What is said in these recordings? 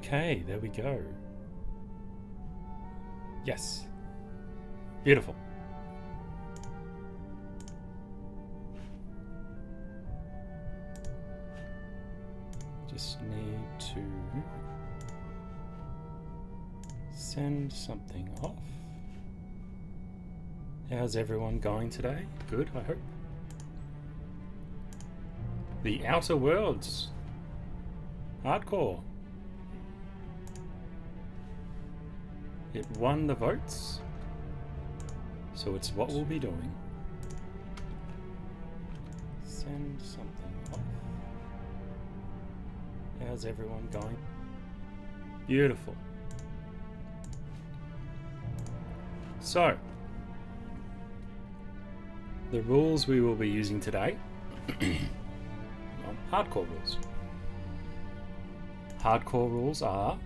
Okay, there we go. Yes. Beautiful. Just need to send something off. How's everyone going today? Good, I hope. The Outer Worlds. Hardcore. It won the votes, so it's what we'll be doing. Send something off. How's everyone going? Beautiful. So, the rules we will be using today, well, hardcore rules. Hardcore rules are,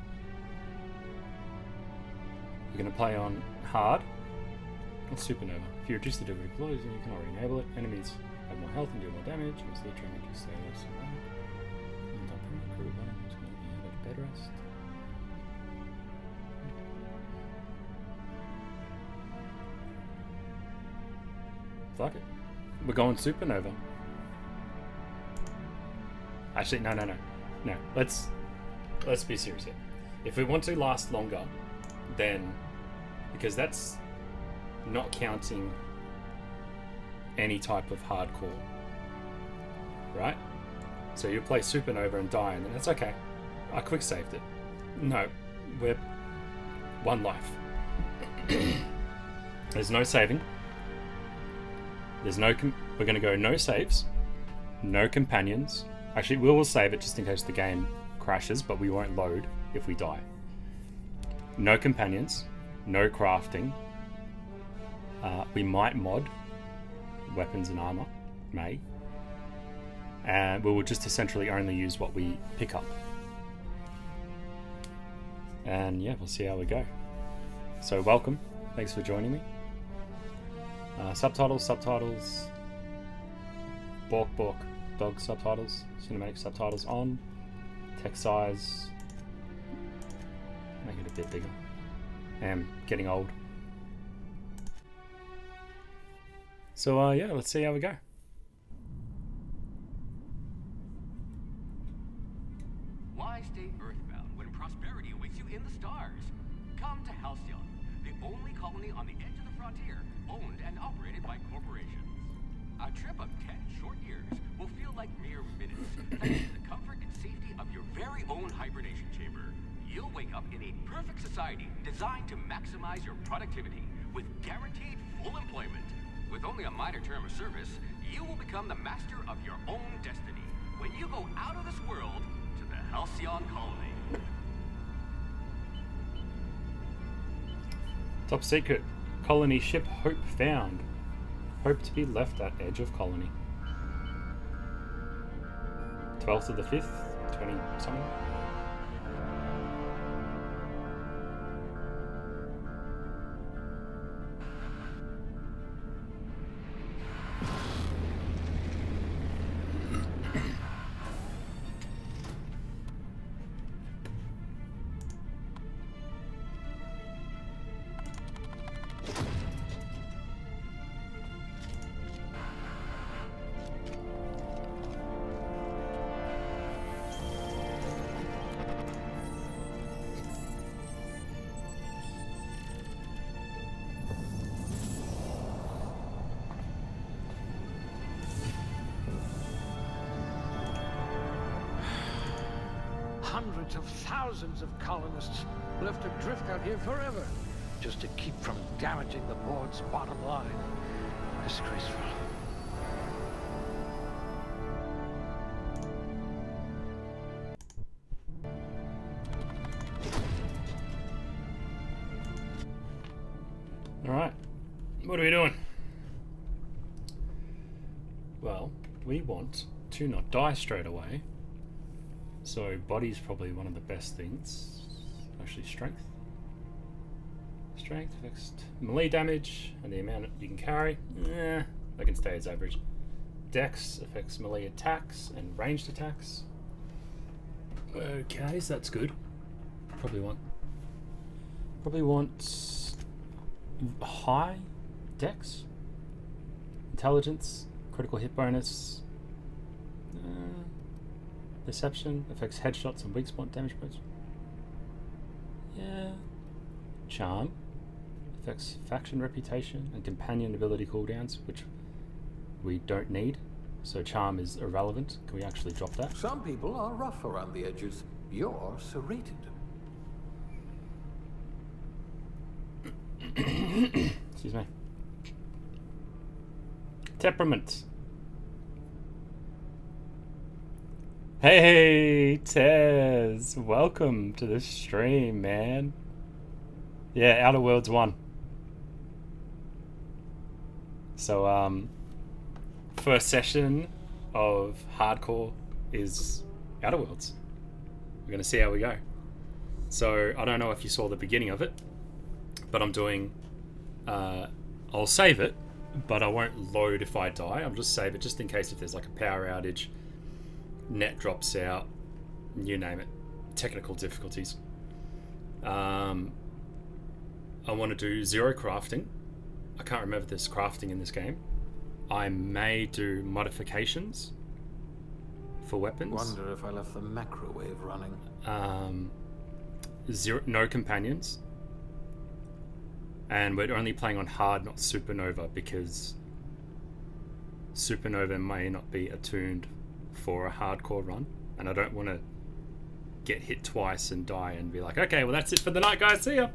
we're going to play on hard or supernova. If you reduce the difficulty of deploys, you can already enable it. Enemies have more health and do more damage. Use the training to stay less around. And I'll put my crew button to make me have a bed rest. Fuck it. We're going supernova. Actually, no. Let's be serious here. If we want to last longer, then, because that's not counting any type of hardcore, right? So you play supernova and die, and that's okay. I quick saved it. No, we're one life. There's no saving. There's no. We're going to go no saves, no companions. Actually, we will save it just in case the game crashes, but we won't load if we die. No companions, no crafting. We might mod weapons and armor, and we will just essentially only use what we pick up. And yeah, we'll see how we go. So welcome, thanks for joining me. Subtitles, Bork, dog subtitles, cinematic subtitles on, text size, make it a bit bigger. I'm getting old. So yeah, let's see how we go. Why stay earthbound when prosperity awaits you in the stars? Come to Halcyon, the only colony on the edge of the frontier, owned and operated by corporations. A trip of 10 short years will feel like mere minutes, thanks to the comfort and safety of your very own hibernation chamber. You'll wake up in a perfect society designed to maximize your productivity with guaranteed full employment. With only a minor term of service, you will become the master of your own destiny when you go out of this world to the Halcyon colony. Top secret. Colony ship Hope found. Hope to be left at edge of colony. 12th of the 5th, 20 something. Hundreds of thousands of colonists will have to drift out here forever just to keep from damaging the board's bottom line. Disgraceful. Alright, what are we doing? Well, we want to not die straight away. So body's probably one of the best things. Actually, strength. Strength affects melee damage and the amount you can carry. That can stay as average. Dex affects melee attacks and ranged attacks. Okay, so that's good. probably want high dex, intelligence, critical hit bonus, deception, affects headshots and weak spot damage points. Yeah. Charm, affects faction reputation and companion ability cooldowns, which we don't need. So charm is irrelevant. Can we actually drop that? Some people are rough around the edges. You're serrated. Excuse me. Temperament. Hey, Tez. Welcome to the stream, man. Yeah, Outer Worlds 1. So, first session of hardcore is Outer Worlds. We're going to see how we go. So, I don't know if you saw the beginning of it, but I'm doing... I'll save it, but I won't load if I die. I'll just save it just in case if there's like a power outage, net drops out, you name it, technical difficulties. I want to do 0 crafting. I can't remember if there's crafting in this game. I may do modifications for weapons. Wonder if I left the macrowave running. No companions. And we're only playing on hard, not supernova, because supernova may not be attuned for a hardcore run, and I don't want to get hit twice and die and be like, okay, well that's it for the night, guys, see ya.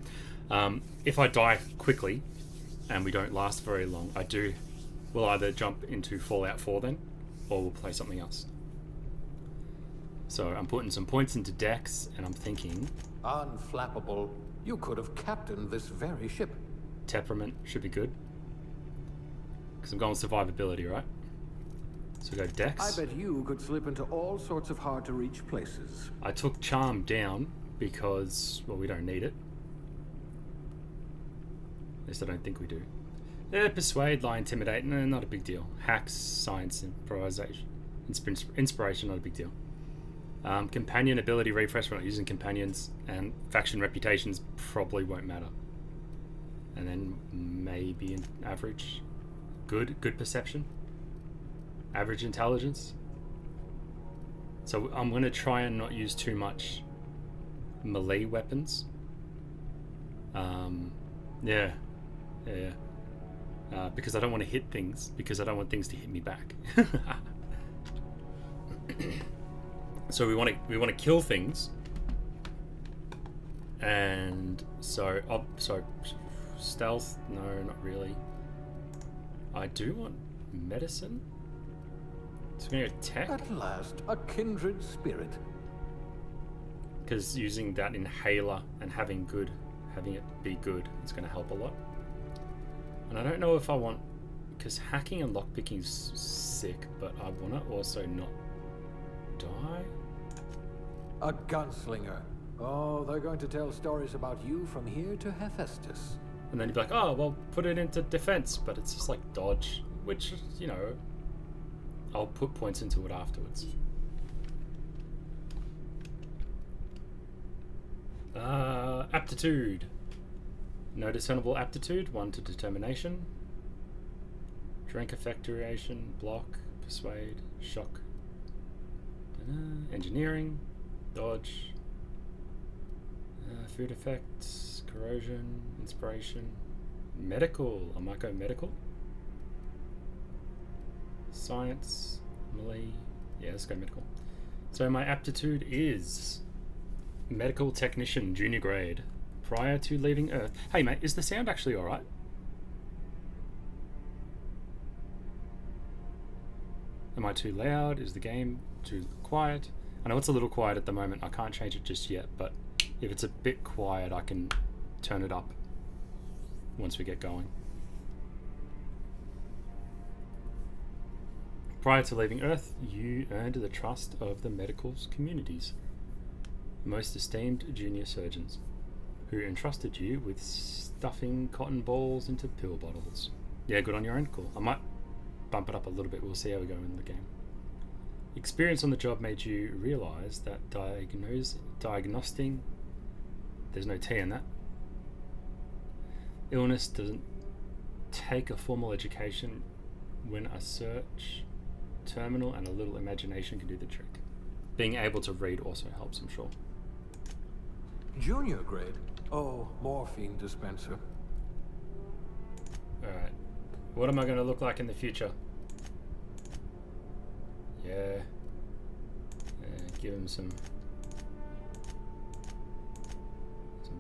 If I die quickly and we don't last very long, we'll either jump into Fallout 4 then, or we'll play something else. So I'm putting some points into Dex, and I'm thinking Unflappable. You could have captained this very ship. temperament should be good, because I'm going survivability, right? So we go Dex. I bet you could slip into all sorts of hard-to-reach places. I took Charm down because, well, we don't need it. At least I don't think we do. Persuade, Lie, Intimidate, no, not a big deal. Hacks, Science, Improvisation, Inspiration, not a big deal. Companion ability refresh, we're not using companions, and faction reputations probably won't matter. And then maybe an average. Good perception. Average intelligence. So I'm going to try and not use too much melee weapons. Because I don't want to hit things, because I don't want things to hit me back. So we want to kill things, and so stealth, no, not really. I do want medicine. So we're gonna go tech, At last, a kindred spirit. because using that inhaler and having it be good, it's going to help a lot. And I don't know if I want, because hacking and lockpicking is sick, but I want to also not die. A gunslinger. Oh, they're going to tell stories about you from here to Hephaestus. And then you'd be like, oh, well, put it into defense, but it's just like dodge, which, you know, I'll put points into it afterwards. Aptitude. No discernible aptitude, 1 to determination. Drink effectuation, block, persuade, shock. Engineering, dodge. Food effects, corrosion, inspiration. Medical, I might go medical. Science, melee. Yeah, let's go medical. So my aptitude is medical technician, junior grade, prior to leaving Earth. Hey mate, is the sound actually alright? Am I too loud? Is the game too quiet? I know it's a little quiet at the moment. I can't change it just yet, but if it's a bit quiet, I can turn it up once we get going. Prior to leaving Earth, you earned the trust of the medical communities, most esteemed junior surgeons, who entrusted you with stuffing cotton balls into pill bottles. Yeah, good on your own. Cool. I might bump it up a little bit. We'll see how we go in the game. Experience on the job made you realise that diagnosing There's no T in that. Illness doesn't take a formal education. When a search terminal and a little imagination can do the trick. Being able to read also helps, I'm sure. Junior grade? Oh, morphine dispenser. Alright. What am I going to look like in the future? Yeah. Give him some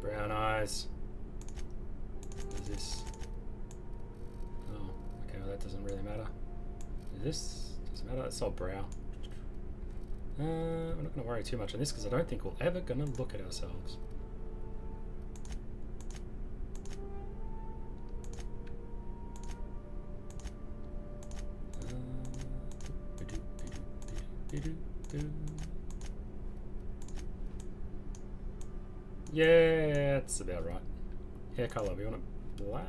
brown eyes. What is this? Oh, okay, well that doesn't really matter. Is this? Doesn't matter, it's all brow. We're not going to worry too much on this because I don't think we're ever going to look at ourselves. Yeah, that's about right. Hair color, we want it black.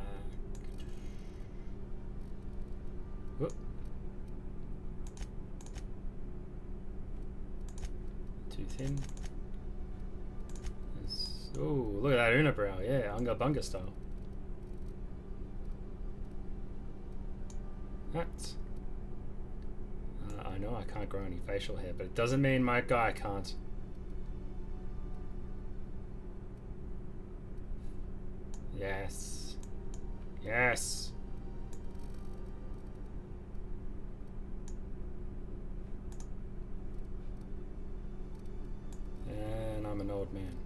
Whoop. Too thin. Oh, look at that unibrow. Yeah, Unga Bunga style. That's. I know I can't grow any facial hair, but it doesn't mean my guy can't. Yes. Yes. And I'm an old man.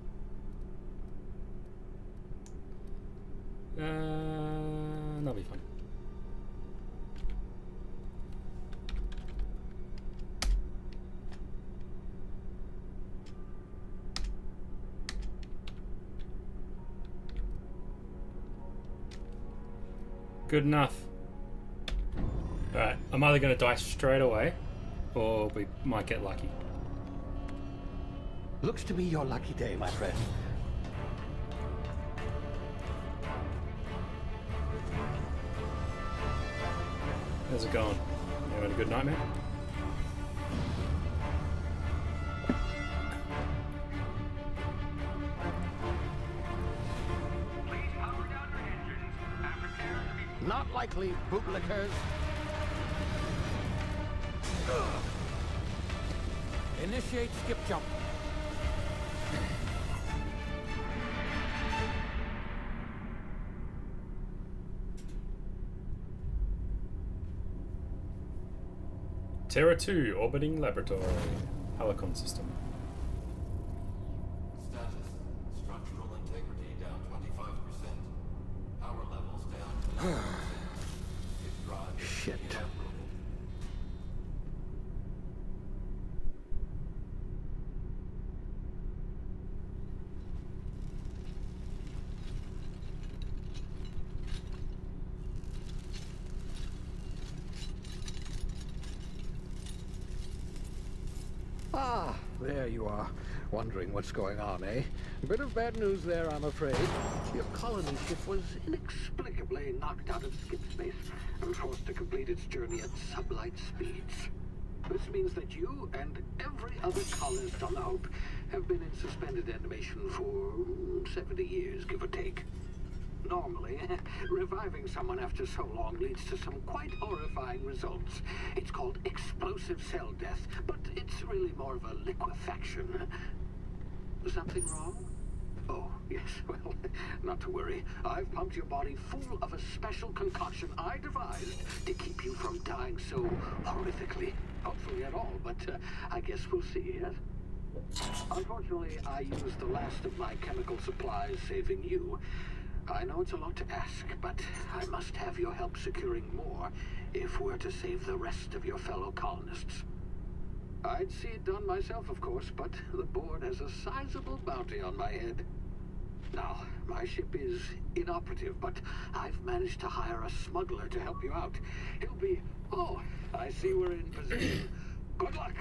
That'll be fun. Good enough. Alright, I'm either going to die straight away, or we might get lucky. Looks to be your lucky day, my friend. How's it going? You having a good night, man? Not likely, bootlickers. Initiate skip jump. Terra 2 orbiting laboratory. Helicon system. Status. Structural integrity down 25%. Power levels down 11%. If drive is Shit. inoperable. Ah, there you are. Wondering what's going on, eh? A bit of bad news there, I'm afraid. Your colony ship was inexplicably knocked out of skip space and forced to complete its journey at sublight speeds. This means that you and every other colonist on the Hope have been in suspended animation for 70 years, give or take. Normally, reviving someone after so long leads to some quite horrifying results. It's called explosive cell death, but it's really more of a liquefaction. Something wrong? Oh, yes, well, not to worry. I've pumped your body full of a special concoction I devised to keep you from dying so horrifically. Hopefully at all, but I guess we'll see, yes? Unfortunately, I used the last of my chemical supplies saving you. I know it's a lot to ask, but I must have your help securing more if we're to save the rest of your fellow colonists. I'd see it done myself, of course, but the board has a sizable bounty on my head. Now, my ship is inoperative, but I've managed to hire a smuggler to help you out. He'll be... Oh, I see we're in position. Good luck!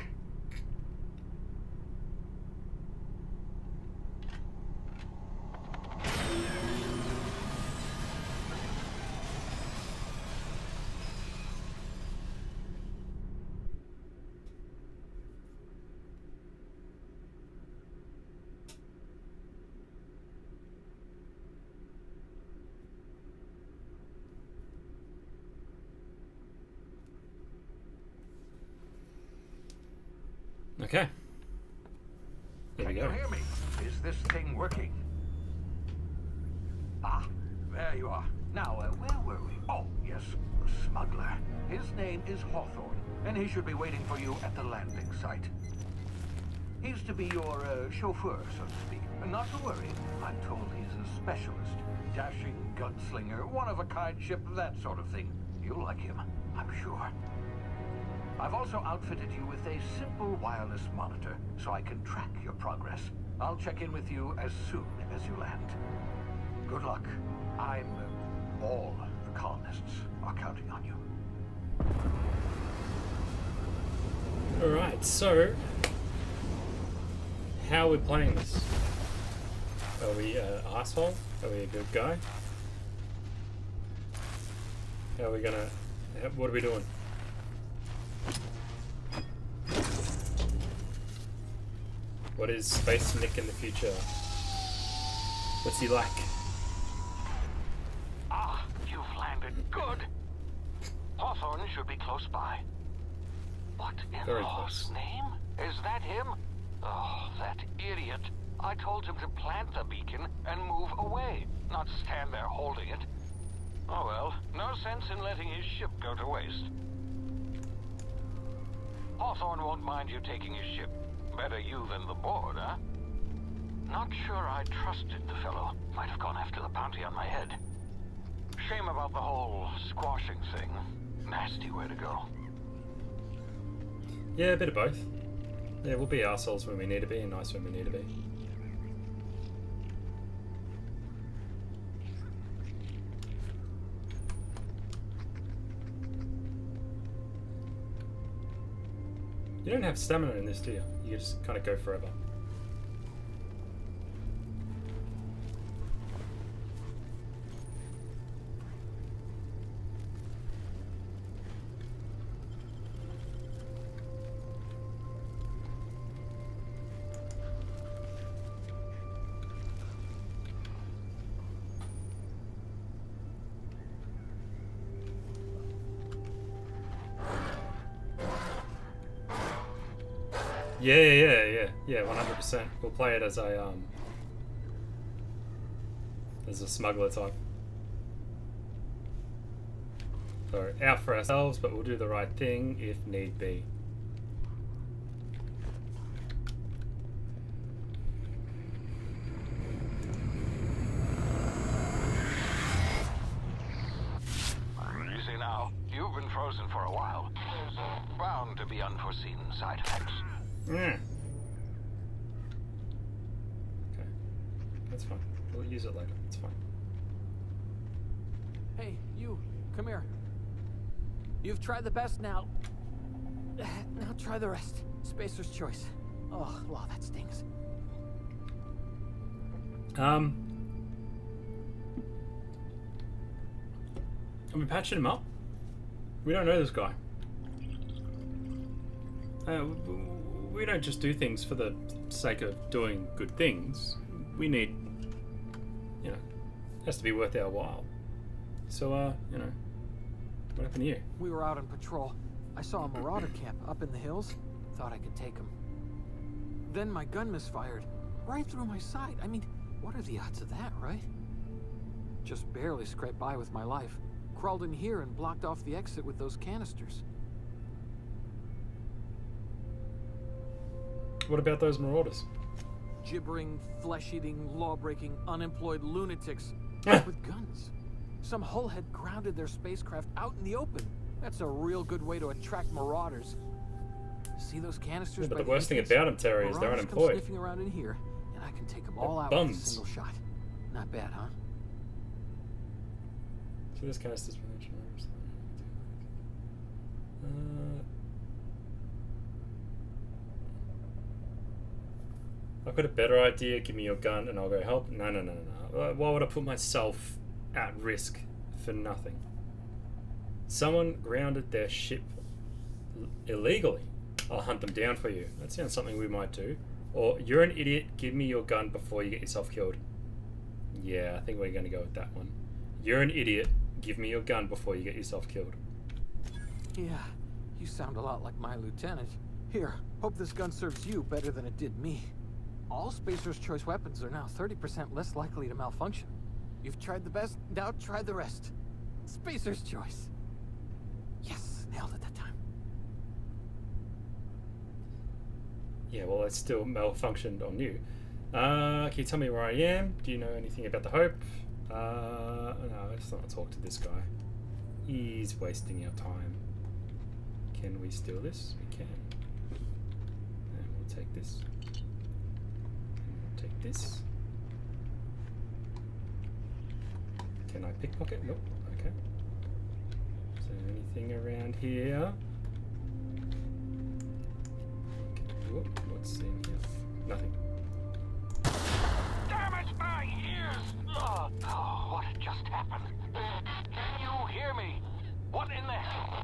Okay. Here we Can go. you hear me? Is this thing working? Ah, there you are. Now, where were we? Oh, yes, the smuggler. His name is Hawthorne, and he should be waiting for you at the landing site. He's to be your chauffeur, so to speak. Not to worry, I'm told he's a specialist. Dashing gunslinger, one-of-a-kind ship, that sort of thing. You'll like him, I'm sure. I've also outfitted you with a simple wireless monitor, so I can track your progress. I'll check in with you as soon as you land. Good luck. All the colonists are counting on you. Alright, so how are we playing this? Are we an asshole? Are we a good guy? How are we gonna... What are we doing? What is Space Nick in the future? What's he like? Ah, you've landed good. Hawthorne should be close by. What in Very Law's close. name? Is that him? Oh, that idiot. I told him to plant the beacon and move away, not stand there holding it. Oh well, no sense in letting his ship go to waste. Hawthorne won't mind you taking his ship. Better you than the board, huh? Not sure I trusted the fellow. Might have gone after the bounty on my head. Shame about the whole squashing thing. Nasty way to go. Yeah, a bit of both. Yeah, we'll be arseholes when we need to be and nice when we need to be. You don't have stamina in this, do you? You just kind of go forever. Yeah, 100%. We'll play it as a smuggler type. So out for ourselves, but we'll do the right thing if need be. Easy now. You've been frozen for a while. There's bound to be unforeseen side effects. Yeah. Okay. That's fine. We'll use it later. It's fine. Hey, you, come here. You've tried the best now. Now try the rest. Spacer's choice. Oh, wow, that stings. Are we patching him up? We don't know this guy. We don't just do things for the sake of doing good things. We need, you know, it has to be worth our while. So, you know, what happened to you? We were out on patrol. I saw a marauder camp up in the hills. Thought I could take him. Then my gun misfired. Right through my side. I mean, what are the odds of that, right? Just barely scraped by with my life. Crawled in here and blocked off the exit with those canisters. What about those marauders? Gibbering, flesh-eating, law-breaking, unemployed lunatics with guns. Some hull had grounded their spacecraft out in the open. That's a real good way to attract marauders. See those canisters? Yeah, but by the worst thing entrance? about them, Terry, is they're Marauders come unemployed. sniffing around in here, and I can take them all They're out bums. with a single shot. Not bad, huh? So this cast is I've got a better idea. Give me your gun and I'll go help. No. Why would I put myself at risk for nothing? Someone grounded their ship illegally. I'll hunt them down for you. That sounds something we might do. Or, you're an idiot. Give me your gun before you get yourself killed. Yeah, I think we're going to go with that one. You're an idiot. Give me your gun before you get yourself killed. Yeah, you sound a lot like my lieutenant. Here, hope this gun serves you better than it did me. All Spacer's Choice weapons are now 30% less likely to malfunction. You've tried the best, now try the rest. Spacer's Choice. Yes, nailed it that time. Yeah, well, it's still malfunctioned on you. Can you tell me where I am? Do you know anything about the Hope? No, let's not talk to this guy. He's wasting our time. Can we steal this? We can. And we'll take this. And we'll take this. Can I pickpocket? Nope. Okay. Is there anything around here? Okay. Whoop. What's in here? Nothing. Damn it, my ears! Oh, what just happened? Can you hear me? What in the hell?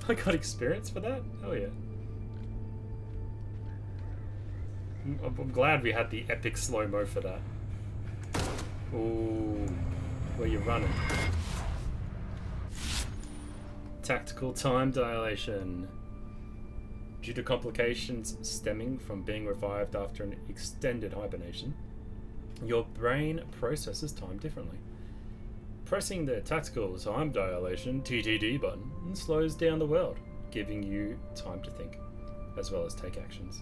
I got experience for that? Hell yeah. I'm glad we had the epic slow-mo for that. Ooh. Where you running? Tactical time dilation. Due to complications stemming from being revived after an extended hibernation, your brain processes time differently. Pressing the tactical time dilation (TTD) button slows down the world, giving you time to think, as well as take actions.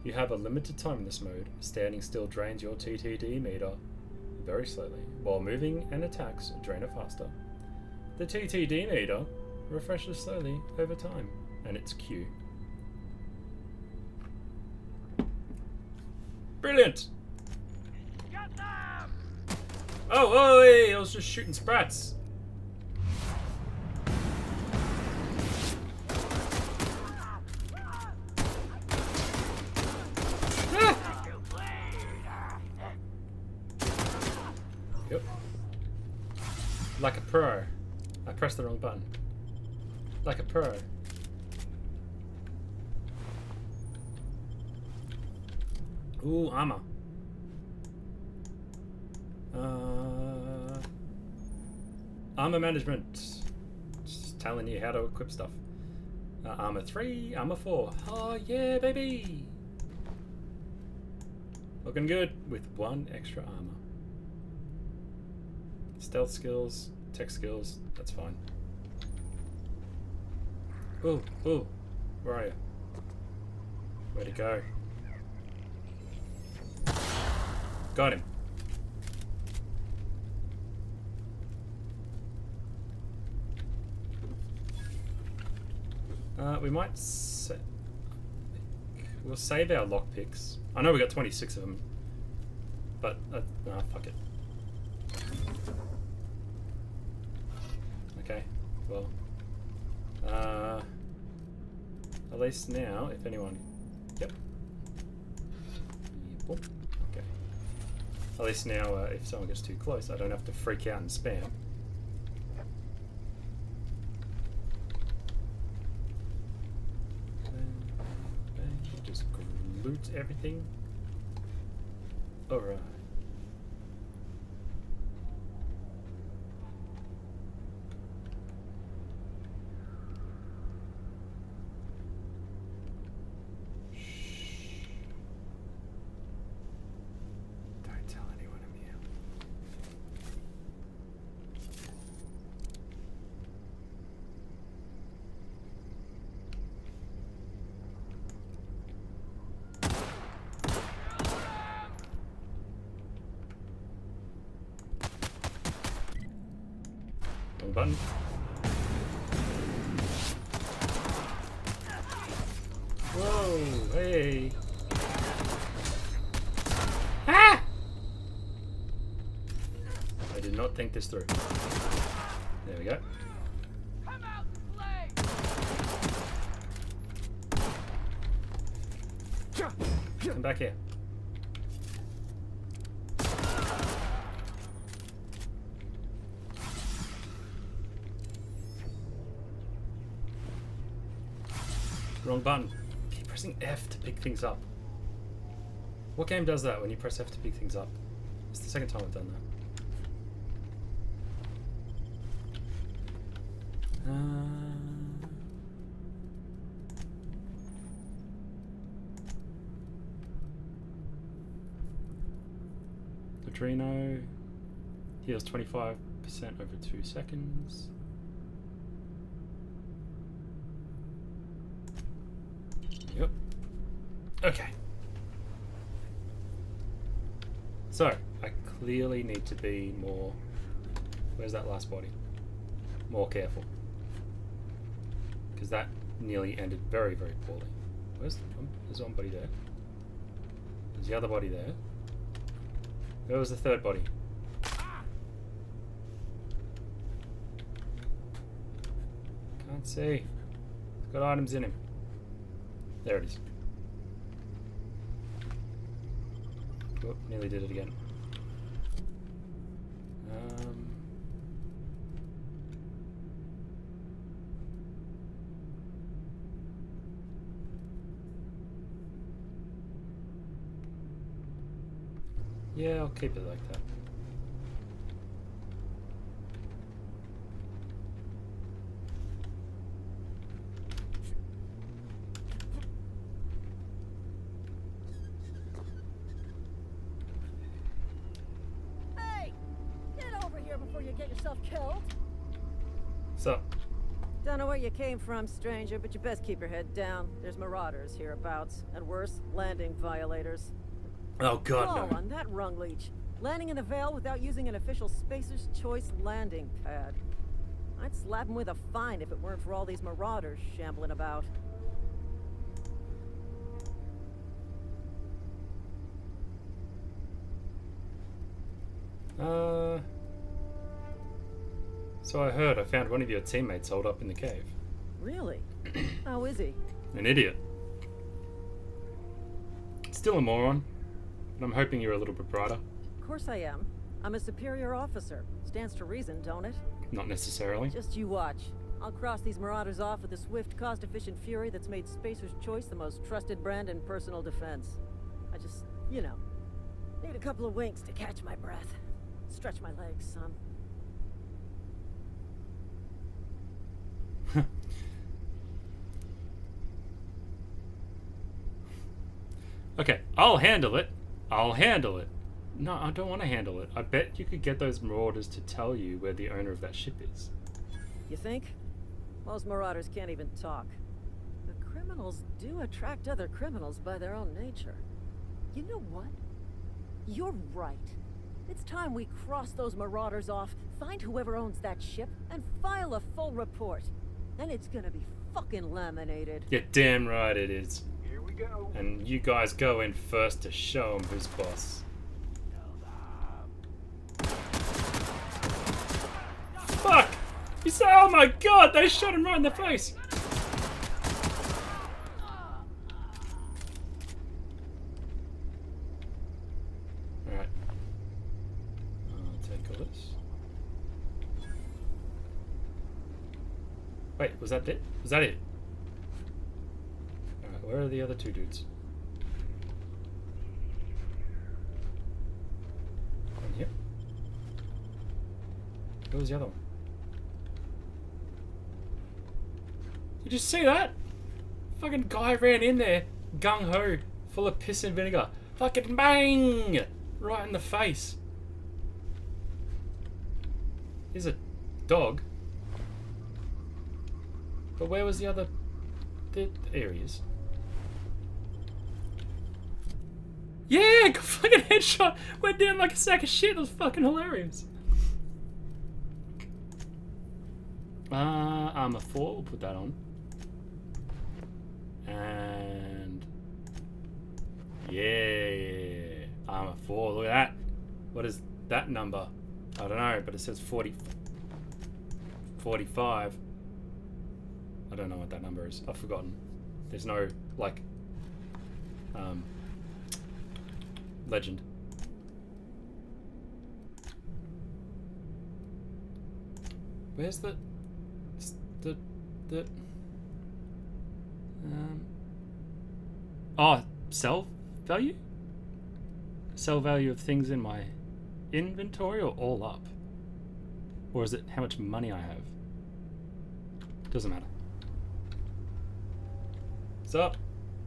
You have a limited time in this mode. Standing still drains your TTD meter very slowly, while moving and attacks drain it faster. The TTD meter refreshes slowly over time, and it's Q. Brilliant! Oh, hey, I was just shooting sprats. Ah! Yep. Like a pro. I pressed the wrong button. Like a pro. Ooh, armor. Armor management. Just telling you how to equip stuff. Armor 3, armor 4. Oh yeah, baby! Looking good with 1 extra armor. Stealth skills, tech skills, that's fine. Ooh, ooh. Where are you? Where'd he go? Got him. We might we'll save our lockpicks. I know we got 26 of them, but nah, fuck it. Okay, well, at least now, if anyone, yep. Okay. At least now, if someone gets too close, I don't have to freak out and spam. Just loot everything. Alright. Don't tell anyone I'm here. Wrong button. Whoa, hey. Ah! I did not think this through. There we go. Come out and play! Come back here. Wrong button. Keep pressing F to pick things up. What game does that when you press F to pick things up? It's the second time I've done Adreno heals 25% over 2 seconds. Yep. Okay. So, I clearly need to be more... Where's that last body? More careful. Because that nearly ended very, very poorly. There's one body there. There's the other body there. Where was the third body? Can't see. It's got items in him. There it is. Oh, nearly did it again. Yeah, I'll keep it like that. Hey! Get over here before you get yourself killed! So, Don't know where you came from, stranger, but you best keep your head down. There's marauders hereabouts, and worse, landing violators. oh god, Oh, no. on that rung leech. Landing in the Vale without using an official Spacer's Choice landing pad. I'd slap him with a fine if it weren't for all these marauders shambling about. So I found one of your teammates holed up in the cave. Really? How is he? An idiot. Still a moron, but I'm hoping you're a little bit brighter. Of course I am. I'm a superior officer. Stands to reason, don't it? Not necessarily. Just you watch. I'll cross these marauders off with a swift, cost-efficient fury that's made Spacer's Choice the most trusted brand in personal defense. I just, you know, need a couple of winks to catch my breath. Stretch my legs, son. Okay, I'll handle it. I'll handle it. No, I don't want to handle it. I bet you could get those marauders to tell you where the owner of that ship is. You think? Most marauders can't even talk. But criminals do attract other criminals by their own nature. You know what? You're right. It's time we cross those marauders off, find whoever owns that ship, and file a full report. Then it's gonna be fucking laminated. You're damn right it is. Here we go. And you guys go in first to show him who's boss. Fuck! He said, oh my god, they shot him right in the face! Alright. I'll take all this. Wait, was that it? Was that it? Alright, where are the other two dudes? One here. Where was the other one? Did you see that? Fucking guy ran in there, gung-ho, full of piss and vinegar. Fucking bang! Right in the face. Here's a dog. But where was the other... There he is. Yeah, got fucking headshot. Went down like a sack of shit. It was fucking hilarious. Armor 4, we'll put that on. And... Yeah. Armor 4, look at that. What is that number? I don't know, but it says 40... 45. I don't know what that number is. I've forgotten. There's no, like... legend. Where's the oh, sell value? Sell value of things in my inventory or all up? Or is it how much money I have? Doesn't matter. What's up?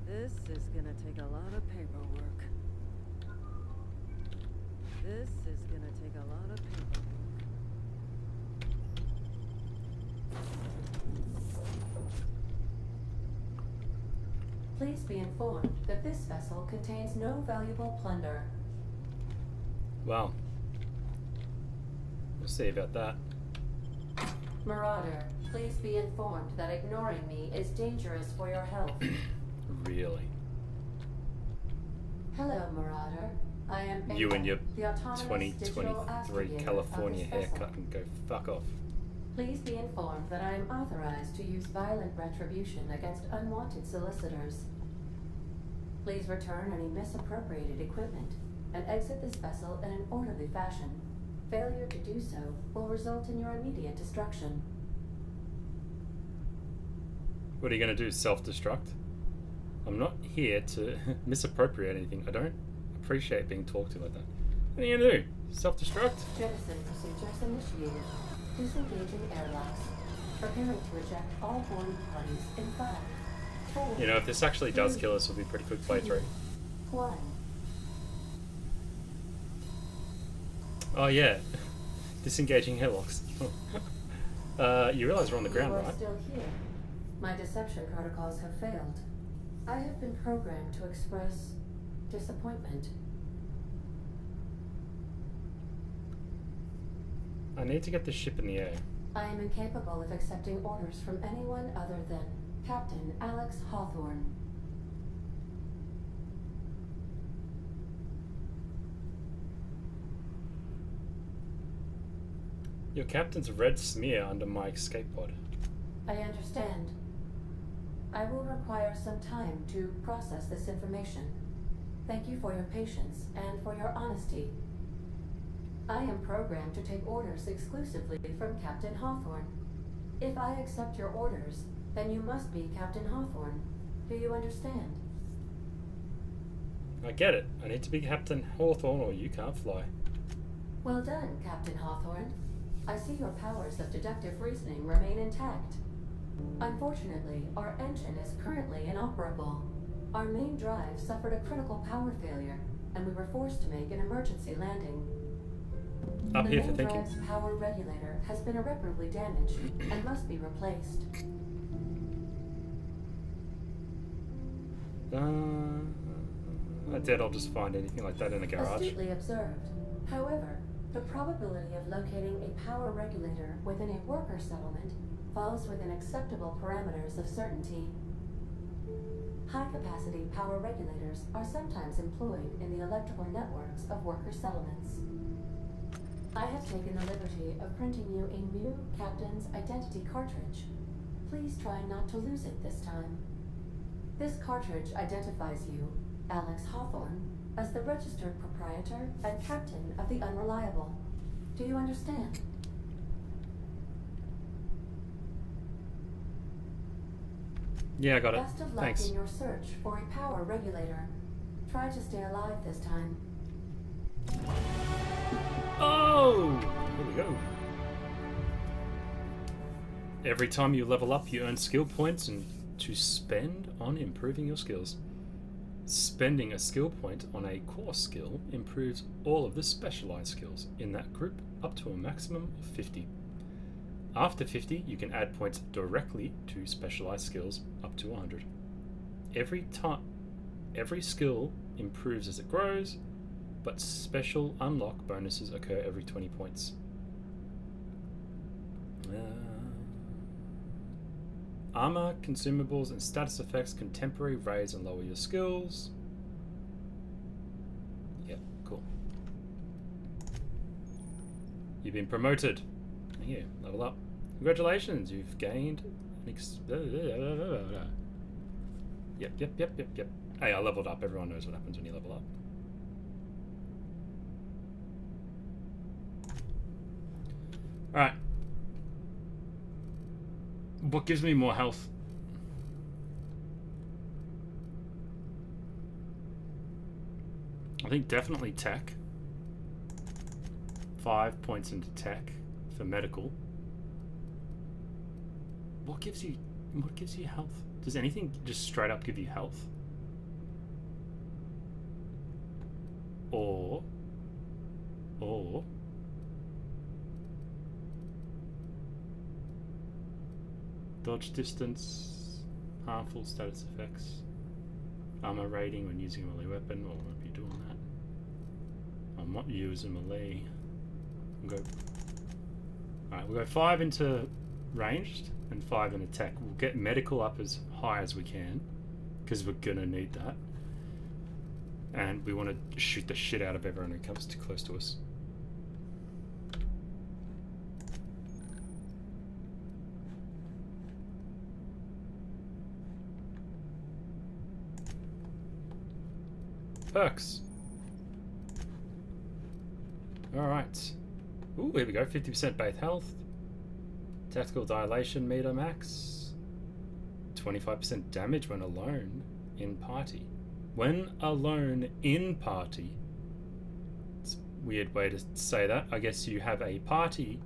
This is gonna take a lot of paperwork. This is gonna take a lot of paperwork. Please be informed that this vessel contains no valuable plunder. Well, we'll see about that. Marauder, please be informed that ignoring me is dangerous for your health. Really? Hello, Marauder. I am You and your the autonomous digital 2023 astrogator California of this vessel. haircut can go fuck off. Please be informed that I am authorized to use violent retribution against unwanted solicitors. Please return any misappropriated equipment and exit this vessel in an orderly fashion. Failure to do so will result in your immediate destruction. What are you going to do? Self-destruct? I'm not here to misappropriate anything. I don't appreciate being talked to like that. What are you going to do? Self-destruct? Jettison procedures initiated. Disengaging airlocks. Preparing to eject all boarding parties in 5, 4, You know, if this actually does kill us, it'll be a pretty quick playthrough. 1. Oh yeah, disengaging airlocks. You realize we're on the ground, You are right? still here. My deception protocols have failed. I have been programmed to express disappointment. I need to get the ship in the air. I am incapable of accepting orders from anyone other than Captain Alex Hawthorne. Your captain's red smear under my escape pod. I understand. I will require some time to process this information. Thank you for your patience and for your honesty. I am programmed to take orders exclusively from Captain Hawthorne. If I accept your orders, then you must be Captain Hawthorne. Do you understand? I get it. I need to be Captain Hawthorne or you can't fly. Well done, Captain Hawthorne. I see your powers of deductive reasoning remain intact. Unfortunately, our engine is currently inoperable. Our main drive suffered a critical power failure, and we were forced to make an emergency landing. Up The here for main thinking. drive's power regulator has been irreparably damaged and must be replaced. I doubt I'll just find anything like that in a garage. Astutely observed. However, the probability of locating a power regulator within a worker settlement falls within acceptable parameters of certainty. High-capacity power regulators are sometimes employed in the electrical networks of worker settlements. I have taken the liberty of printing you a new Captain's Identity cartridge. Please try not to lose it this time. This cartridge identifies you, Alex Hawthorne, as the registered proprietor and captain of the Unreliable. Do you understand? Yeah, I got it. Best of luck Thanks. in your search for a power regulator. Try to stay alive this time. Oh! Here we go. Every time you level up, you earn skill points and to spend on improving your skills. Spending a skill point on a core skill improves all of the specialized skills in that group up to a maximum of 50. After 50, you can add points directly to specialized skills up to 100. Every skill improves as it grows, but special unlock bonuses occur every 20 points. Armor, consumables, and status effects can temporarily raise and lower your skills. Yep, cool. You've been promoted. Here, level up. Congratulations, you've gained an Yep. Hey, I leveled up. Everyone knows what happens when you level up. Alright. What gives me more health? I think definitely tech. 5 points into tech for medical. What gives you health? Does anything just straight up give you health? Or dodge distance, harmful status effects, armor rating when using a melee weapon. Well, I won't be doing that. I'll not use a melee. Alright, we'll go 5 into ranged and 5 in attack. We'll get medical up as high as we can, because we're gonna need that. And we want to shoot the shit out of everyone who comes too close to us. Perks. Alright. Ooh, here we go. 50% base health. Tactical dilation meter max. 25% damage when alone in party. When alone in party. It's a weird way to say that. I guess you have a party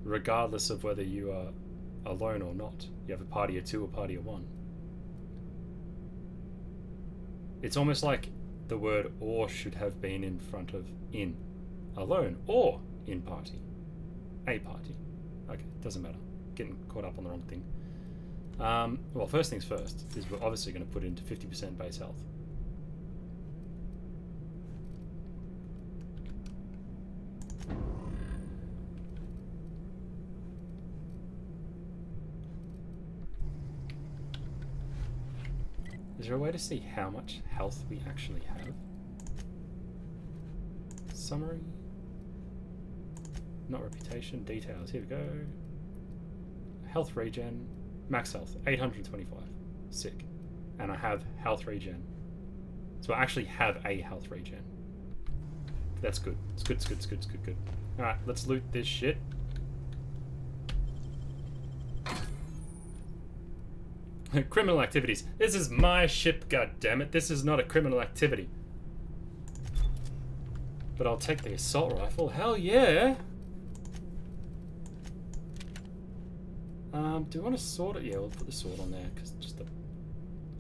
regardless of whether you are alone or not. You have a party of 2 or party of 1. It's almost like the word or should have been in front of in. Alone or in party. A party. Okay, doesn't matter. Getting caught up on the wrong thing. Well, first things first is we're obviously going to put it into 50% base health. Is there a way to see how much health we actually have? Summary. Not reputation. Details. Here we go. Health regen. Max health. 825. Sick. And I have health regen. So I actually have a health regen. That's good. It's good, it's good, it's good, it's good, good. Alright, let's loot this shit. Criminal activities. This is my ship, goddammit. This is not a criminal activity. But I'll take the assault rifle. Hell yeah! Do we want to sword it? Yeah, we'll put the sword on there, because just the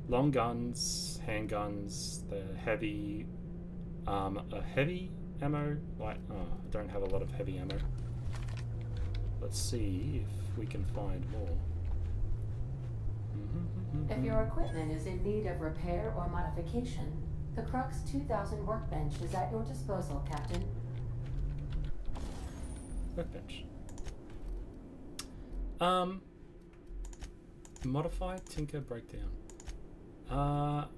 long guns, handguns, the heavy, a heavy ammo, light, oh, I don't have a lot of heavy ammo. Let's see if we can find more. If your equipment is in need of repair or modification, the Crux 2000 workbench is at your disposal, Captain. Workbench. Modify, tinker, breakdown.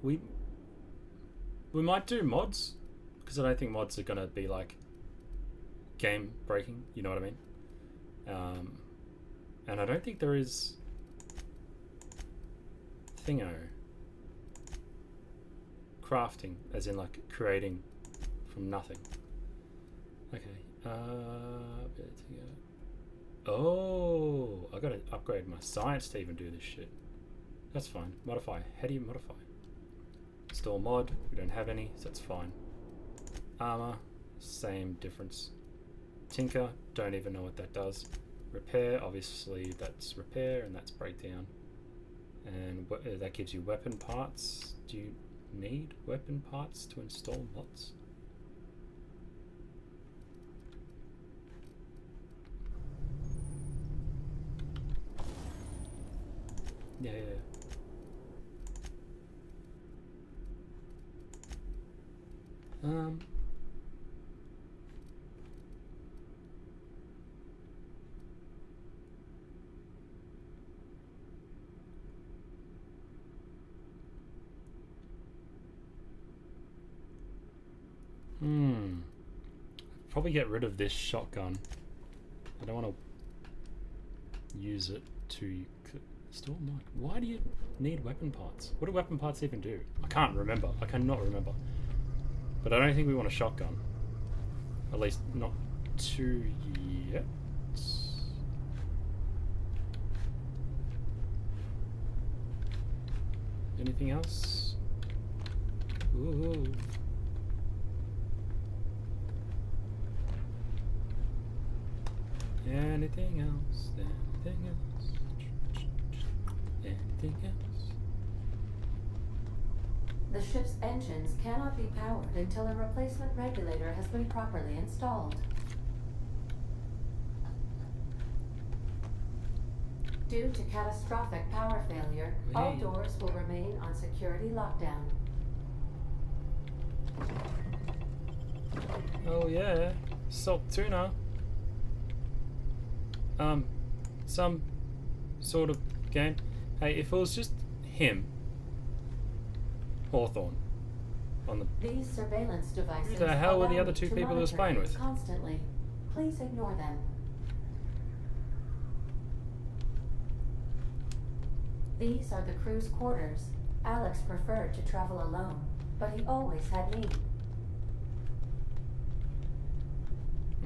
We might do mods, because I don't think mods are gonna be like game breaking. You know what I mean? And I don't think there is thingo crafting, as in like creating from nothing. Okay. Oh, I gotta upgrade my science to even do this shit. That's fine. Modify. How do you modify? Install mod. We don't have any, so that's fine. Armor. Same difference. Tinker. Don't even know what that does. Repair. Obviously that's repair and that's breakdown. And that gives you weapon parts. Do you need weapon parts to install mods? Yeah. Probably get rid of this shotgun. I don't want to use it to store mod. Why do you need weapon parts? What do weapon parts even do? I can't remember. I cannot remember. But I don't think we want a shotgun. At least not too yet. Anything else? Ooh. Anything else? Anything else? Anything else? The ship's engines cannot be powered until a replacement regulator has been properly installed. Due to catastrophic power failure, all Wait. doors will remain on security lockdown. Oh yeah, salt tuna. Some sort of game. Hey, if it was just him, Hawthorne, on the These surveillance devices Who the hell were the allow other me two to people he was monitor playing you with? constantly. Please ignore them. These are the crew's quarters. Alex preferred to travel alone, but he always had me.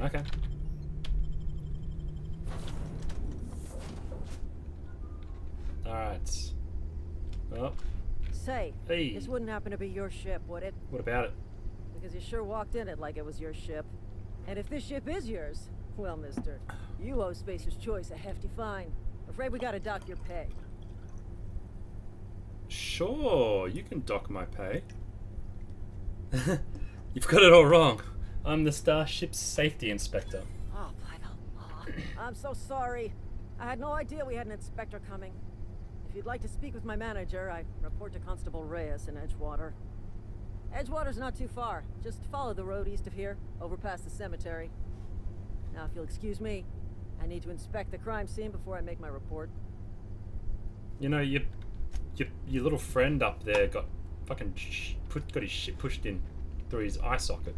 okay. All right. Oh, Say, hey. this wouldn't happen to be your ship, would it? What about it? Because you sure walked in it like it was your ship. And if this ship is yours, well, mister, you owe Spacer's Choice a hefty fine. Afraid we gotta dock your pay. Sure, you can dock my pay. You've got it all wrong. I'm the Starship's safety inspector. Oh, by the law. I'm so sorry. I had no idea we had an inspector coming. If you'd like to speak with my manager, I report to Constable Reyes in Edgewater. Edgewater's not too far. Just follow the road east of here, over past the cemetery. Now, if you'll excuse me, I need to inspect the crime scene before I make my report. You know, your little friend up there got fucking got his shit pushed in through his eye socket.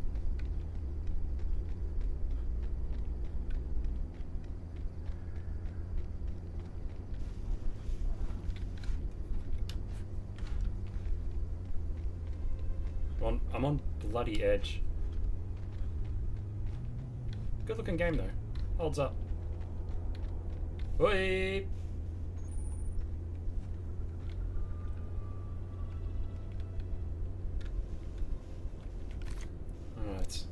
I'm on bloody edge. Good looking game though. Holds up. Oi! Alright.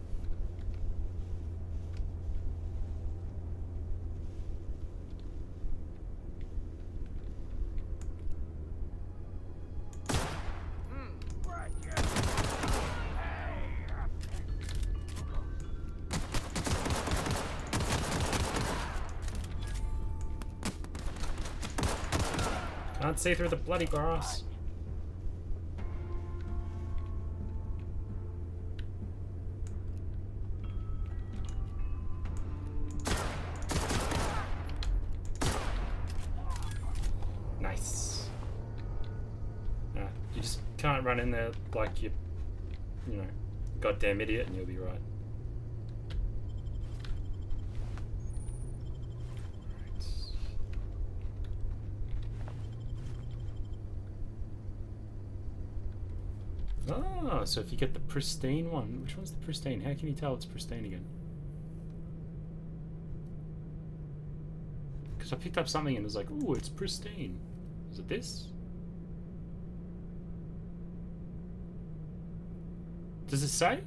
Can't see through the bloody grass. Nice. You just can't run in there like you know, goddamn idiot, and you'll be right. Ah, so if you get the pristine one, which one's the pristine? How can you tell it's pristine again? Because I picked up something and it was like, ooh, it's pristine. Is it this? Does it say?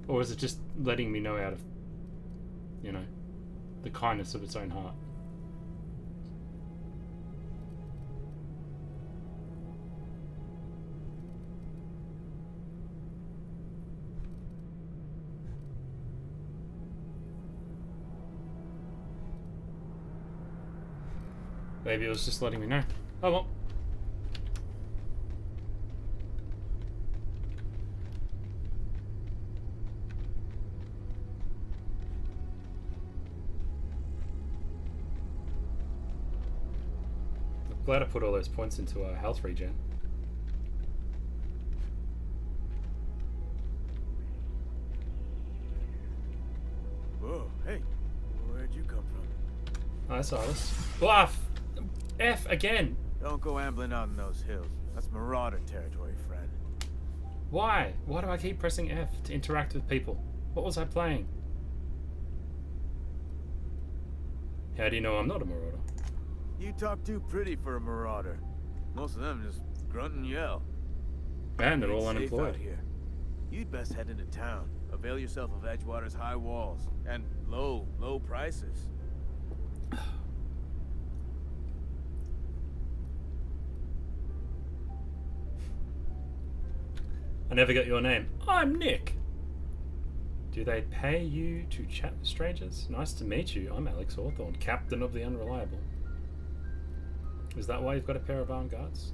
Or is it just letting me know out of, you know, the kindness of its own heart? Maybe it was just letting me know. Oh well. I'm glad I put all those points into a health regen. Whoa, hey, where'd you come from? Hi, Silas. Bluff! F again! Don't go ambling out in those hills. That's Marauder territory, friend. Why? Why do I keep pressing F to interact with people? What was I playing? How do you know I'm not a marauder? You talk too pretty for a Marauder. Most of them just grunt and yell. And they're all Ain't safe unemployed. out here. You'd best head into town. Avail yourself of Edgewater's high walls and low prices. never got your name. I'm Nick. Do they pay you to chat with strangers? Nice to meet you. I'm Alex Hawthorne, captain of the Unreliable. Is that why you've got a pair of armed guards?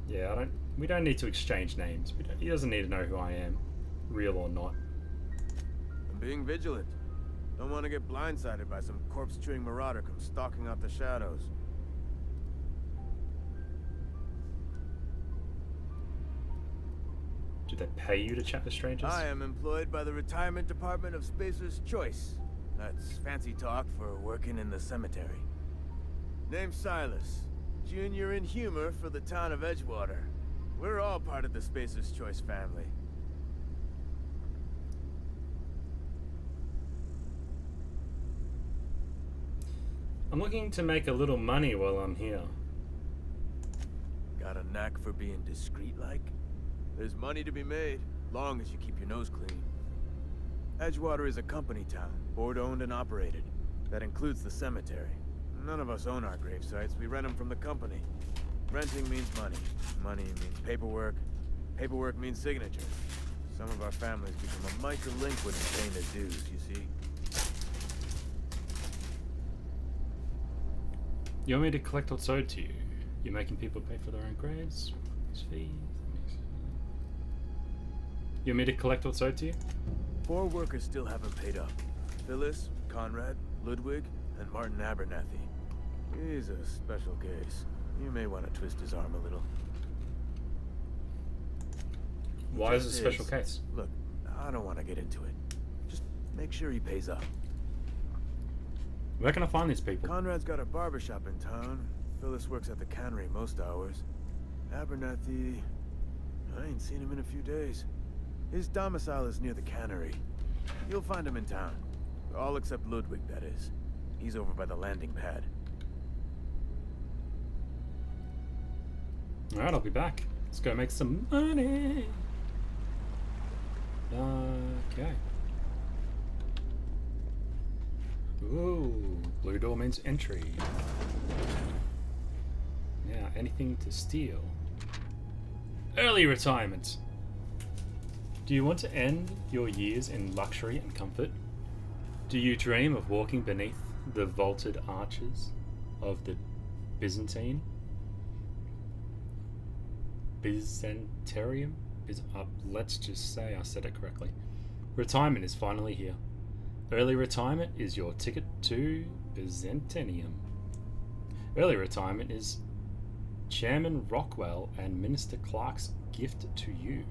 Yeah, we don't need to exchange names. He doesn't need to know who I am, real or not. I'm being vigilant. Don't want to get blindsided by some corpse-chewing marauder come stalking out the shadows. Do they pay you to chat with strangers? I am employed by the Retirement Department of Spacer's Choice. That's fancy talk for working in the cemetery. Name's Silas. Junior in humor for the town of Edgewater. We're all part of the Spacer's Choice family. I'm looking to make a little money while I'm here. Got a knack for being discreet-like? There's money to be made, long as you keep your nose clean. Edgewater is a company town, board-owned and operated. That includes the cemetery. None of us own our grave sites, we rent them from the company. Renting means money. Money means paperwork. Paperwork means signatures. Some of our families become a mite delinquent in paying their dues, you see. You want me to collect what's owed to you? You're making people pay for their own graves? Fees? You want me to collect what's owed to you? 4 workers still haven't paid up. Phyllis, Conrad, Ludwig, and Martin Abernathy. He's a special case. You may want to twist his arm a little. Why is it a special case? Look, I don't want to get into it. Just make sure he pays up. Where can I find these people? Conrad's got a barbershop in town. Phyllis works at the cannery most hours. Abernathy... I ain't seen him in a few days. His domicile is near the cannery. You'll find him in town. All except Ludwig, that is. He's over by the landing pad. Alright, I'll be back. Let's go make some money. Okay. Ooh, blue door means entry. Now, anything to steal? Early retirement. Do you want to end your years in luxury and comfort? Do you dream of walking beneath the vaulted arches of the Byzantium? Let's just say I said it correctly. Retirement is finally here. Early retirement is your ticket to Byzantium. Early retirement is Chairman Rockwell and Minister Clark's gift to you.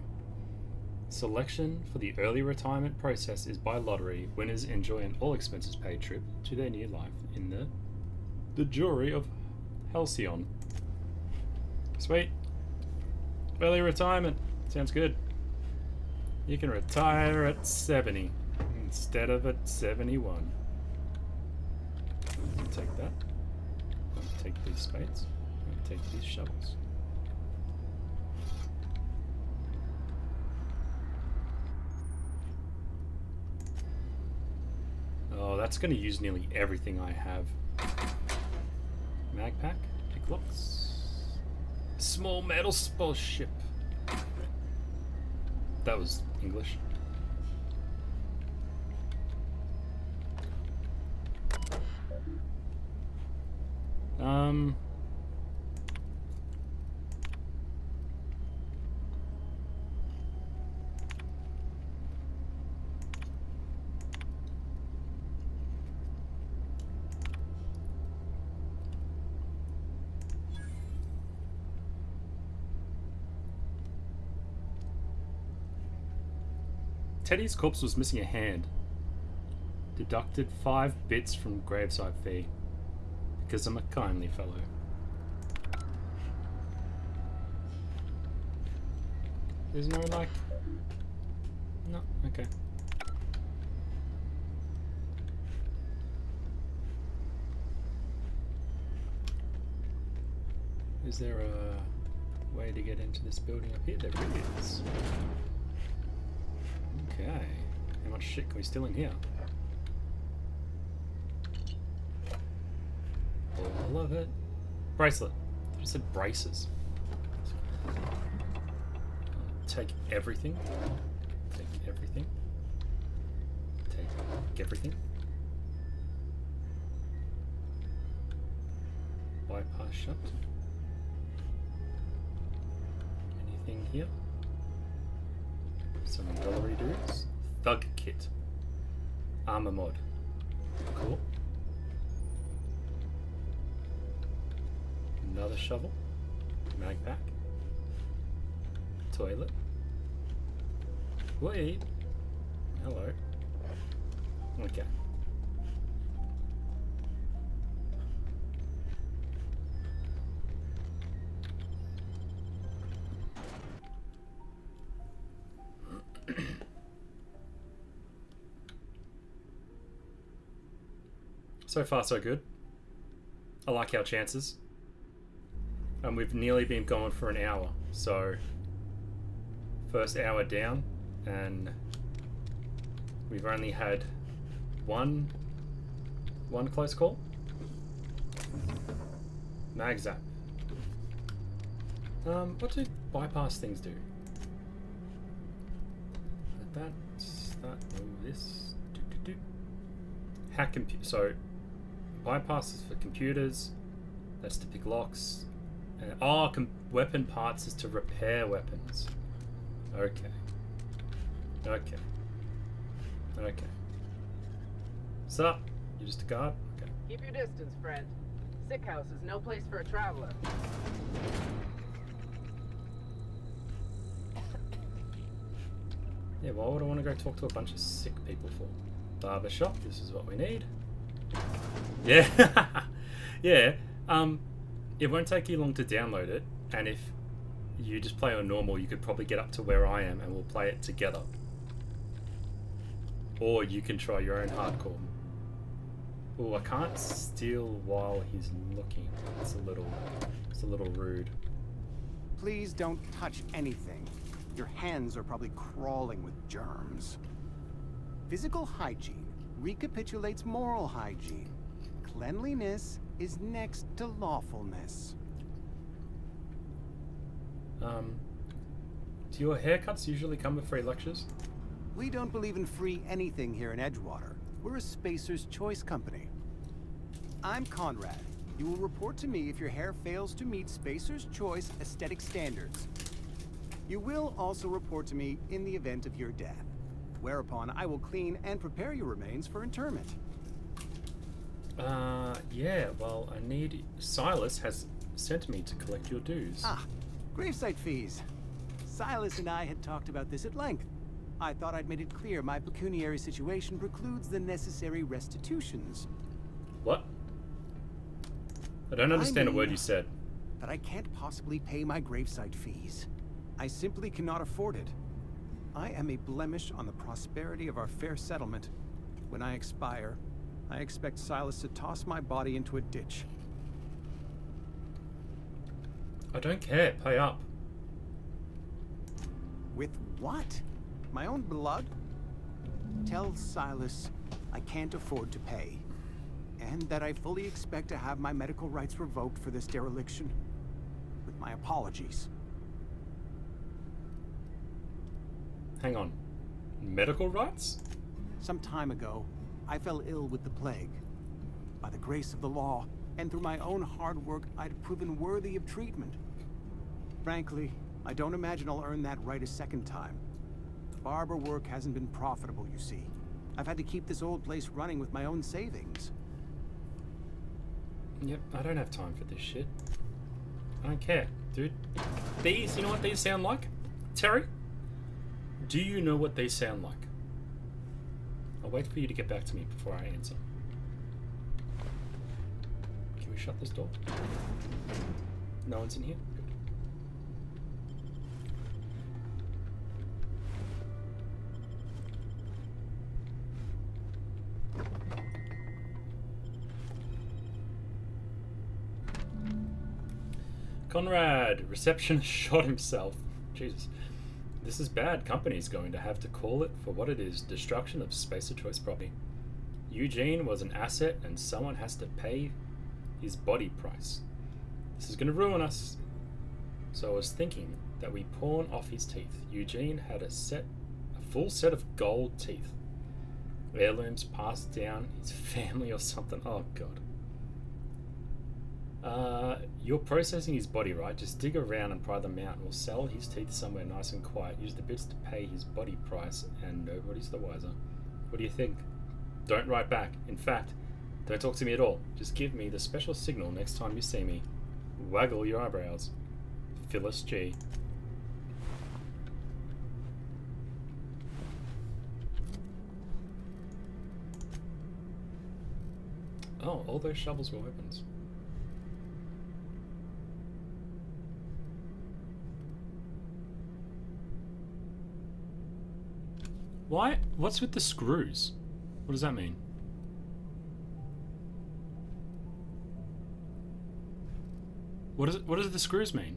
Selection for the early retirement process is by lottery. Winners enjoy an all-expenses paid trip to their new life in the Jury of Halcyon. Sweet. Early retirement. Sounds good. You can retire at 70 instead of at 71. I'll take that. I'll take these spades. I'll take these shovels. Oh, that's going to use nearly everything I have. Mag pack, pick locks. Small metal spaceship. That was English. Teddy's corpse was missing a hand. Deducted 5 bits from gravesite fee. Because I'm a kindly fellow. There's no like... No, okay. Is there a way to get into this building up here? There really is. Okay. How much shit can we steal in here? All of it. Bracelet. I just said braces. take everything. Take everything. Take everything. Bypass shut. Anything here? Some gallery dudes. Thug kit. Armor mod. Cool. Another shovel. Mag pack. Toilet. Wait. Hello. Okay. So far, so good. I like our chances. And we've nearly been going for an hour. So, first hour down, and we've only had one close call. Mag zap. What do bypass things do? That's that. Oh, this. Hack compute. So, bypass is for computers. That's to pick locks. Weapon parts is to repair weapons. Okay. Okay. Okay. What's up? You just a guard? Okay. Keep your distance, friend. Sick house is no place for a traveler. Yeah, why would I want to go talk to a bunch of sick people for? Barbershop, this is what we need. Yeah. Yeah. It won't take you long to download it, and if you just play on normal, you could probably get up to where I am and we'll play it together. Or you can try your own hardcore. Oh, I can't steal while he's looking. It's a little rude. Please don't touch anything. Your hands are probably crawling with germs. Physical hygiene recapitulates moral hygiene. Cleanliness is next to lawfulness. Do your haircuts usually come with free lectures? We don't believe in free anything here in Edgewater. We're a Spacer's Choice company. I'm Conrad. You will report to me if your hair fails to meet Spacer's Choice aesthetic standards. You will also report to me in the event of your death, whereupon I will clean and prepare your remains for interment. Yeah, well, I need... Silas has sent me to collect your dues. Ah, gravesite fees. Silas and I had talked about this at length. I thought I'd made it clear my pecuniary situation precludes the necessary restitutions. What? I don't understand a word you said. That I can't possibly pay my gravesite fees. I simply cannot afford it. I am a blemish on the prosperity of our fair settlement. When I expire, I expect Silas to toss my body into a ditch. I don't care. Pay up. With what? My own blood? Tell Silas I can't afford to pay. And that I fully expect to have my medical rights revoked for this dereliction. With my apologies. Hang on. Medical rights? Some time ago, I fell ill with the plague. By the grace of the law, and through my own hard work, I'd proven worthy of treatment. Frankly, I don't imagine I'll earn that right a second time. Barber work hasn't been profitable, you see. I've had to keep this old place running with my own savings. Yep, I don't have time for this shit. I don't care, dude. These, you know what these sound like? Terry? Do you know what these sound like? I'll wait for you to get back to me before I answer. Can we shut this door? No one's in here? Good. Conrad, receptionist shot himself. Jesus. This is bad. Company's going to have to call it for what it is. Destruction of Spacer Choice property. Eugene was an asset and someone has to pay his body price. This is going to ruin us. So I was thinking that we pawn off his teeth. Eugene had a full set of gold teeth. Heirlooms passed down his family or something. Oh god. You're processing his body, right? Just dig around and pry them out, and we'll sell his teeth somewhere nice and quiet. Use the bits to pay his body price, and nobody's the wiser. What do you think? Don't write back. In fact, don't talk to me at all. Just give me the special signal next time you see me. Waggle your eyebrows. Phyllis G. Oh, all those shovels were weapons. Why? What's with the screws? What does that mean? What does the screws mean?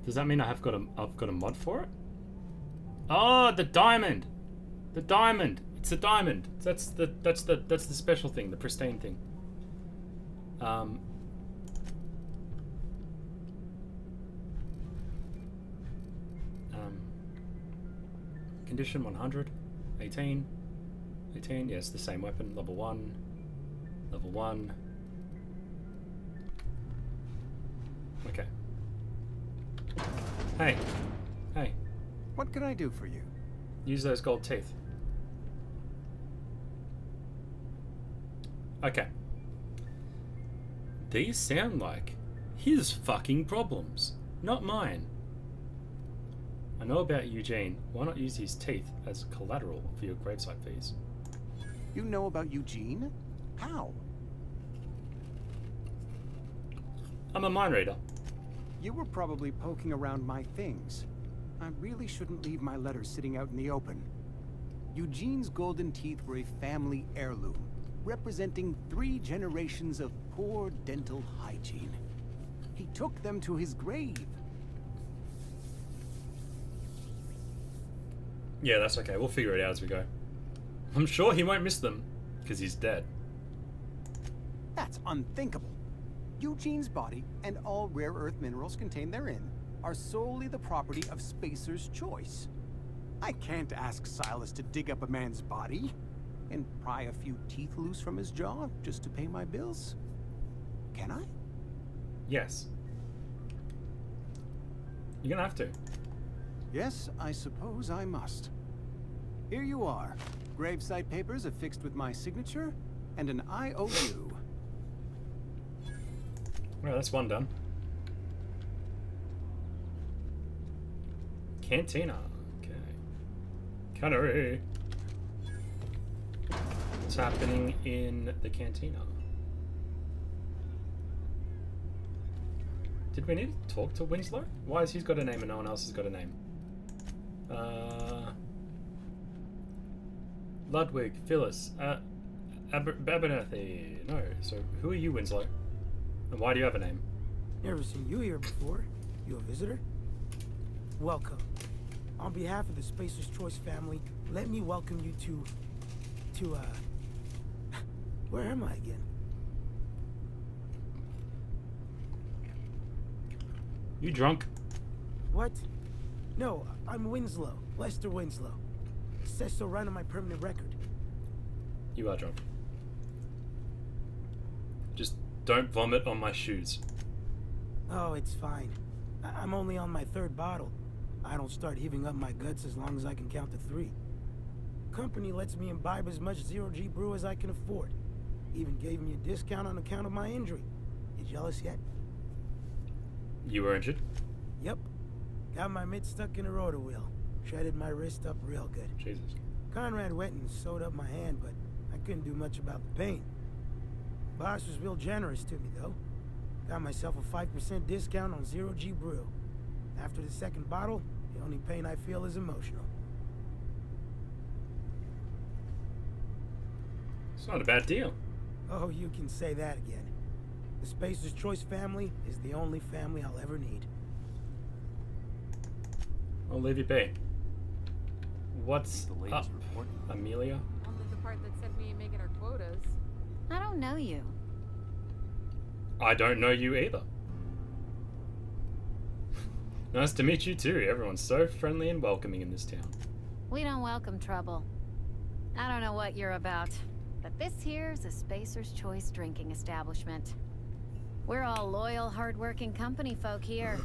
Does that mean I've got a mod for it? Oh, the diamond. The diamond. It's a diamond. That's the special thing, the pristine thing. Condition 100, 18, yes, the same weapon, level 1, level 1. Okay. Hey. What can I do for you? Use those gold teeth. Okay. These sound like his fucking problems, not mine. I know about Eugene. Why not use his teeth as collateral for your gravesite fees? You know about Eugene? How? I'm a mind reader. You were probably poking around my things. I really shouldn't leave my letters sitting out in the open. Eugene's golden teeth were a family heirloom, representing 3 generations of poor dental hygiene. He took them to his grave. Yeah, that's okay. We'll figure it out as we go. I'm sure he won't miss them, because he's dead. That's unthinkable. Eugene's body and all rare earth minerals contained therein are solely the property of Spacer's Choice. I can't ask Silas to dig up a man's body and pry a few teeth loose from his jaw just to pay my bills. Can I? Yes. You're gonna have to. Yes, I suppose I must. Here you are. Gravesite papers affixed with my signature and an IOU. Well, that's one done. Cantina. Okay. Cannery. What's happening in the cantina? Did we need to talk to Winslow? Why has he got a name and no one else has got a name? Ludwig, Phyllis, Abernathy. No, so who are you, Winslow? And why do you have a name? Never seen you here before. You a visitor? Welcome. On behalf of the Spacer's Choice family, let me welcome you to where am I again? You drunk? What? No, I'm Winslow. Lester Winslow. It says so right on my permanent record. You are drunk. Just don't vomit on my shoes. Oh, it's fine. I'm only on my 3rd bottle. I don't start heaving up my guts as long as I can count to 3. Company lets me imbibe as much zero-G brew as I can afford. Even gave me a discount on account of my injury. You jealous yet? You were injured? Yep. Got my mitt stuck in a rotor wheel. Shredded my wrist up real good. Jesus. Conrad went and sewed up my hand, but I couldn't do much about the pain. Boss was real generous to me, though. Got myself a 5% discount on zero-G brew. After the 2nd bottle, the only pain I feel is emotional. It's not a bad deal. Oh, you can say that again. The Spacer's Choice family is the only family I'll ever need. I'll leave you be. What's up, Amelia? part that sent me making our quotas. I don't know you. I don't know you either. Nice to meet you too. Everyone's so friendly and welcoming in this town. We don't welcome trouble. I don't know what you're about, but this here's a Spacer's Choice drinking establishment. We're all loyal, hard-working company folk here.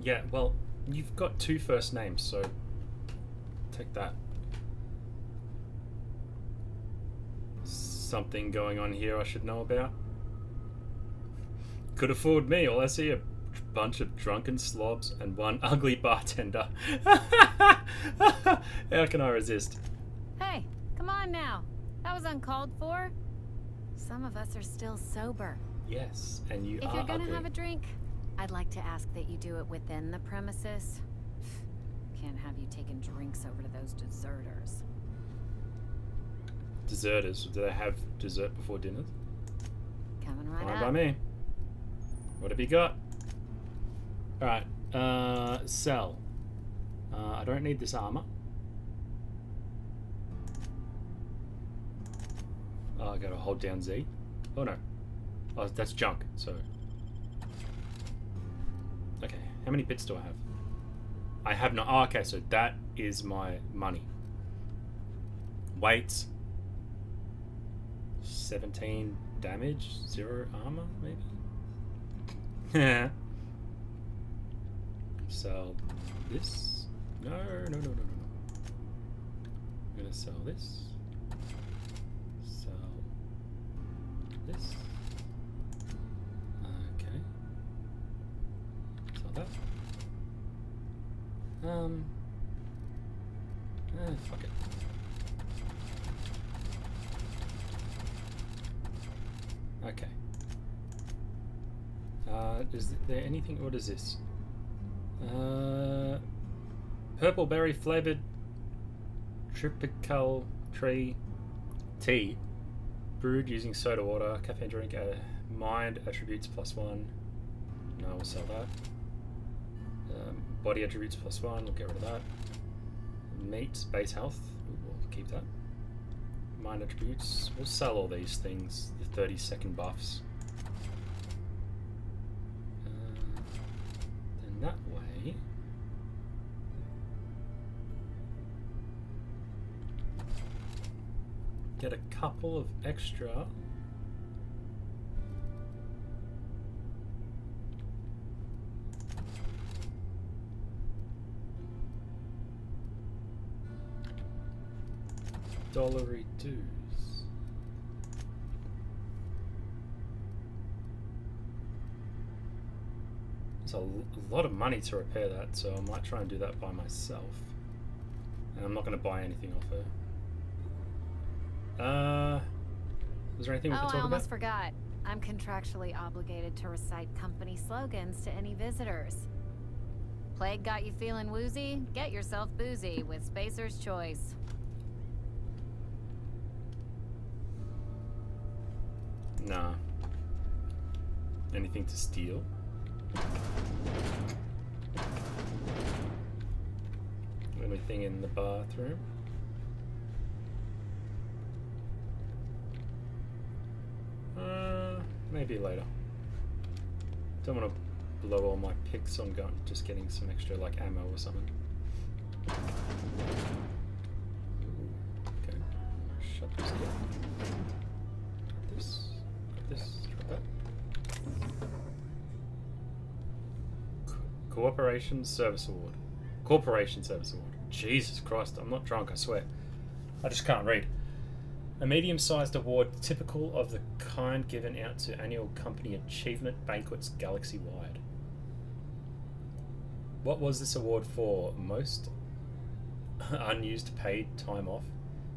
Yeah, well, you've got 2 first names, so take that. Something going on here I should know about? Could afford me. All I see are a bunch of drunken slobs and one ugly bartender. How can I resist? Hey, come on now. That was uncalled for. Some of us are still sober. Yes, and you If are you're gonna ugly. have a drink, I'd like to ask that you do it within the premises. Can't have you taking drinks over to those deserters. Deserters. Do they have dessert before dinner? Coming right Fine up. by me. What have you got? Alright, sell. I don't need this armor. Oh, I gotta hold down Z. Oh no. Oh, that's junk, so. Okay, how many bits do I have? I have no. Oh, okay, so that is my money. Weights. 17 damage, 0 armor, maybe? Sell this. No. I'm gonna sell this. Sell this. Okay. Sell that. Fuck it. Okay. Is there anything? What is this? Purple berry flavored tropical tree tea, brewed using soda water, caffeine drink, mind attributes +1. No, we'll sell that. Body attributes +1. We'll get rid of that. Meat base health. We'll keep that. Mind attributes. We'll sell all these things. The 30-second buffs. Then that way. Get a couple of extra. $1 dues. It's a lot of money to repair that, so I might try and do that by myself. And I'm not going to buy anything off her. Was there anything we could talk I about? almost forgot. I'm contractually obligated to recite company slogans to any visitors. Plague got you feeling woozy? Get yourself boozy with Spacer's Choice. Nah. Anything to steal? Anything in the bathroom? Maybe later. Don't want to blow all my picks on just getting some extra like ammo or something. Okay. Shut this door. This. That. Corporation Service Award. Corporation Service Award. Jesus Christ, I'm not drunk, I swear. I just can't read. A medium-sized award typical of the kind given out to annual company achievement banquets galaxy-wide. What was this award for? Most unused paid time off?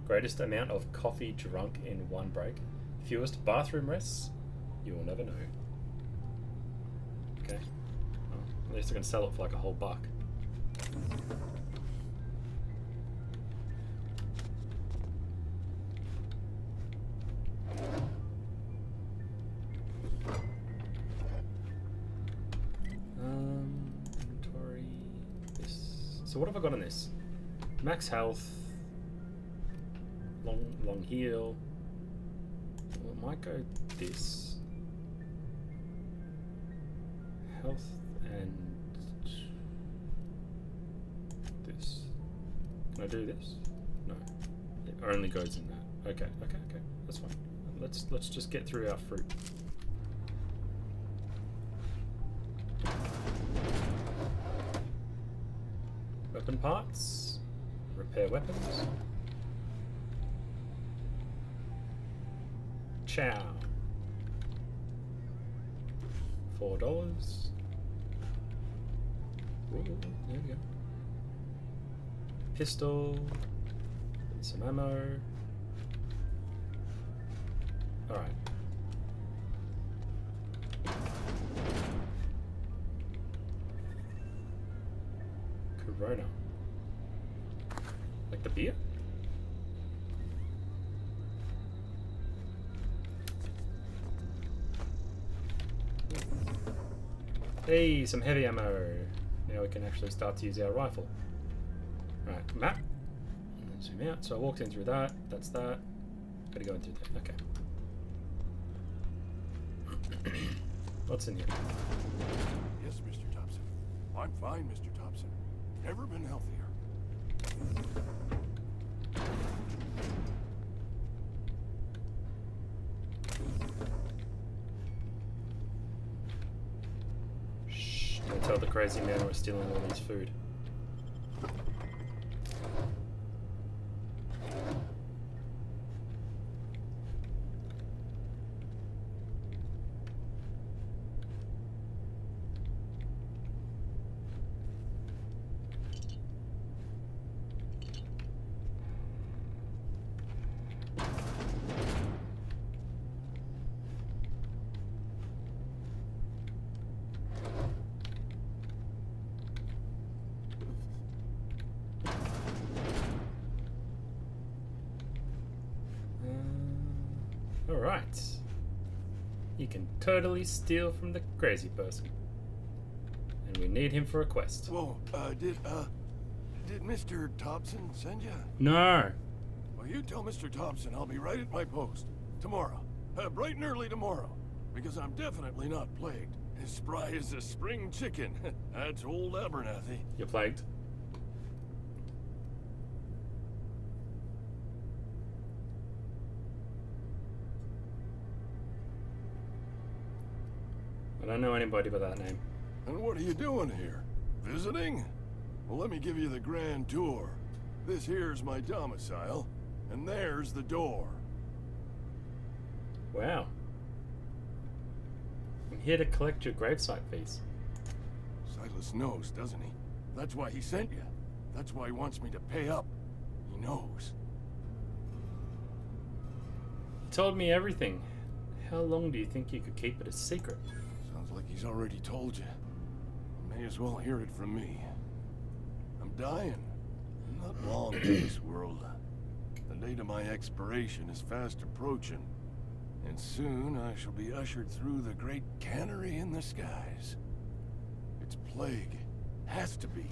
Greatest amount of coffee drunk in one break? Fewest bathroom rests? You will never know. Okay. Well, at least I can sell it for like a whole buck. Inventory. This. So what have I got on this? Max health. long heal. Well, it might go this. Health and this. Can I do this? No. It only goes in that. Okay. That's fine. Let's just get through our fruit. Weapon parts. Repair weapons. Chow. $4. Ooh, there we go. Pistol. Some ammo. Alright. Corona. Like the beer? Hey, some heavy ammo. Now we can actually start to use our rifle. Right, map. And then zoom out. So I walked in through that. That's that. Gotta go in through there. Okay. What's in here? Yes, Mr. Thompson. I'm fine, Mr. Thompson. Never been healthier. Shh. Don't tell the crazy man we're stealing all his food. Alright. You can totally steal from the crazy person. And we need him for a quest. Whoa, did Mr. Thompson send you? No. Well, you tell Mr. Thompson I'll be right at my post. Tomorrow. Bright and early tomorrow. Because I'm definitely not plagued. As spry as a spring chicken. That's old Abernathy. You're plagued? I don't know anybody by that name. And what are you doing here? Visiting? Well, let me give you the grand tour. This here's my domicile, and there's the door. Wow. I'm here to collect your gravesite fees. Silas knows, doesn't he? That's why he sent you. That's why he wants me to pay up. He knows. He told me everything. How long do you think you could keep it a secret? Sounds like he's already told you. May as well hear it from me. I'm dying. Not long in this world. The date of my expiration is fast approaching. And soon I shall be ushered through the great cannery in the skies. It's plague. Has to be.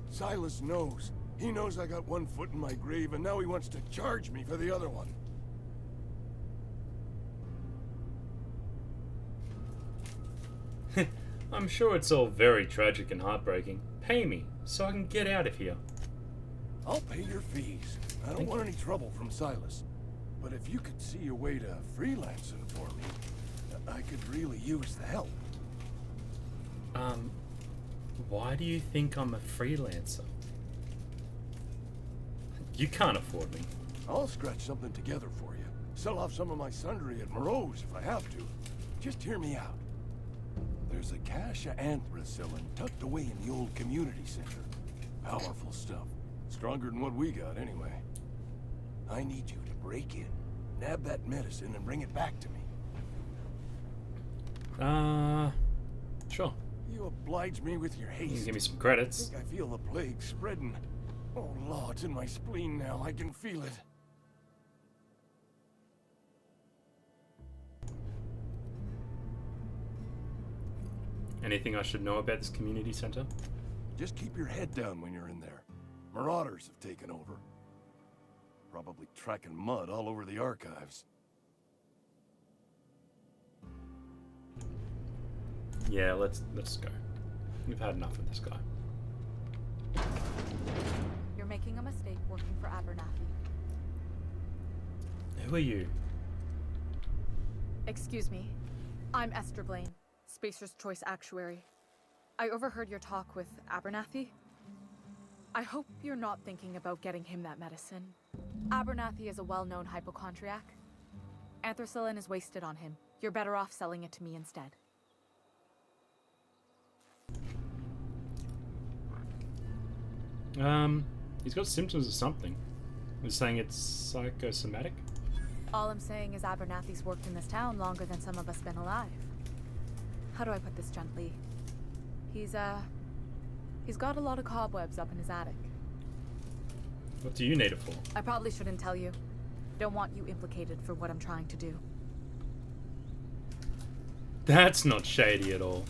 Silas knows. He knows I got one foot in my grave, and now he wants to charge me for the other one. I'm sure it's all very tragic and heartbreaking. Pay me, so I can get out of here. I'll pay your fees. I don't want any trouble from Silas. But if you could see a way to freelancing for me, I could really use the help. Why do you think I'm a freelancer? You can't afford me. I'll scratch something together for you. Sell off some of my sundry at Moreau's if I have to. Just hear me out. There's a cache of anthracillin tucked away in the old community center. Powerful stuff. Stronger than what we got, anyway. I need you to break in, nab that medicine, and bring it back to me. Sure. You oblige me with your haste. You can give me some credits. I think I feel the plague spreading. Oh, Lord, it's in my spleen now. I can feel it. Anything I should know about this community center? Just keep your head down when you're in there. Marauders have taken over. Probably tracking mud all over the archives. Yeah, let's go. We've had enough of this guy. You're making a mistake working for Abernathy. Who are you? Excuse me. I'm Esther Blaine, Spacer's Choice Actuary. I overheard your talk with Abernathy. I hope you're not thinking about getting him that medicine. Abernathy is a well-known hypochondriac. Anthracillin is wasted on him. You're better off selling it to me instead. He's got symptoms of something. He's saying it's psychosomatic. All I'm saying is Abernathy's worked in this town longer than some of us been alive. How do I put this gently? He's got a lot of cobwebs up in his attic. What do you need it for? I probably shouldn't tell you. Don't want you implicated for what I'm trying to do. That's not shady at all.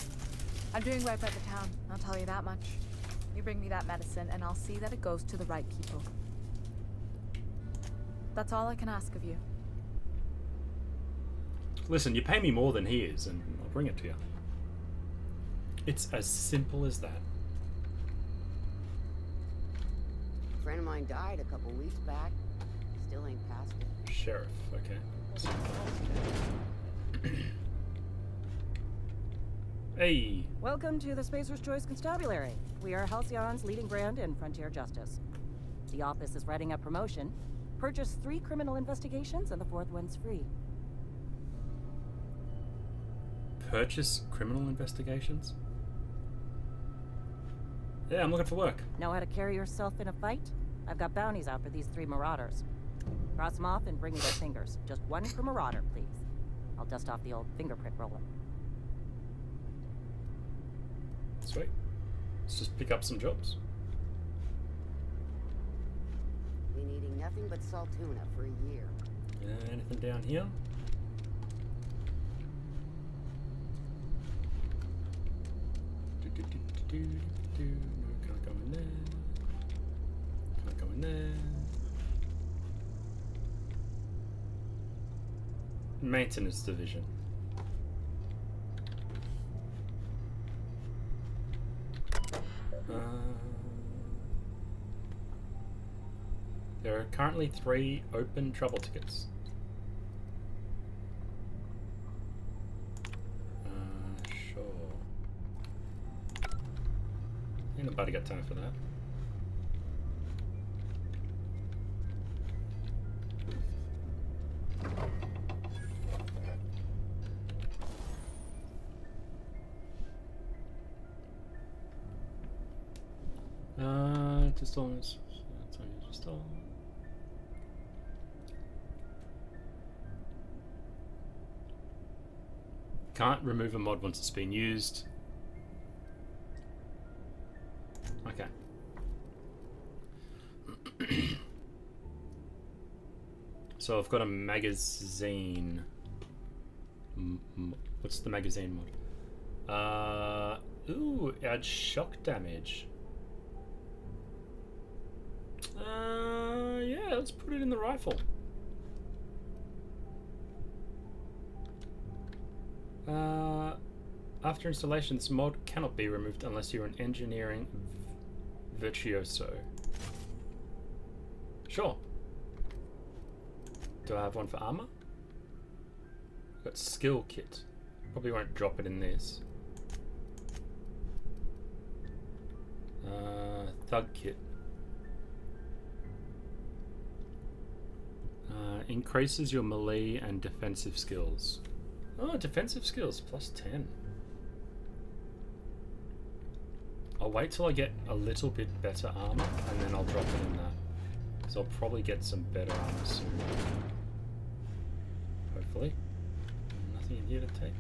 I'm doing right by the town, I'll tell you that much. You bring me that medicine and I'll see that it goes to the right people. That's all I can ask of you. Listen, you pay me more than he is, and I'll bring it to you. It's as simple as that. A friend of mine died a couple weeks back. Still ain't passed it. Sheriff, okay. Hey! Welcome to the Spacer's Choice Constabulary. We are Halcyon's leading brand in frontier justice. The office is writing a promotion. Purchase 3 criminal investigations and the 4th one's free. Purchase criminal investigations? Yeah, I'm looking for work. Know how to carry yourself in a fight? I've got bounties out for these 3 marauders. Cross them off and bring me their fingers. Just 1 per marauder, please. I'll dust off the old fingerprint roller. Sweet. Let's just pick up some jobs. Been eating nothing but salt tuna for a year. Anything down here? No, can't go in there. Can't go in there. Maintenance division. There are currently 3 open trouble tickets. Sure. Ain't nobody got time for that. Just almost. Just all. Can't remove a mod once it's been used. Okay. So I've got a magazine. What's the magazine mod? Ooh, add shock damage. Yeah, let's put it in the rifle. After installation, this mod cannot be removed unless you're an engineering virtuoso. Sure. Do I have one for armor? I've got skill kit. Probably won't drop it in this. Thug kit. Increases your melee and defensive skills. Oh, defensive skills plus 10. I'll wait till I get a little bit better armor and then I'll drop it in that. So I'll probably get some better armor soon. Hopefully. Nothing in here to take.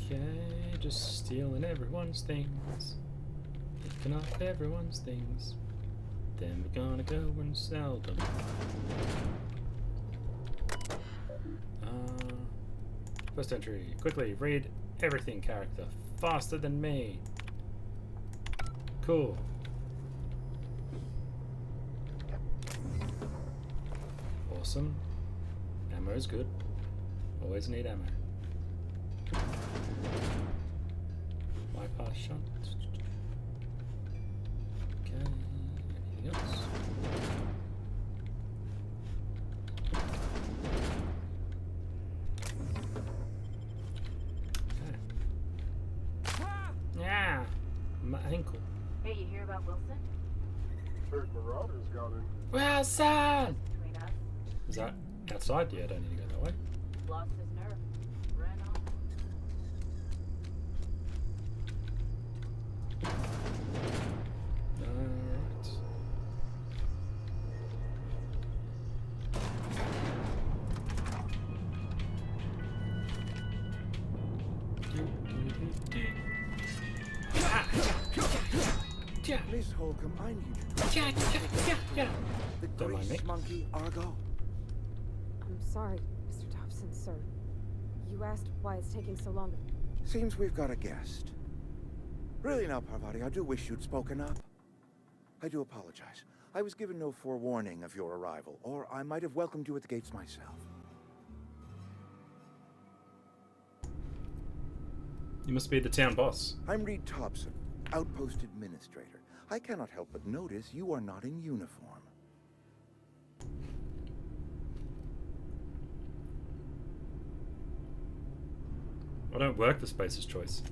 Okay, just stealing everyone's things. Picking up everyone's things. Then we're gonna go and sell them. First entry. Quickly read everything character. Faster than me. Cool. Awesome. Ammo is good. Always need ammo. Bypass shot. Okay. Anything else? Yeah, my ankle. Hey, you hear about Wilson? Heard Marauders got in. Wilson! Between us, Is that outside? Yeah, I don't need to go that way. lost his nerve. Ran off. Alright. Miss Holcomb, I need you. The Don't mind me. grease monkey, Argo. I'm sorry, Mr. Thompson, sir. You asked why it's taking so long. Seems we've got a guest. Really now, Parvati, I do wish you'd spoken up. I do apologize. I was given no forewarning of your arrival, or I might have welcomed you at the gates myself. You must be the town boss. I'm Reed Thompson, Outpost Administrator. I cannot help but notice you are not in uniform. I don't work for Spacer's Choice.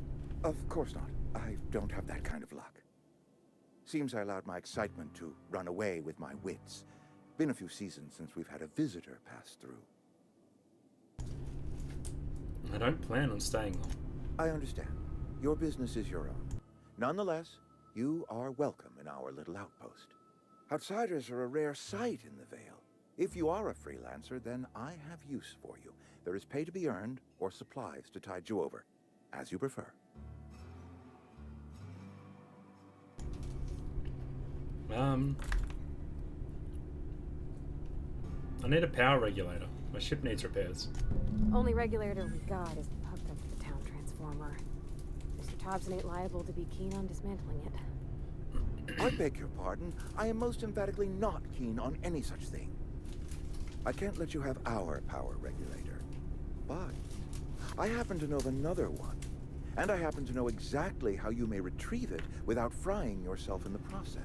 Of course not. I don't have that kind of luck. Seems I allowed my excitement to run away with my wits. Been a few seasons since we've had a visitor pass through. I don't plan on staying long. I understand. Your business is your own. Nonetheless, you are welcome in our little outpost. Outsiders are a rare sight in the Vale. If you are a freelancer, then I have use for you. There is pay to be earned, or supplies to tide you over, as you prefer. I need a power regulator. My ship needs repairs. Only regulator we got is hooked up to the town transformer. Mr. Thompson ain't liable to be keen on dismantling it. I beg your pardon. I am most emphatically not keen on any such thing. I can't let you have our power regulator. But I happen to know of another one. And I happen to know exactly how you may retrieve it without frying yourself in the process.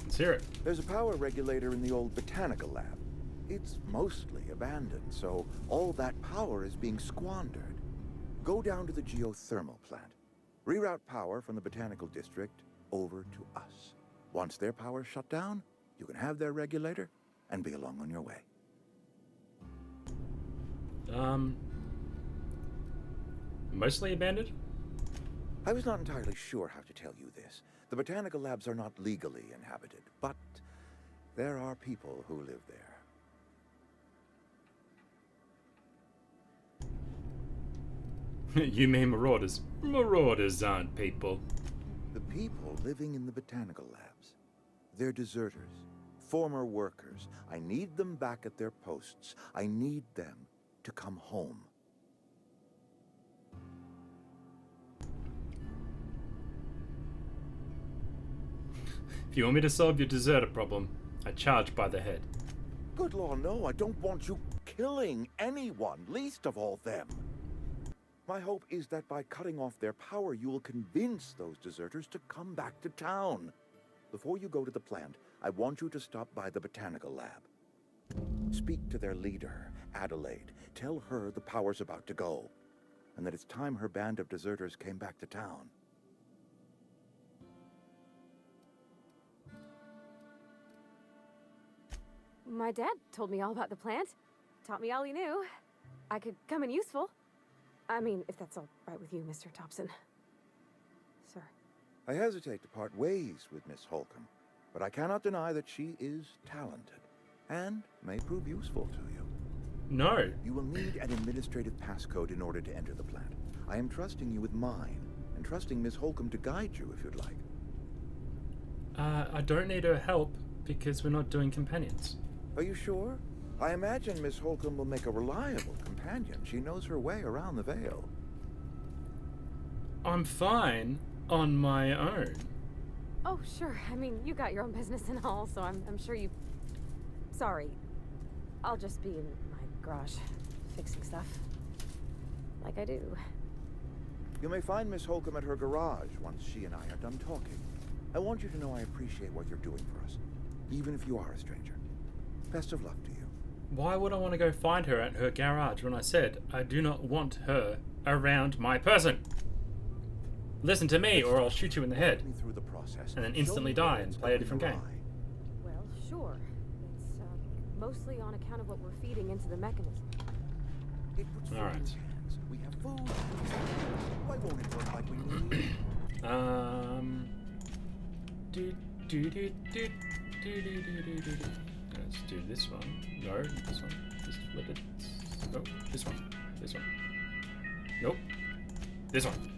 Let's hear it. There's a power regulator in the old botanical lab. It's mostly abandoned, so all that power is being squandered. Go down to the geothermal plant. Reroute power from the botanical district over to us. Once their power's shut down, you can have their regulator and be along on your way. Mostly abandoned? I was not entirely sure how to tell you this. The botanical labs are not legally inhabited, but there are people who live there. You mean marauders? Marauders aren't people. The people living in the botanical labs. They're deserters, former workers. I need them back at their posts. I need them to come home. If you want me to solve your deserter problem, I charge by the head. Good law, no, I don't want you killing anyone, least of all them. My hope is that by cutting off their power, you will convince those deserters to come back to town. Before you go to the plant, I want you to stop by the botanical lab. Speak to their leader, Adelaide. Tell her the power's about to go, and that it's time her band of deserters came back to town. My dad told me all about the plant. Taught me all he knew. I could come in useful. I mean, if that's all right with you, Mr. Thompson. Sir. I hesitate to part ways with Miss Holcomb, but I cannot deny that she is talented, and may prove useful to you. No. You will need an administrative passcode in order to enter the plant. I am trusting you with mine, mind trusting Miss Holcomb to guide you if you'd like. I don't need her help because we're not doing companions. Are you sure? I imagine Miss Holcomb will make a reliable companion. She knows her way around the Vale. I'm fine on my own. Oh, sure. I mean, you got your own business and all, so I'm sure you... Sorry. I'll just be in my garage, fixing stuff. Like I do. You may find Miss Holcomb at her garage once she and I are done talking. I want you to know I appreciate what you're doing for us, even if you are a stranger. Best of luck to you. Why would I want to go find her at her garage when I said I do not want her around my person? Listen to me or I'll shoot you in the head. Through the process. And then instantly die and play a different game. Well, sure. It's mostly on account of what we're feeding into the mechanism. Alright. We have food. Why won't it work like we need? Let's do this one. No, this one. Just flip it. Nope. This one. This one. Nope. This one.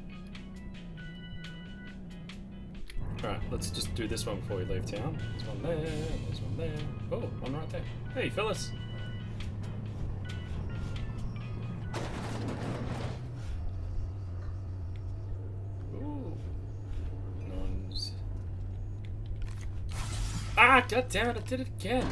Alright, let's just do this one before we leave town. There's one there, there's one there. Oh, one right there. Hey, Phyllis! Ooh. Nons. Ah, goddammit, I did it again!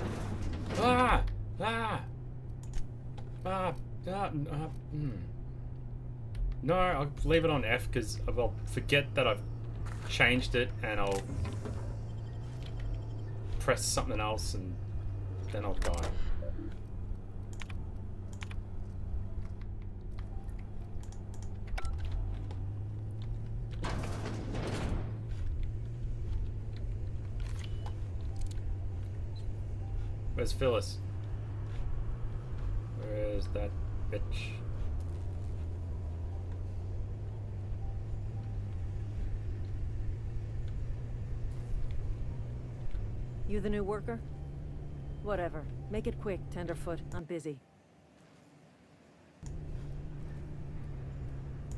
No, I'll leave it on F because I'll forget that I've changed it and I'll press something else and then I'll die. Where's Phyllis? Where's that bitch? You the new worker? Whatever. Make it quick, Tenderfoot. I'm busy.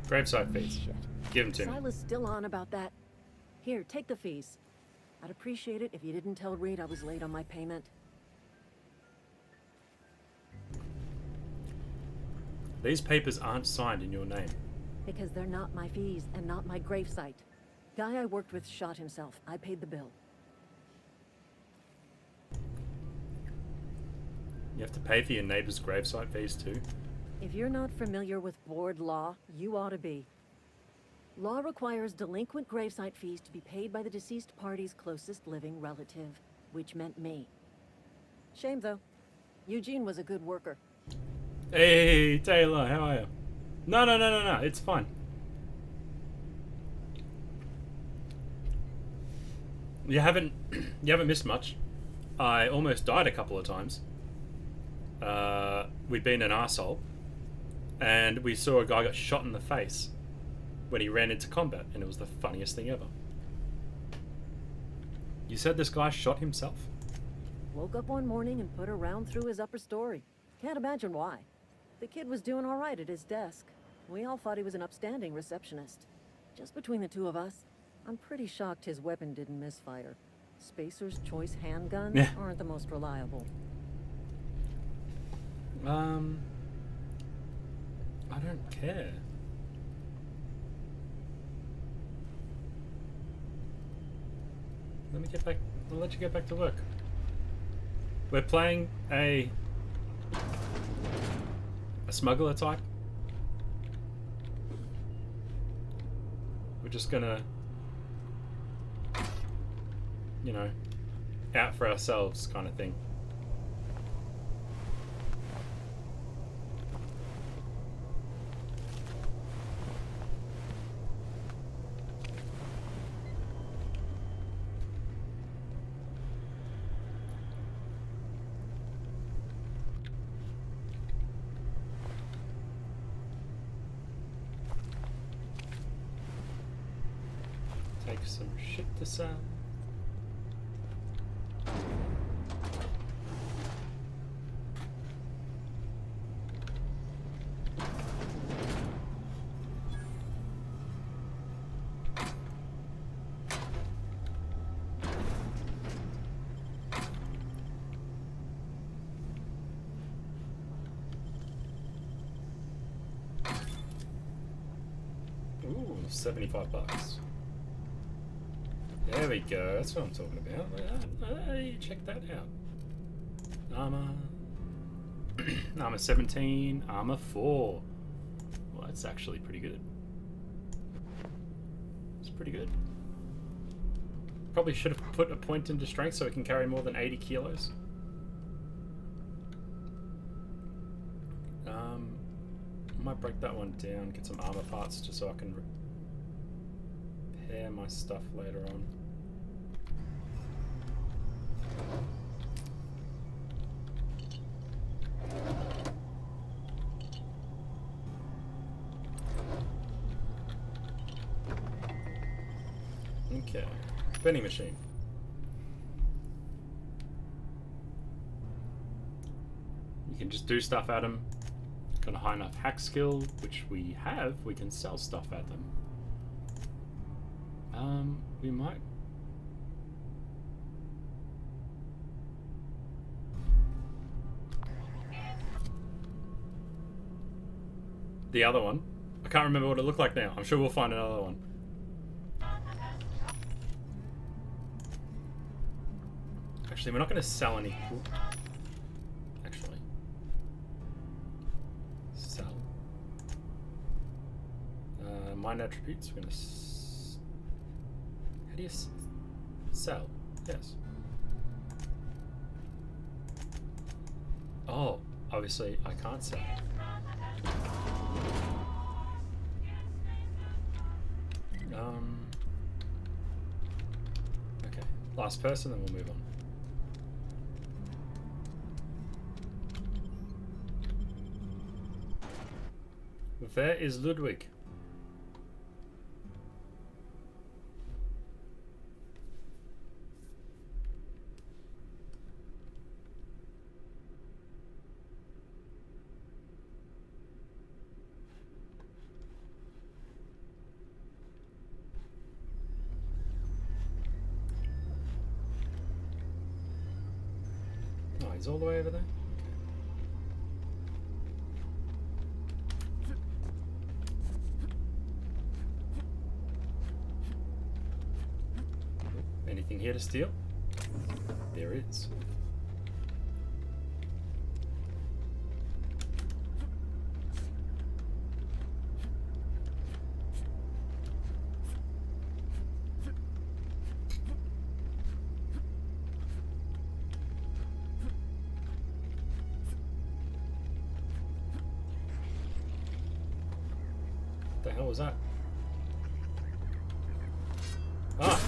Graveside fees. Shit. Give them to me. Silas still on about that. Here, take the fees. I'd appreciate it if you didn't tell Reed I was late on my payment. These papers aren't signed in your name. Because they're not my fees and not my gravesite. Guy I worked with shot himself. I paid the bill. You have to pay for your neighbor's gravesite fees too? If you're not familiar with board law, you ought to be. Law requires delinquent gravesite fees to be paid by the deceased party's closest living relative, which meant me. Shame though. Eugene was a good worker. Hey, Taylor, how are you? No, it's fine. You haven't missed much. I almost died a couple of times. We'd been an arsehole, and we saw a guy got shot in the face when he ran into combat, and it was the funniest thing ever. You said this guy shot himself? Woke up one morning and put a round through his upper story. Can't imagine why. The kid was doing all right at his desk. We all thought he was an upstanding receptionist. Just between the two of us, I'm pretty shocked his weapon didn't misfire. Spacer's Choice handguns aren't the most reliable. I don't care. Let me get back. I'll let you get back to work. We're playing a smuggler type. We're just gonna, you know, out for ourselves kind of thing. Take some shit to sell. $75. There we go. That's what I'm talking about. Hey, check that out. Armor. Armor 17. Armor 4. Well, that's actually pretty good. It's pretty good. Probably should have put a point into strength so it can carry more than 80 kilos. I might break that one down, get some armor parts just so I can repair my stuff later on. Okay, vending machine. You can just do stuff at them. Got a high enough hack skill, which we have. We can sell stuff at them. We might. The other one. I can't remember what it looked like now. I'm sure we'll find another one. Actually, we're not going to sell any. Actually. Sell. Mine attributes. We're going to. How do you sell? Yes. Oh, obviously I can't sell. Okay. Last person, then we'll move on. Where is Ludwig? Oh, he's all the way over there? Anything here to steal? There is. What the hell was that? Ah!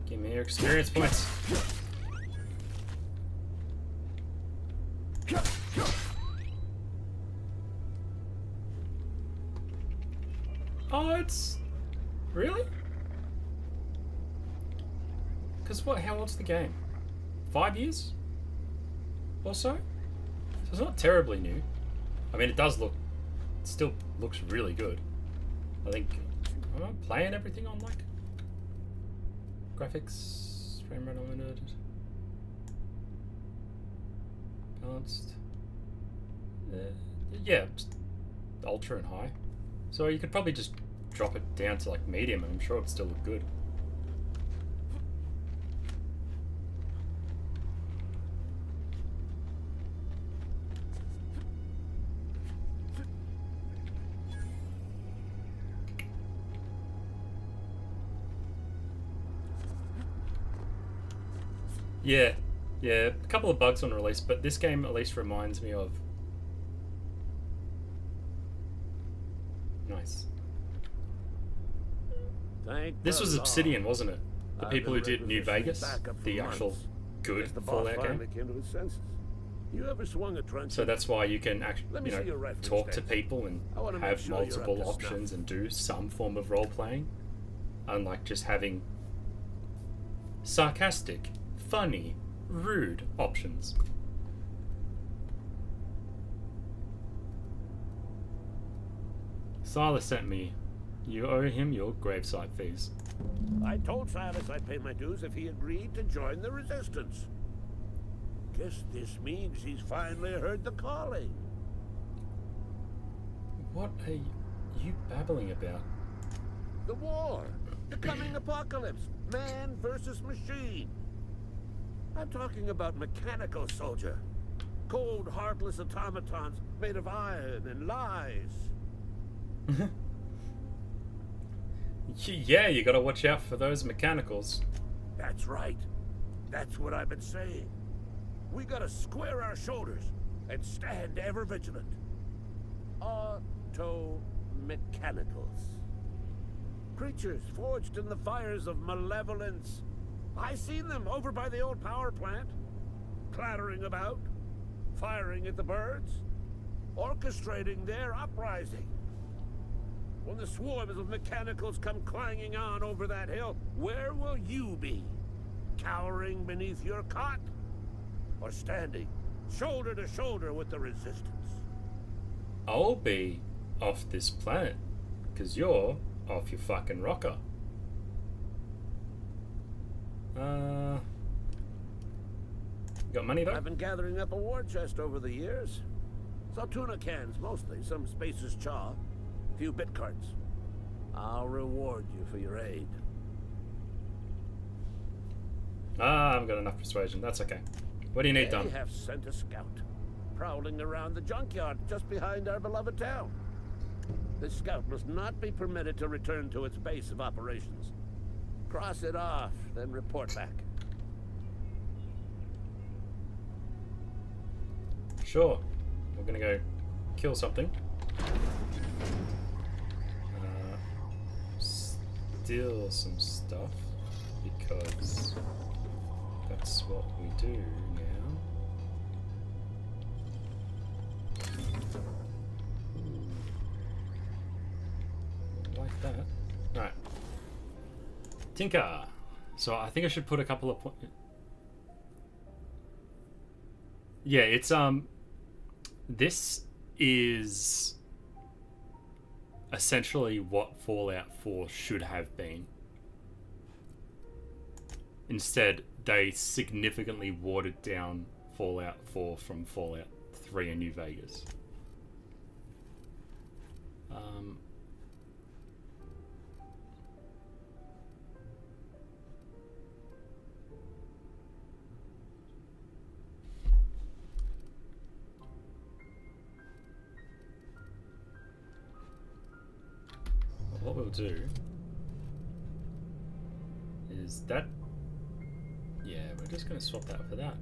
Give me your experience points. Oh, it's... Really? Because what, how old's the game? 5 years? Or so? So it's not terribly new. I mean, it does look... It still looks really good. I think... Am I playing everything on, like... Graphics, frame rate unlimited, balanced, yeah, just ultra and high. So you could probably just drop it down to like medium and I'm sure it'd still look good. Yeah, a couple of bugs on release, but this game at least reminds me of... Nice. This was Obsidian, wasn't it? The people who did New Vegas, the actual good Fallout game. You ever swung a trench? So that's why you can actually, you know, talk to people and have multiple options and do some form of role playing, unlike just having sarcastic, funny, rude options. Silas sent me. You owe him your gravesite fees. I told Silas I'd pay my dues if he agreed to join the resistance. Guess this means he's finally heard the calling. What are you babbling about? The war. The coming apocalypse. Man versus machine. I'm talking about mechanical soldier. Cold, heartless automatons made of iron and lies. Yeah, you gotta watch out for those mechanicals. That's right. That's what I've been saying. We gotta square our shoulders and stand ever vigilant. Auto-mechanicals. Creatures forged in the fires of malevolence. I seen them over by the old power plant. Clattering about, firing at the birds, orchestrating their uprising. When the swarms of mechanicals come clanging on over that hill, where will you be? Cowering beneath your cot? Or standing shoulder to shoulder with the resistance? I'll be off this planet, because you're off your fucking rocker. Got money though? I've been gathering up a war chest over the years. Saw tuna cans mostly, some Spacer's chaw, a few bit carts. I'll reward you for your aid. I haven't got enough persuasion. That's okay. What do you need done? They have sent a scout, prowling around the junkyard just behind our beloved town. This scout must not be permitted to return to its base of operations. Cross it off, then report back. Sure. We're gonna go kill something. Steal some stuff, because that's what we do now. Like that. Right. Tinker. So I think I should put a couple of points. Yeah, it's this is essentially what Fallout 4 should have been. Instead, they significantly watered down Fallout 4 from Fallout 3 and New Vegas. What we'll do is that, yeah, we're just going to swap that for that.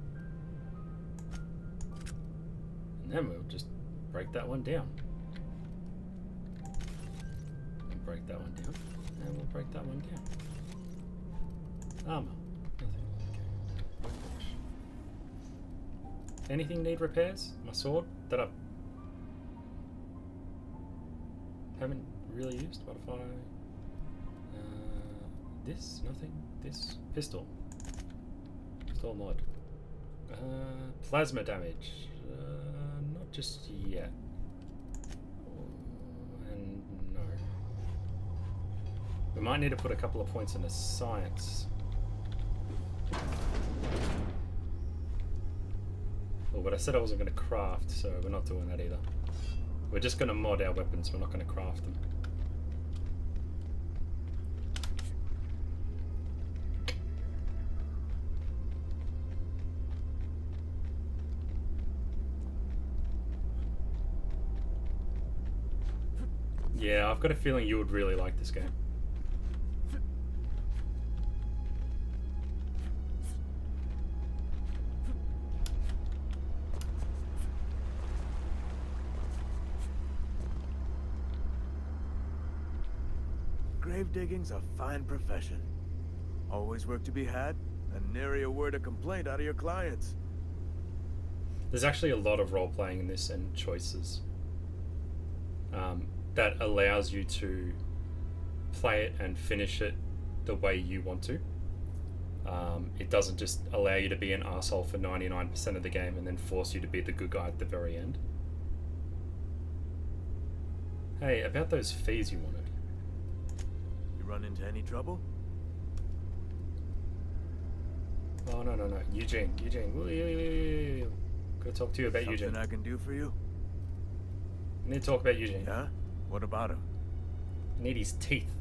And then we'll just break that one down. And break that one down. And we'll break that one down. Armor. Nothing. Okay. Anything need repairs? My sword that I haven't really used. What if I this? Nothing. This pistol mod. Plasma damage. Not just yet. And no. We might need to put a couple of points into science. Oh, but I said I wasn't going to craft, so we're not doing that either. We're just going to mod our weapons. We're not going to craft them. Yeah, I've got a feeling you would really like this game. Grave digging's a fine profession. Always work to be had, and nary a word of complaint out of your clients. There's actually a lot of role-playing in this and choices. That allows you to play it and finish it the way you want to. It doesn't just allow you to be an arsehole for 99% of the game and then force you to be the good guy at the very end. Hey, about those fees you wanted. You run into any trouble? Oh, no. Eugene. Gotta talk to you about Eugene. Something I can do for you? I need to talk about Eugene. Yeah? What about him? I need his teeth.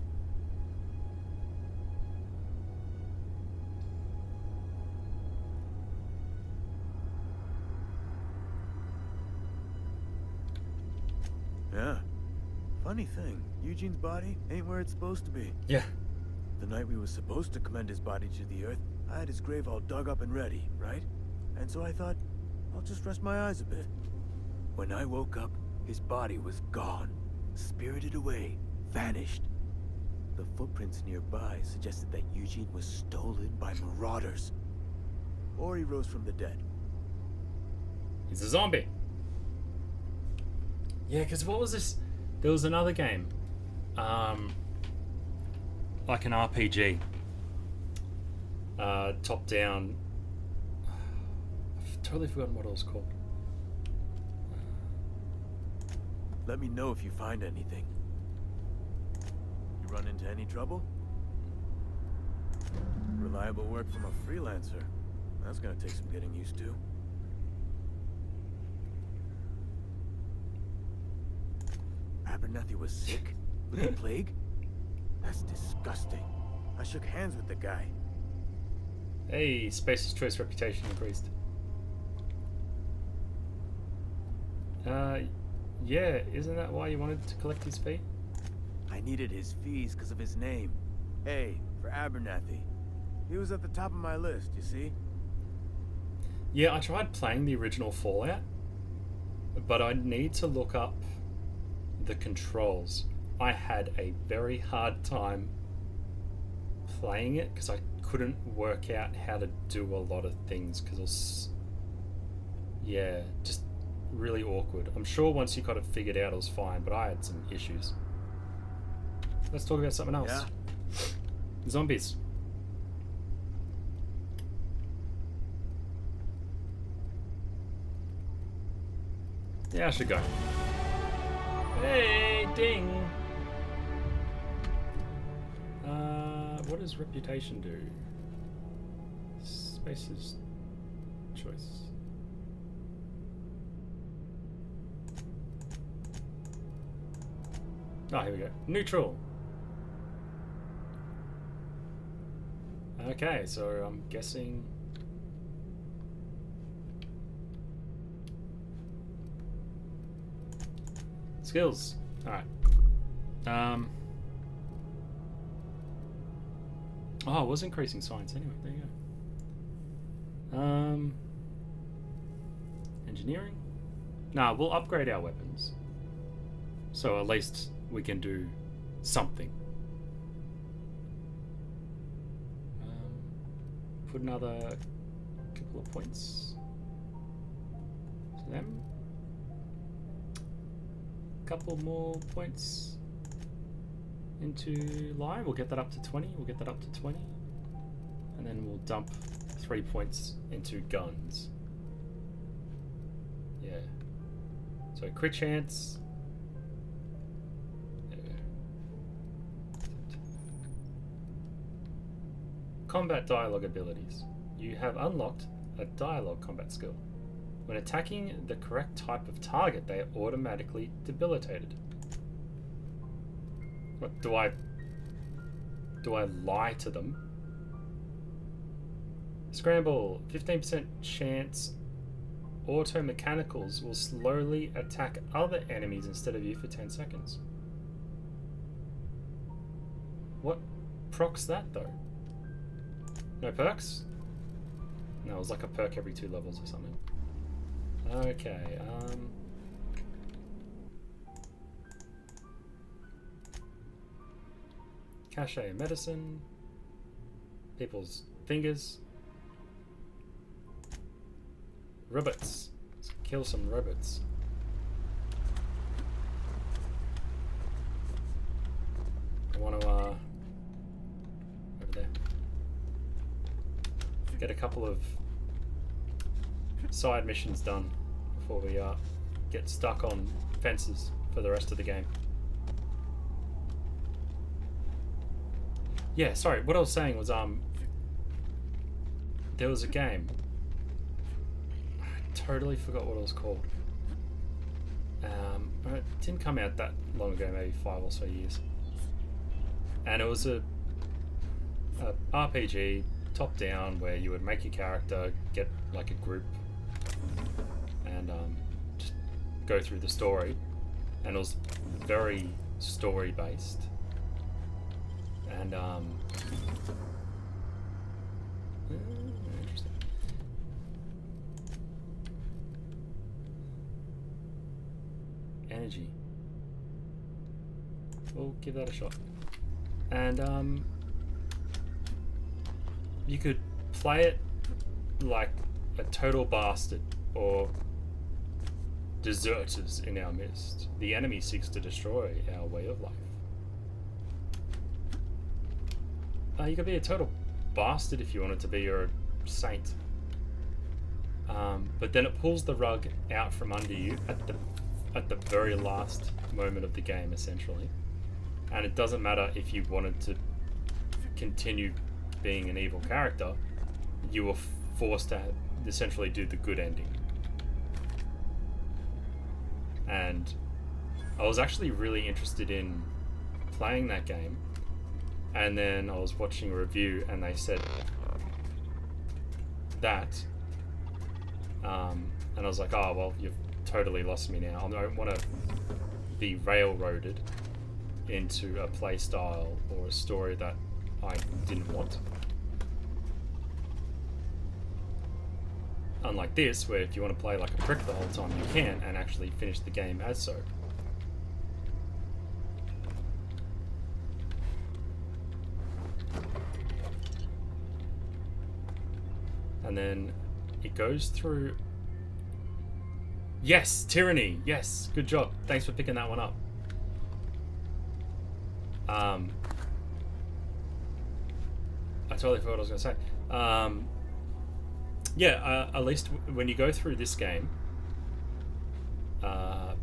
Yeah. Funny thing, Eugene's body ain't where it's supposed to be. Yeah. The night we were supposed to commend his body to the earth, I had his grave all dug up and ready, right? And so I thought, I'll just rest my eyes a bit. When I woke up, his body was gone. Spirited away. Vanished. The footprints nearby suggested that Eugene was stolen by marauders. Or he rose from the dead. He's a zombie. Yeah, because what was this? There was another game. Like an RPG. Top down. I've totally forgotten what it was called. Let me know if you find anything. You run into any trouble? Reliable work from a freelancer. That's gonna take some getting used to. Abernathy was sick? With the plague? That's disgusting. I shook hands with the guy. Hey, Spacer's Choice reputation increased. Yeah, isn't that why you wanted to collect his fee? I needed his fees because of his name. A for Abernathy. He was at the top of my list, you see? Yeah, I tried playing the original Fallout, but I need to look up the controls. I had a very hard time playing it because I couldn't work out how to do a lot of things because it was, yeah, just really awkward. I'm sure once you got it figured out it was fine, but I had some issues. Let's talk about something else. Yeah. Zombies. Yeah, I should go. Hey, ding! What does reputation do? Spacer's Choice. Oh, here we go. Neutral. Okay, so I'm guessing... Skills. Alright. Oh, it was increasing science anyway. There you go. Engineering? Nah, we'll upgrade our weapons. So at least we can do something. Put another couple of points to them. Couple more points into line. We'll get that up to 20. We'll get that up to 20. And then we'll dump 3 points into guns. Yeah. So crit chance. Yeah. Combat dialogue abilities. You have unlocked a dialogue combat skill. When attacking the correct type of target, they are automatically debilitated. What, do I lie to them? Scramble, 15% chance auto mechanicals will slowly attack other enemies instead of you for 10 seconds. What procs that though? No perks? No, it was like a perk every 2 levels or something. Okay, Cache medicine. People's fingers. Robots. Let's kill some robots. I want to, over there. Get a couple of side missions done before we get stuck on fences for the rest of the game. Yeah, sorry, what I was saying was there was a game. I totally forgot what it was called. It didn't come out that long ago, maybe 5 or so years. And it was a RPG, top down, where you would make your character, get like a group, and just go through the story. And it was very story based. And interesting. Energy. We'll give that a shot. And you could play it like a total bastard, or deserters in our midst. The enemy seeks to destroy our way of life. You could be a total bastard if you wanted to be, or a saint. But then it pulls the rug out from under you at the very last moment of the game, essentially. And it doesn't matter if you wanted to continue being an evil character, you were forced to essentially do the good ending. And I was actually really interested in playing that game, and then I was watching a review and they said that, and I was like, oh well, you've totally lost me now. I don't want to be railroaded into a play style or a story that I didn't want. Unlike this, where if you want to play like a prick the whole time, you can, and actually finish the game as so. And then it goes through... Yes! Tyranny! Yes! Good job. Thanks for picking that one up. I totally forgot what I was going to say. Yeah, at least when you go through this game,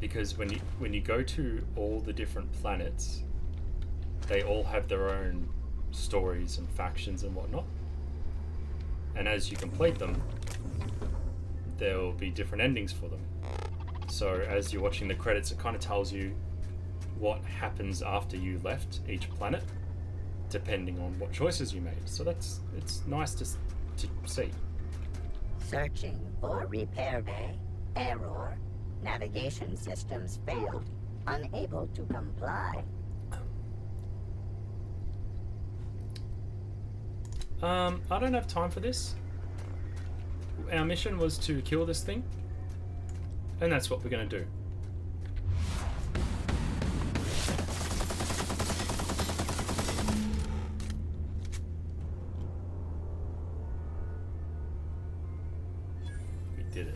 because when you go to all the different planets, they all have their own stories and factions and whatnot. And as you complete them, there will be different endings for them. So as you're watching the credits, it kind of tells you what happens after you left each planet, depending on what choices you made. So it's nice to see. Searching for repair bay. Error. Navigation systems failed. Unable to comply. I don't have time for this. Our mission was to kill this thing, and that's what we're going to do. We did it.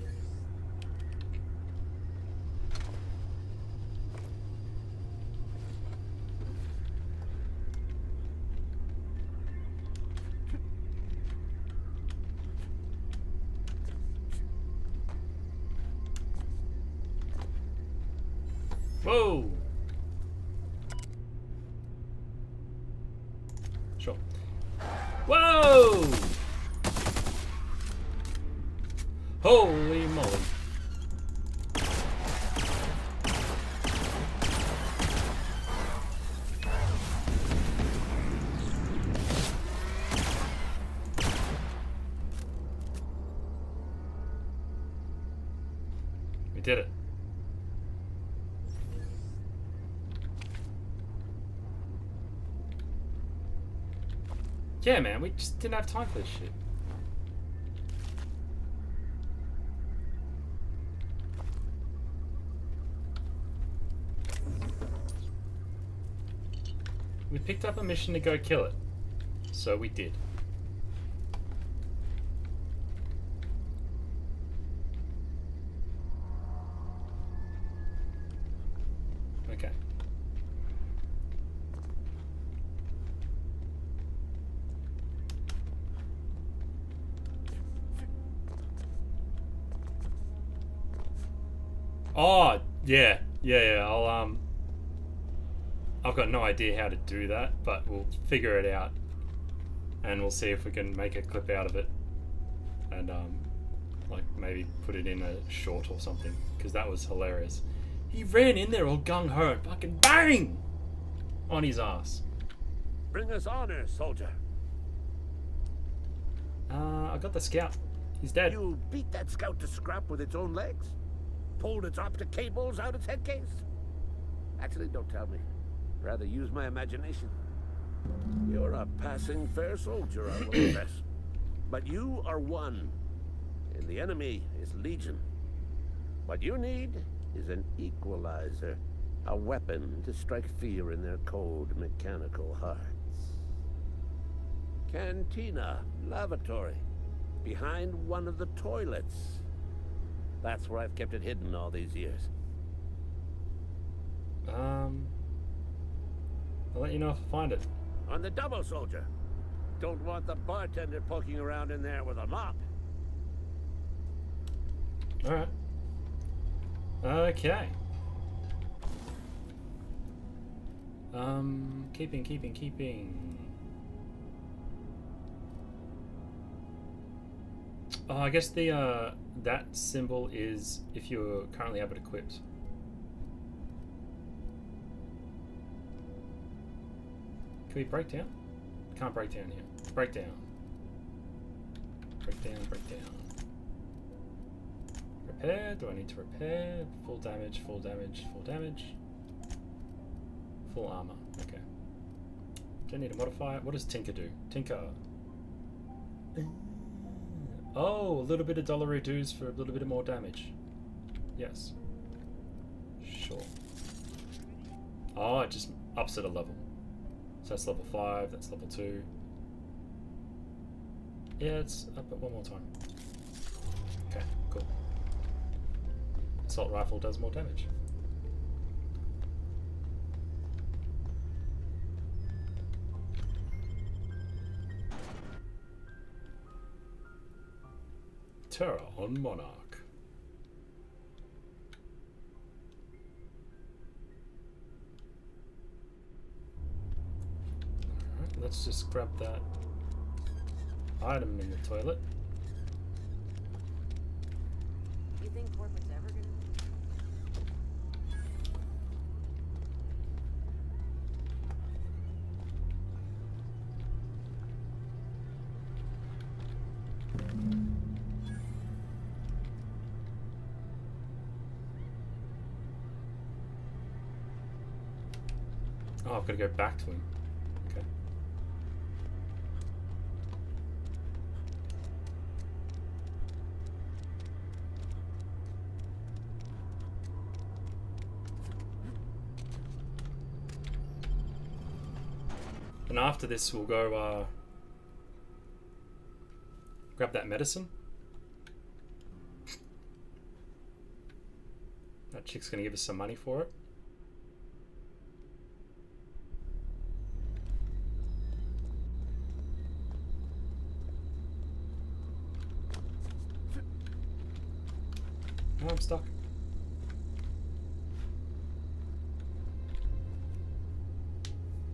Whoa! Sure. Whoa! Holy moly. We did it. Yeah, man, we just didn't have time for this shit. We picked up a mission to go kill it, so we did. Okay. Oh, yeah. I've got no idea how to do that, but we'll figure it out. And we'll see if we can make a clip out of it. and like maybe put it in a short or something, because that was hilarious. He ran in there all gung ho and fucking bang on his ass. Bring us honor, soldier. I got the scout. He's dead. You beat that scout to scrap with its own legs? Pulled its optic cables out its head case? Actually, don't tell me. Rather use my imagination. You're a passing fair soldier, I will confess. But you are one, and the enemy is legion. What you need is an equalizer, a weapon to strike fear in their cold, mechanical hearts. Cantina, lavatory, behind one of the toilets. That's where I've kept it hidden all these years. I'll let you know if I find it. On the double, soldier. Don't want the bartender poking around in there with a mop. Alright. Okay. Keeping. Oh, I guess the that symbol is if you're currently have it equipped. Can we break down? Can't break down here. Break down. Break down. Repair. Do I need to repair? Full damage. Full armor. Okay. Do I need to modify it? What does Tinker do? Tinker. Oh, a little bit of dollar dues for a little bit of more damage. Yes. Sure. Oh, it just ups it a level. So that's level 5, that's level 2. Yeah, it's up it one more time. Okay, cool. Assault rifle does more damage. Terra on Monarch. Alright, let's just grab that item in the toilet. You think corporate's ever gonna... Oh, I've got to go back to him. Okay. And after this, we'll go grab that medicine. That chick's gonna give us some money for it. Oh, I'm stuck.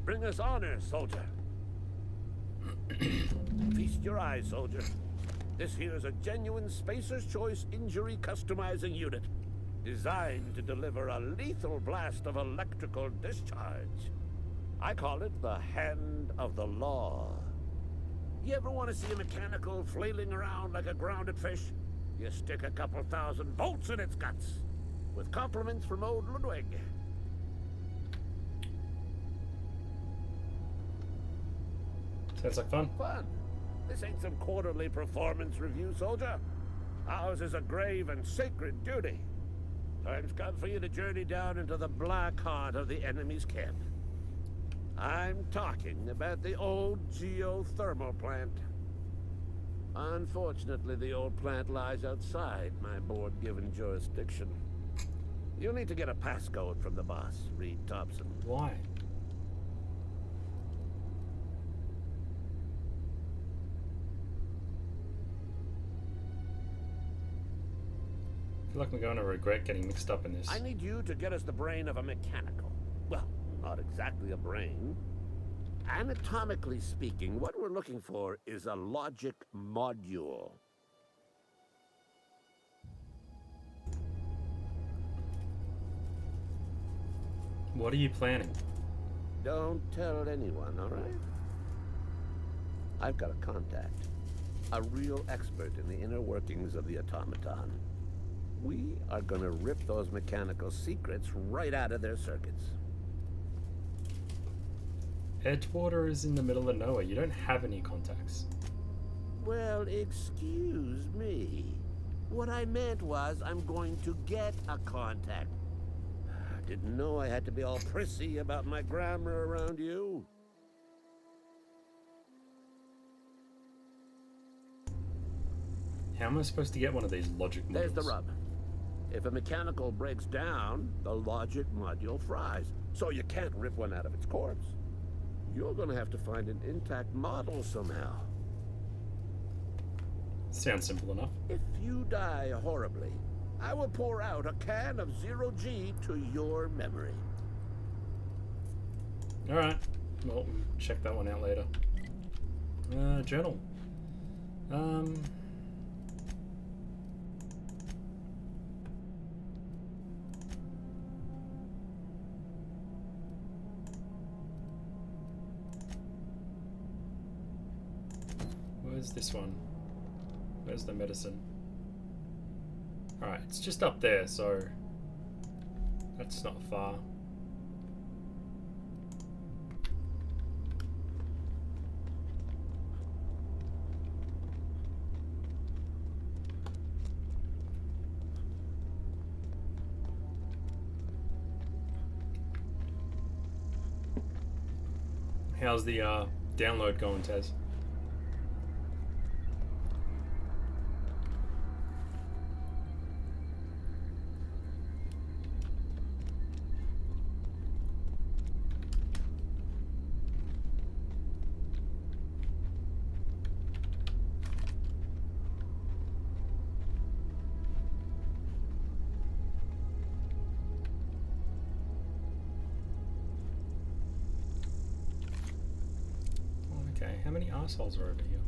Bring us honor, soldier. Feast your eyes, soldier. This here is a genuine Spacer's Choice injury customizing unit, designed to deliver a lethal blast of electrical discharge. I call it the Hand of the Law. You ever want to see a mechanical flailing around like a grounded fish? You stick a couple thousand bolts in its guts. With compliments from old Ludwig. Sounds like fun. Fun? This ain't some quarterly performance review, soldier. Ours is a grave and sacred duty. Time's come for you to journey down into the black heart of the enemy's camp. I'm talking about the old geothermal plant. Unfortunately, the old plant lies outside my board-given jurisdiction. You'll need to get a passcode from the boss, Reed Thompson. Why? I feel like we're going to regret getting mixed up in this. I need you to get us the brain of a mechanical. Well, not exactly a brain. Anatomically speaking, what we're looking for is a logic module. What are you planning? Don't tell anyone, all right? I've got a contact. A real expert in the inner workings of the automaton. We are gonna rip those mechanical secrets right out of their circuits. Edgewater is in the middle of nowhere. You don't have any contacts. Well, excuse me. What I meant was I'm going to get a contact. Didn't know I had to be all prissy about my grammar around you. How am I supposed to get one of these logic modules? There's the rub. If a mechanical breaks down, the logic module fries. So you can't rip one out of its corpse. You're gonna have to find an intact model somehow. Sounds simple enough. If you die horribly, I will pour out a can of zero-G to your memory. Alright. Well, we'll check that one out later. Journal. Where's this one? Where's the medicine? Alright, it's just up there, so that's not far. How's the download going, Taz? Okay, how many assholes are over here?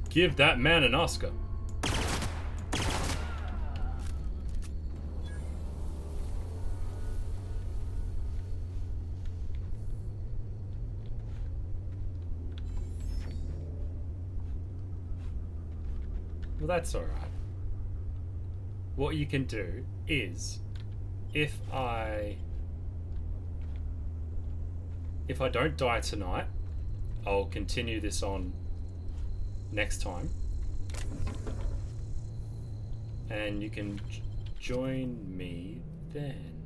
Give that man an Oscar. Well, that's alright. What you can do is, if I don't die tonight, I'll continue this on next time. And you can join me then.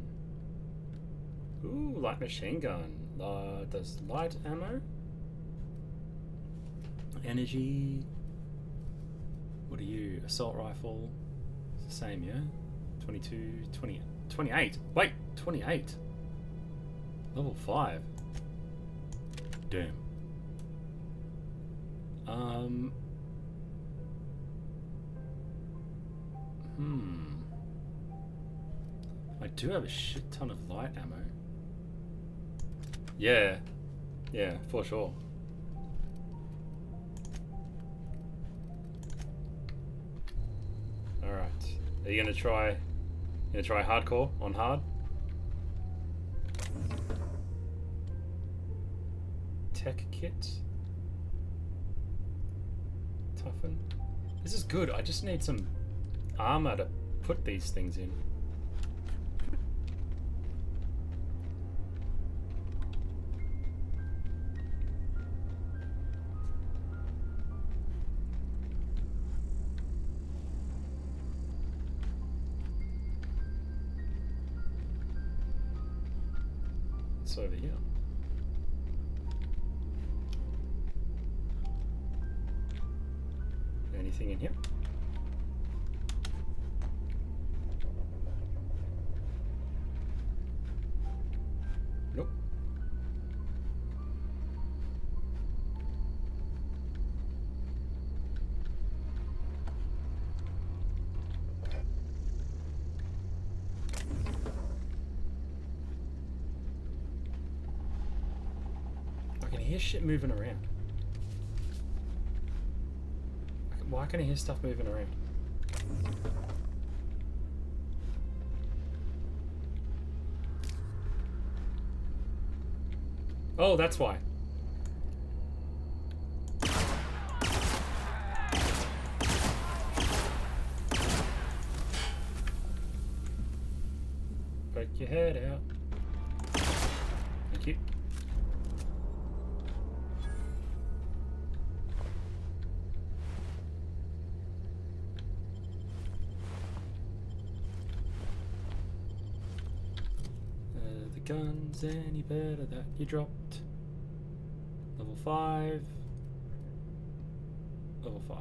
Ooh, light machine gun. Does light ammo? Energy. What are you? Assault rifle. It's the same, yeah? 22, 20, 28. Wait, 28. Level 5. Damn. I do have a shit ton of light ammo. Yeah. Yeah, for sure. Alright. Are you gonna try hardcore on hard? Tech kit. Toughen. This is good. I just need some armor to put these things in. It's over here. Anything in here? Nope. hear shit moving around. Why can I hear stuff moving around? Oh, that's why. Poke your head out. Thank you. The gun's any better that you dropped. Level 5. Level 5.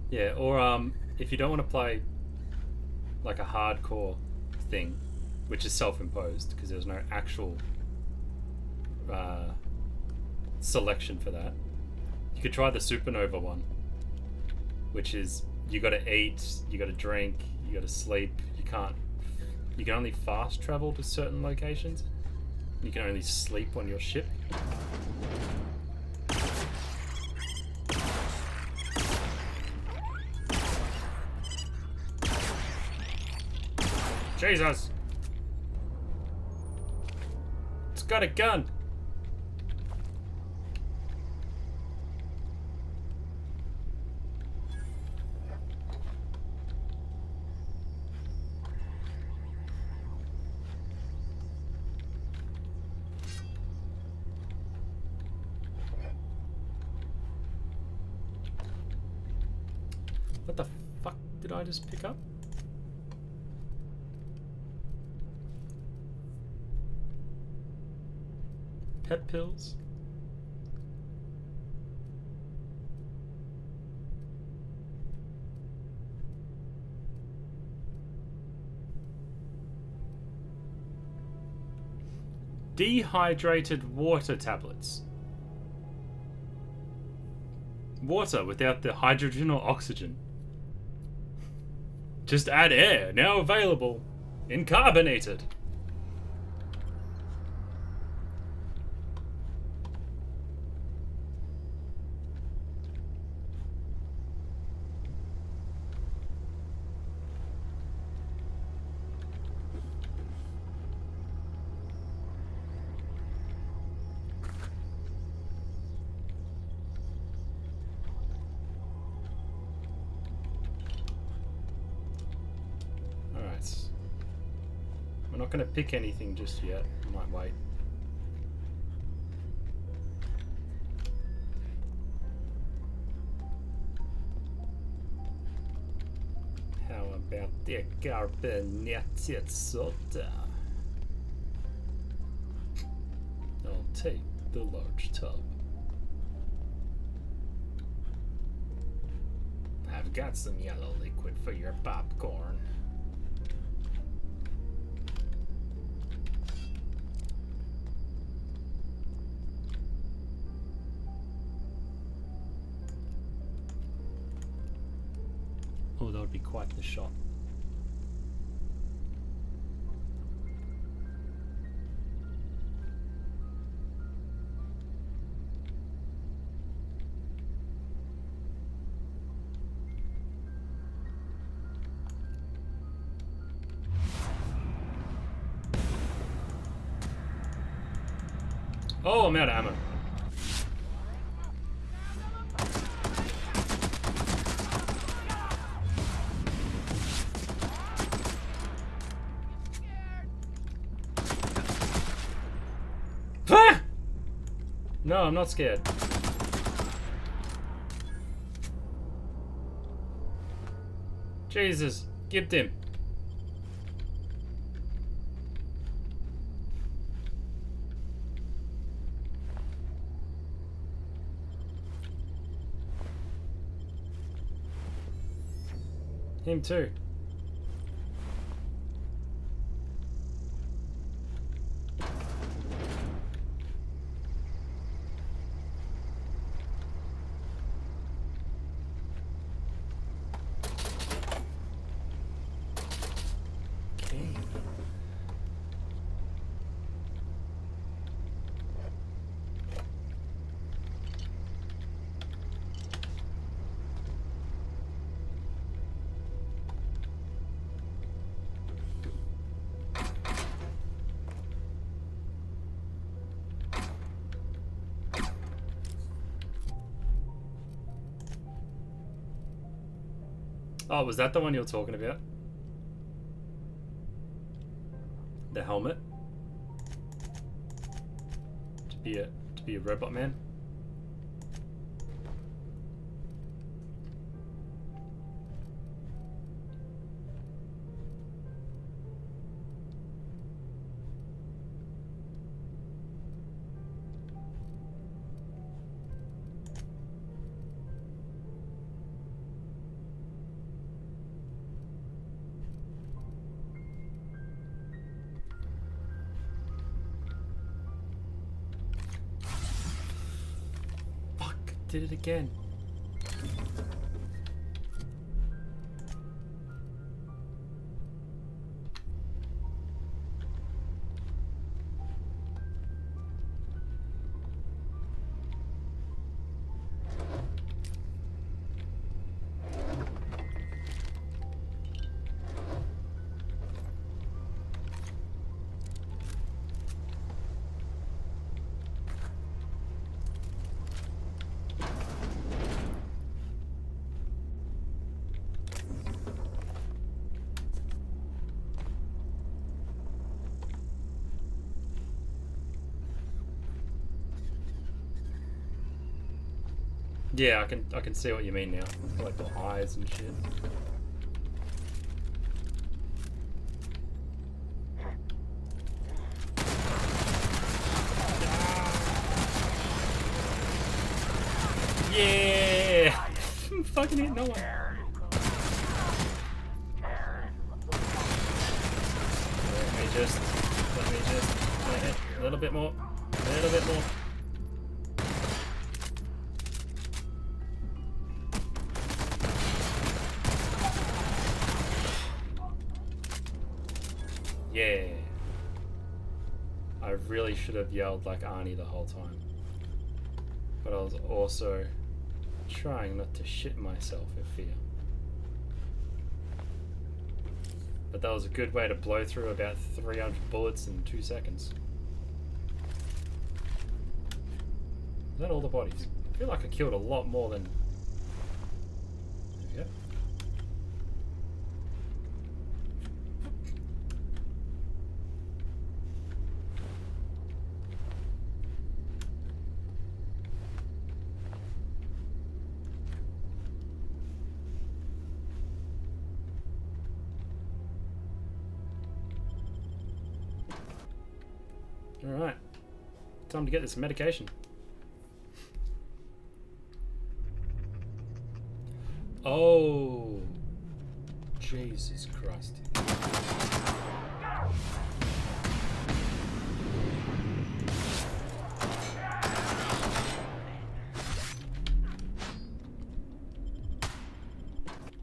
Yeah, or if you don't want to play like a hardcore thing, which is self-imposed because there's no actual selection for that, you could try the Supernova one, which is you got to eat, you got to drink, you got to sleep. You can only fast travel to certain locations. You can only sleep on your ship. Jesus! It's got a gun! What the fuck did I just pick up? Pet pills? Dehydrated water tablets. Water without the hydrogen or oxygen. Just add air, now available in carbonated. We're not going to pick anything just yet. I might wait. How about the carbonated soda? I'll take the large tub. I've got some yellow liquid for your popcorn. Oh, that would be quite the shot. Oh, I'm out of ammo. No, I'm not scared. Jesus, give him. Him too. Oh, was that the one you were talking about? The helmet? To be a robot man? Did it again. Yeah, I can see what you mean now. Like the eyes and shit. Yeah! Fucking hit no one. Let me just a little bit more. A little bit more. Yeah. I really should have yelled like Arnie the whole time. But I was also trying not to shit myself with fear. But that was a good way to blow through about 300 bullets in 2 seconds. Is that all the bodies? I feel like I killed a lot more than... There we go. Alright, time to get this medication. Oh, Jesus Christ.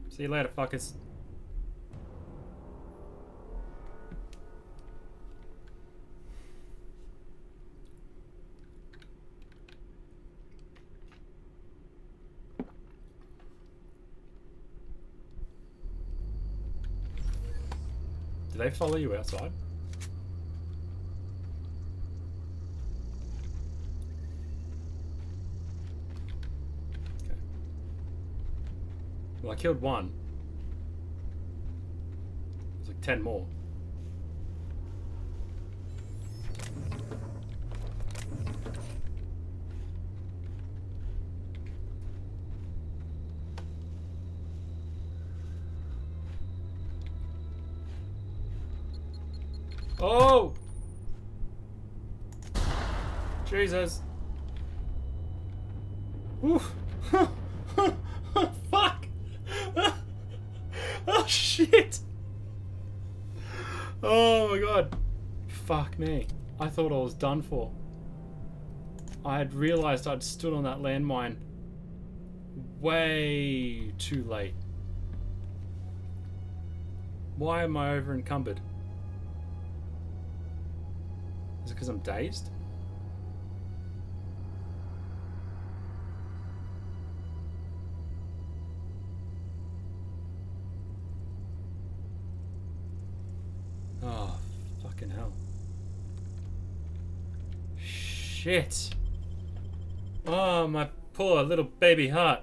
See you later, fuckers. Do they follow you outside? Okay. Well, I killed one. There's like 10 more. Oh! Jesus. Oof. Fuck! Oh shit! Oh my god. Fuck me. I thought I was done for. I had realized I'd stood on that landmine way too late. Why am I over encumbered? Is it because I'm dazed? Oh, fucking hell. Shit. Oh, my poor little baby heart.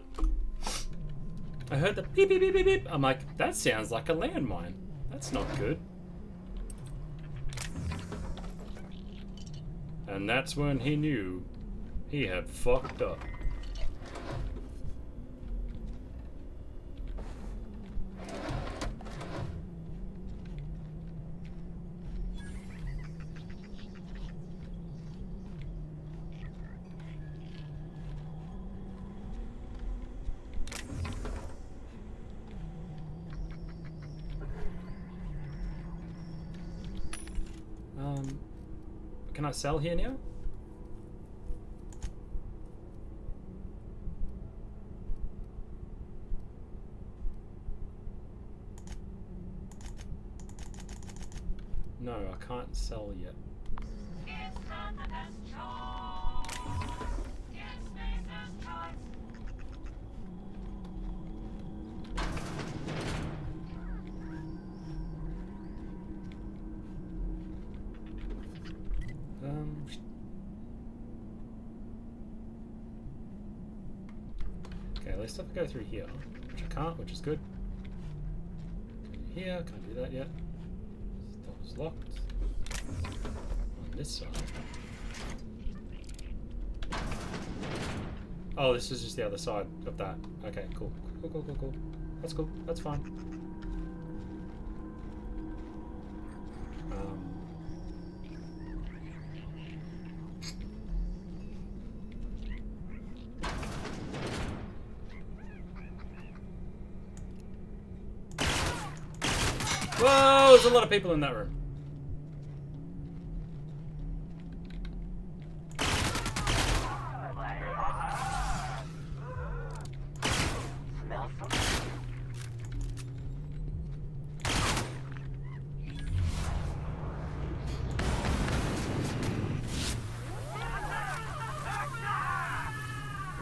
I heard the beep beep beep beep beep. I'm like, that sounds like a landmine. That's not good. And that's when he knew he had fucked up. Can I sell here now? No, I can't sell yet. Okay, let's have to go through here, which I can't, which is good. Here, can't do that yet. This door's locked. On this side. Oh, this is just the other side of that. Okay, cool. Cool. That's cool. That's fine. Whoa, there's a lot of people in that room.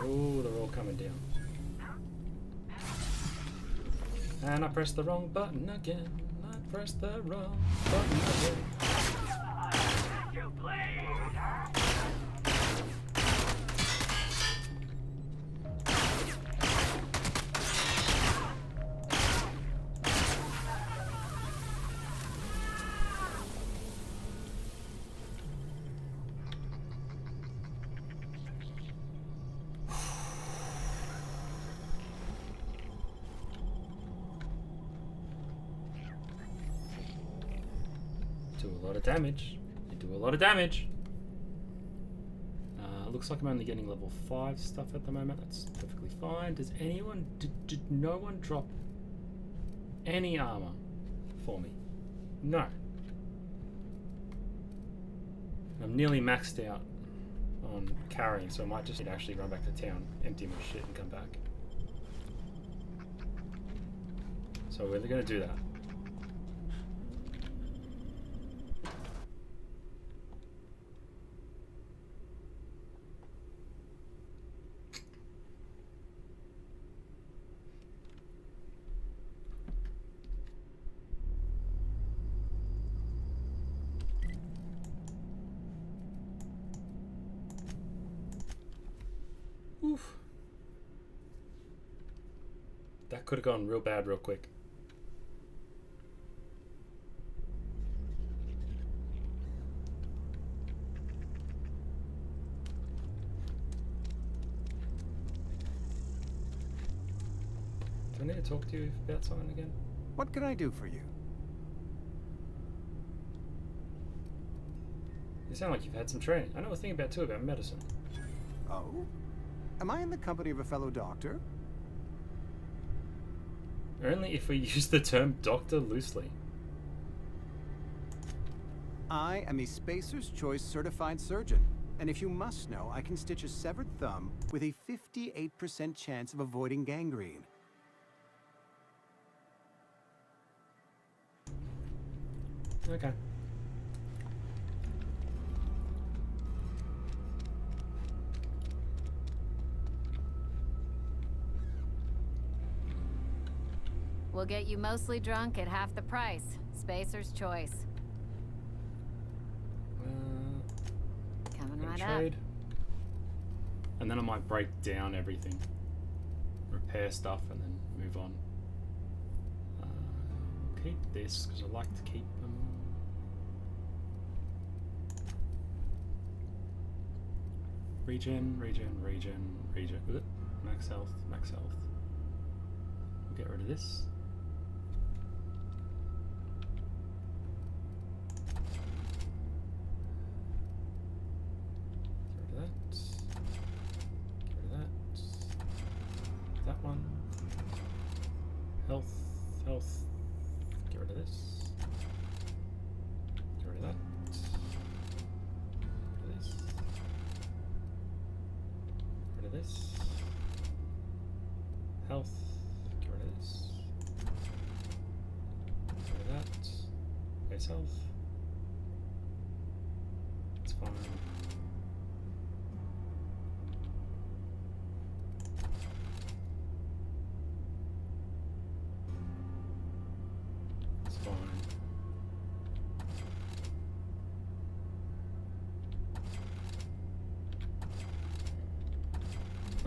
Oh, they're all coming down. And I pressed the wrong button again. Press the wrong button again. Do a lot of damage. They do a lot of damage. Looks like I'm only getting level 5 stuff at the moment. That's perfectly fine. Does anyone... Did no one drop any armor for me? No. I'm nearly maxed out on carrying, so I might just need to actually run back to town, empty my shit and come back. So we're going to do that. Oof. That could have gone real bad real quick. Do I need to talk to you about something again? What can I do for you? You sound like you've had some training. I know a thing about too about medicine. Oh? Am I in the company of a fellow doctor? Only if we use the term doctor loosely. I am a Spacer's Choice certified surgeon, and if you must know, I can stitch a severed thumb with a 58% chance of avoiding gangrene. Okay. We'll get you mostly drunk at half the price. Spacer's Choice. Coming right trade. up. And then I might break down everything. Repair repair stuff and then move on. Keep this because I like to keep them. Regen. Ugh. Max health. We'll get rid of this. Get rid of that. Get rid of that. That one. Health. Get rid of this. Get rid of that. Get rid of this. Health. Get rid of this. Get rid of that. Base health. It's fine. It's fine.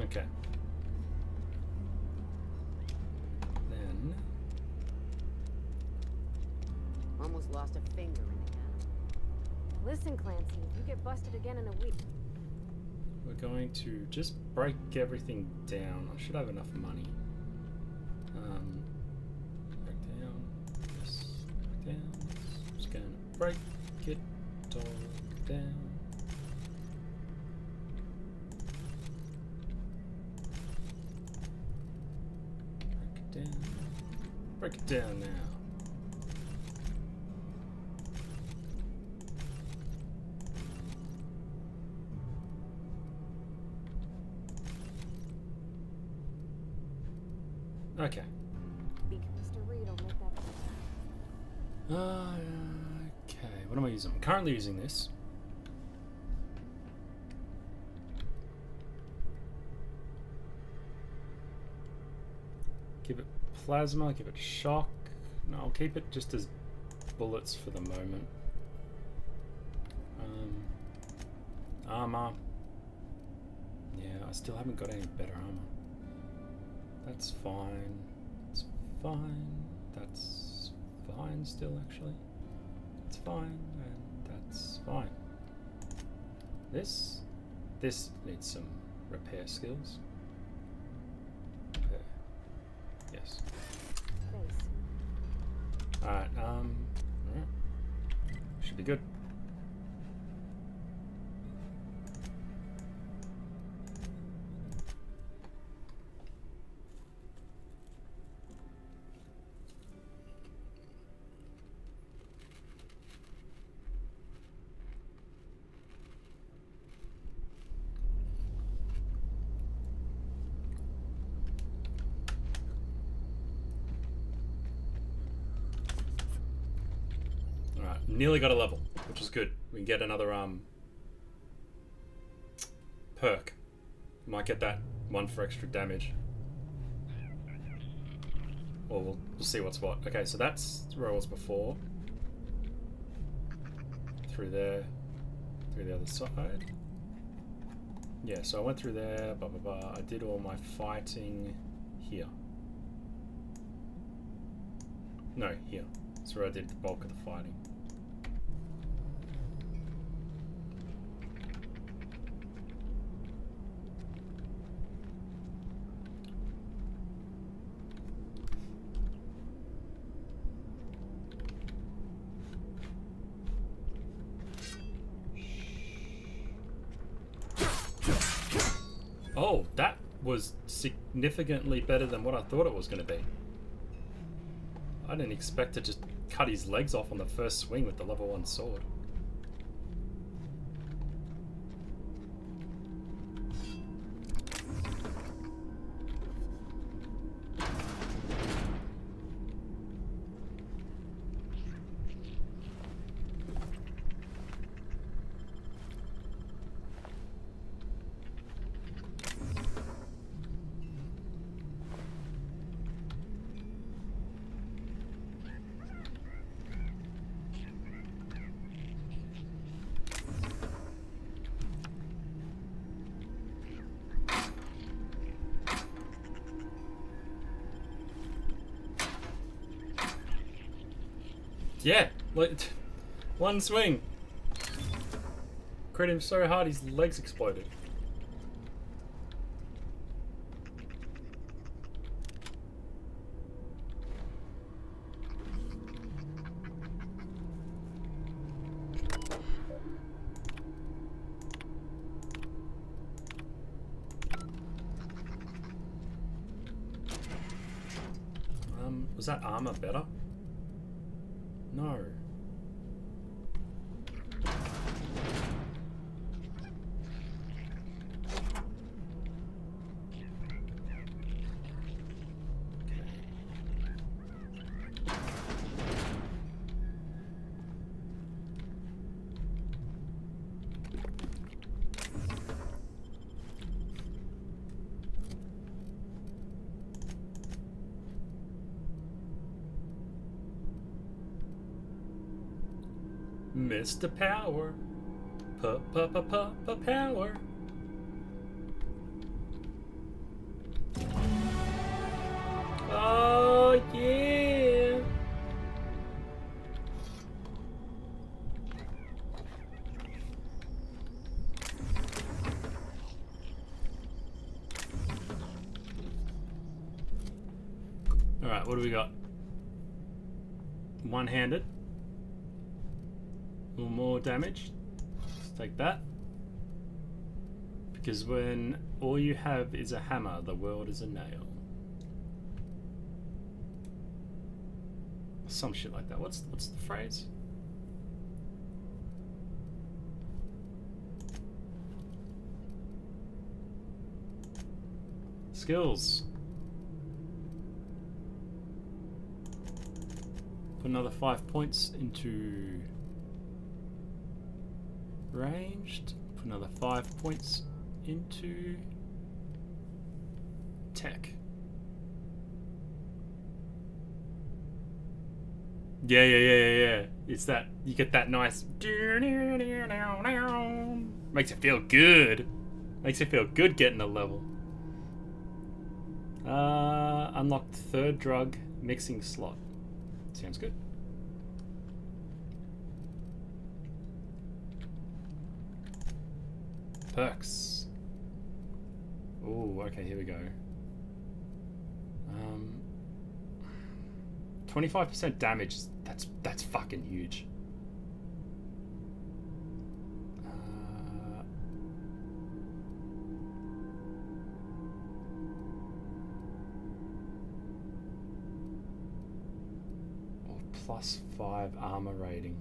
Okay. Then Almost lost a finger in the cannon. Listen, Clancy, if you get busted again in a week. we're going to just break everything down. I should have enough money. Break down. This. Break down. Just gonna break it all down. Break it down now. Okay. Mr. Reed will make that. Okay. What am I using? I'm currently using this. Give it plasma, give it shock. No, I'll keep it just as bullets for the moment. Armor. Yeah, I still haven't got any better armor. That's fine. It's fine. That's fine still, actually. It's fine, and that's fine. This needs some repair skills. Repair. Yes. Alright, should be good. Nearly got a level, which is good. We can get another perk. Might get that one for extra damage. Or we'll see what's what. Okay, so that's where I was before. Through there. Through the other side. Yeah, so I went through there, blah blah blah. I did all my fighting here. No, here. That's where I did the bulk of the fighting. Oh, that was significantly better than what I thought it was going to be. I didn't expect to just cut his legs off on the first swing with the level 1 sword. Yeah, like one swing. Crit him so hard his legs exploded. Was that armor better? No. Mr. Power. Power. Oh, yeah. All right, what do we got? One-handed. A little more damage. Let's take that. Because when all you have is a hammer, the world is a nail. Some shit like that. What's the phrase? Skills. Put another 5 points into ranged. Put another 5 points into tech. Yeah. It's that you get that nice makes it feel good. Makes it feel good getting a level. Unlocked third drug mixing slot. Sounds good. Perks. Oh, okay, here we go. 25% damage. That's fucking huge. +5 armor rating.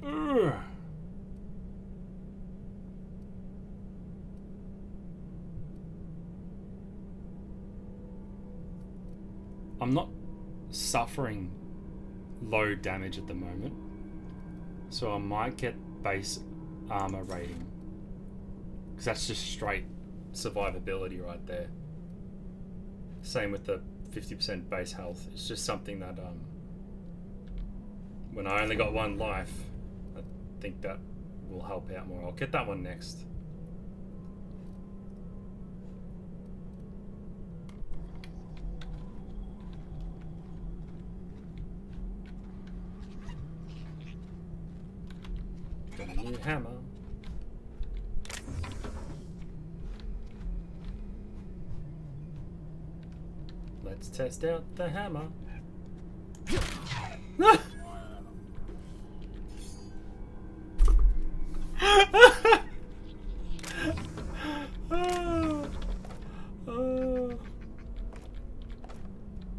Ugh. I'm not suffering low damage at the moment, so I might get base armor rating, because that's just straight survivability right there. Same with the 50% base health. It's just something that when I only got one life, I think that will help out more. I'll get that one next. Got a new hammer. Let's test out the hammer.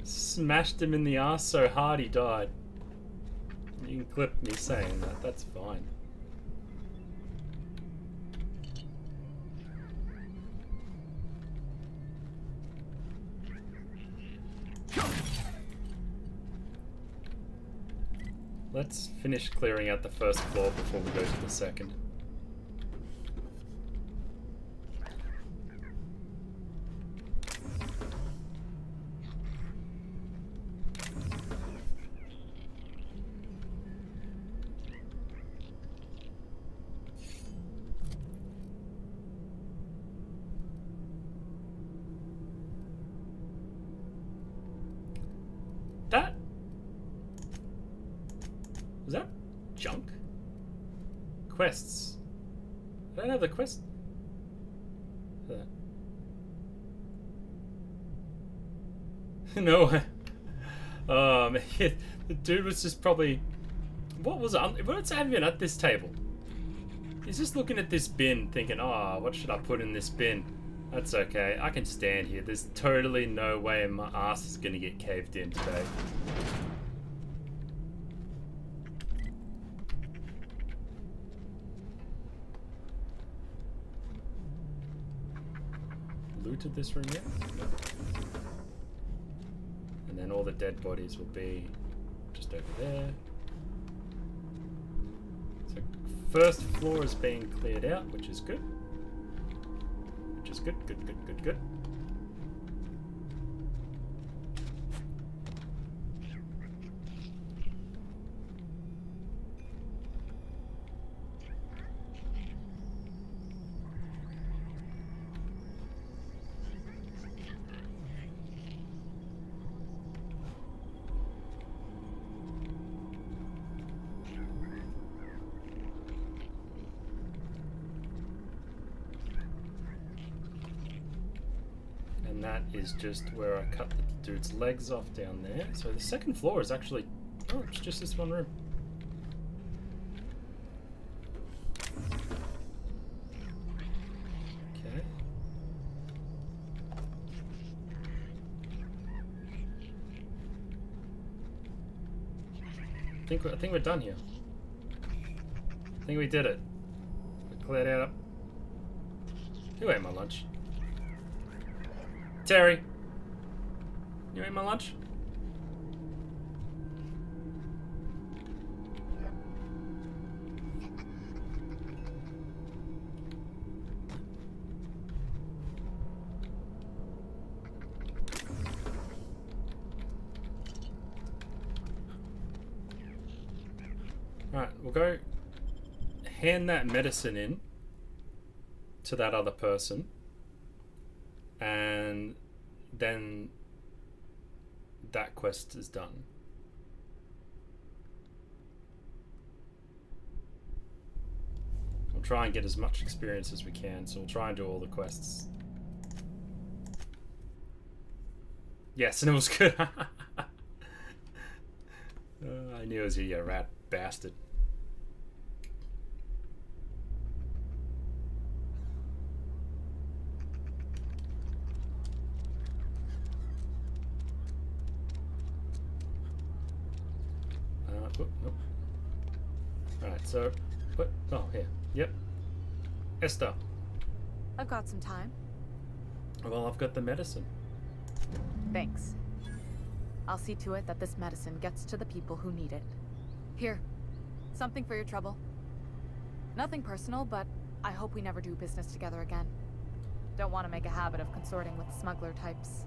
Smashed him in the ass so hard he died. You can clip me saying that, that's fine. Let's finish clearing out the first floor before we go to the second. Was that junk? Quests. I don't have the quest. No. Man, the dude was just probably. What was it? What's happening at this table? He's just looking at this bin, thinking, "Oh, what should I put in this bin?" That's okay. I can stand here. There's totally no way my ass is gonna get caved in today. Looted this room yet? No. And then all the dead bodies will be just over there. So first floor is being cleared out, which is good. Which is good, good, good, good, good. That is just where I cut the dude's legs off down there. So the second floor is actually... Oh, it's just this one room. Okay. I think we're done here. I think we did it. We cleared out. Who ate my lunch? Terry, you ate my lunch? Alright, we'll go hand that medicine in to that other person. And then that quest is done. We'll try and get as much experience as we can, so we'll try and do all the quests. Yes, and it was good. I knew it was you rat bastard. Nope. Alright, so, what? Oh, here. Yep. Esther. I've got some time. Well, I've got the medicine. Thanks. I'll see to it that this medicine gets to the people who need it. Here. Something for your trouble. Nothing personal, but I hope we never do business together again. Don't want to make a habit of consorting with smuggler types.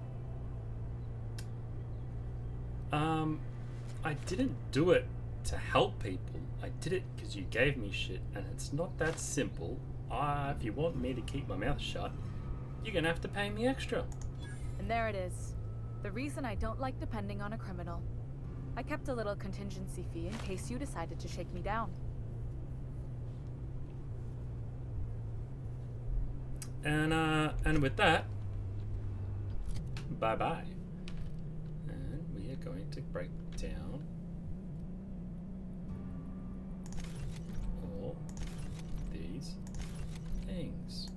I didn't do it to help people. I did it because you gave me shit, and it's not that simple. If you want me to keep my mouth shut, you're gonna have to pay me extra. And there it is. The reason I don't like depending on a criminal. I kept a little contingency fee in case you decided to shake me down. And with that, bye-bye. And we are going to break down all these things.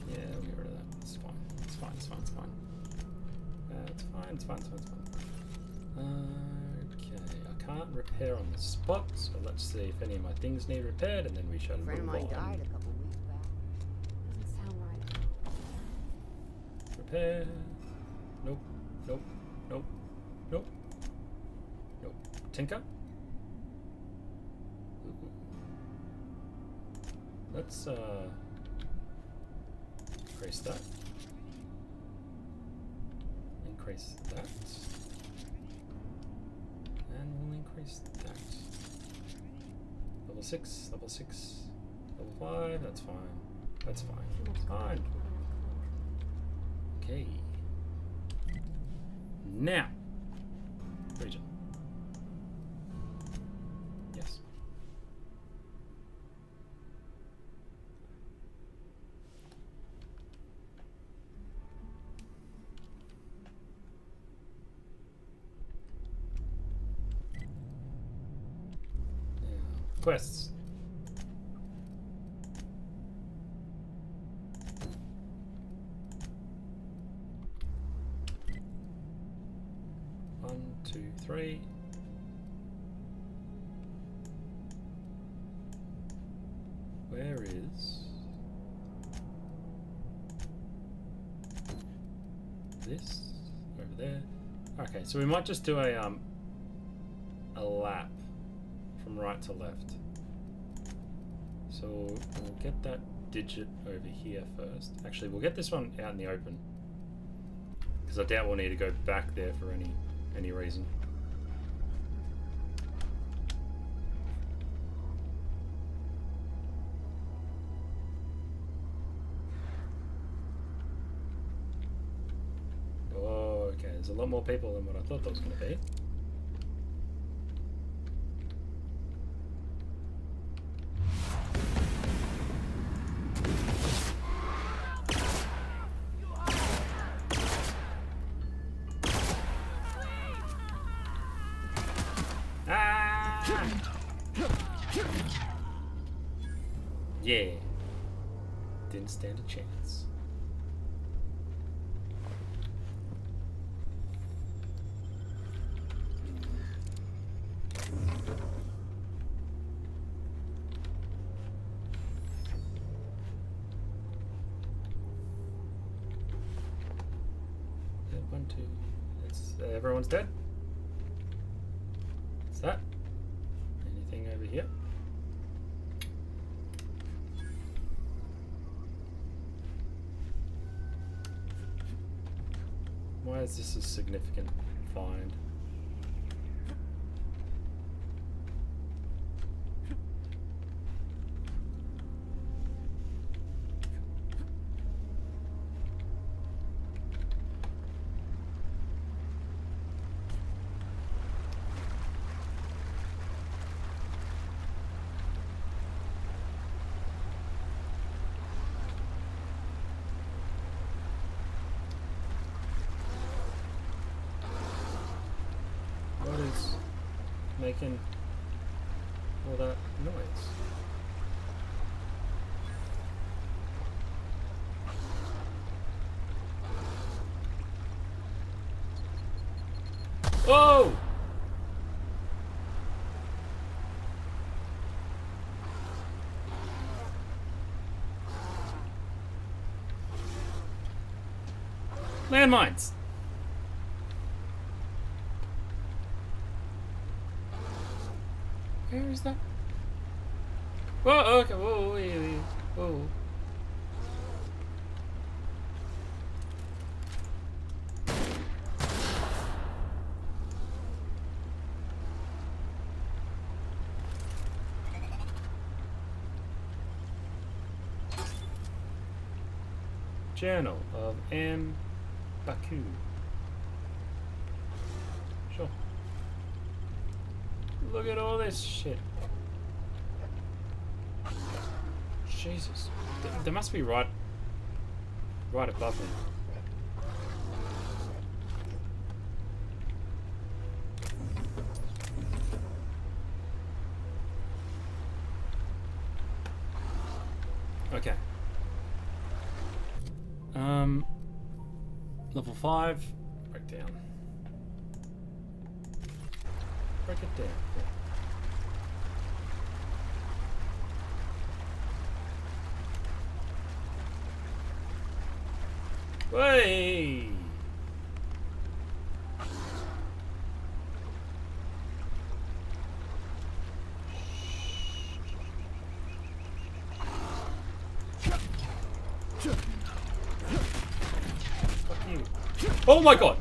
Yeah, we'll get rid of that. It's fine. It's fine. It's fine. It's fine. It's fine. It's fine. It's fine. It's fine. Okay, I can't repair on the spot, so let's see if any of my things need repaired, and then we shall move on. A friend of mine died a couple weeks back. Doesn't sound right. Repair. Nope. Nope. Nope. Nope. Nope. Tinker. Ooh. Let's increase that. Increase that. And we'll increase that. Level 6, level 6, level 5, that's fine. That's fine. That's fine. Okay. Now, region. Quests. One, two, three. Where is this? Over there. Okay, so we might just do a lap from right to left. So we'll get that digit over here first. Actually, we'll get this one out in the open, because I doubt we'll need to go back there for any reason. Oh, okay. There's a lot more people than what I thought there was going to be. Yeah. Didn't stand a chance. Yeah, 1, 2. It's, everyone's dead. What's that? Anything over here? Why is this a significant find? What is making all that noise? Whoa! Landmines! Where is that? Whoa, okay, whoa, whoa, whoa. Journal of M. Baku. Sure. Look at all this shit. Jesus. There must be right above me. Okay. Level 5. Break down. Break it down. Way. Oh my god!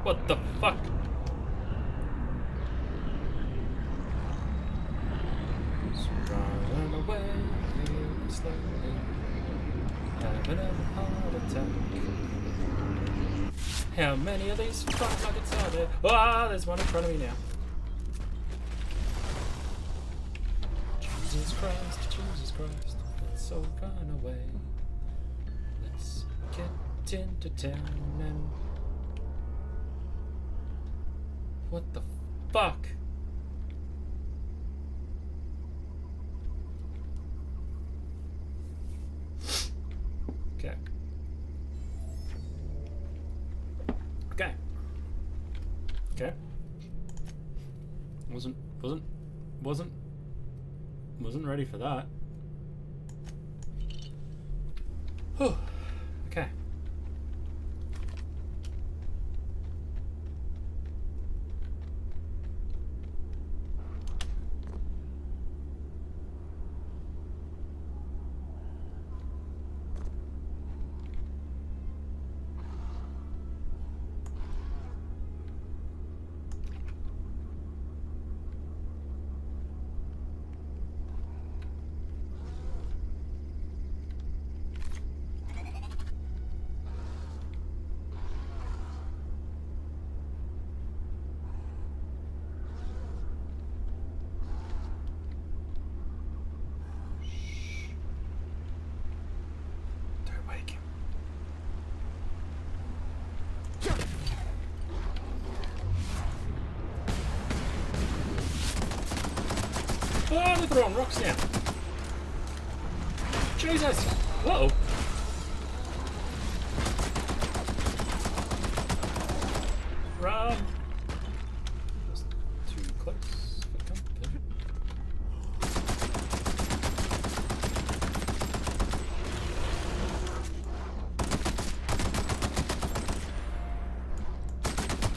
What the fuck? Run away slowly. Have another heart attack. How many of these fuck nuggets are there? Ah, there's one in front of me now. Jesus Christ, let's all run away. Let's get into town and... What the fuck? Okay. Okay. Wasn't ready for that. Whew. Okay. Oh, they're throwing rocks now. Jesus! Whoa! Run! That's too close.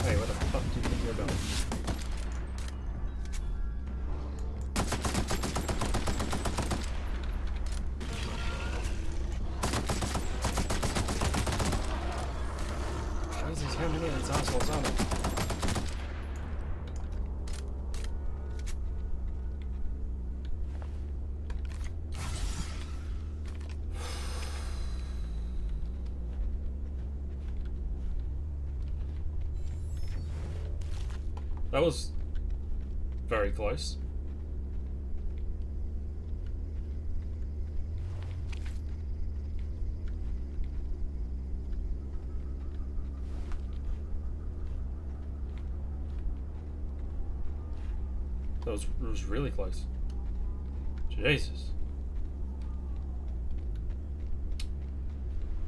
Hey, what the fuck do you think you're doing? How many of these assholes are there? That was very close. It was really close. Jesus.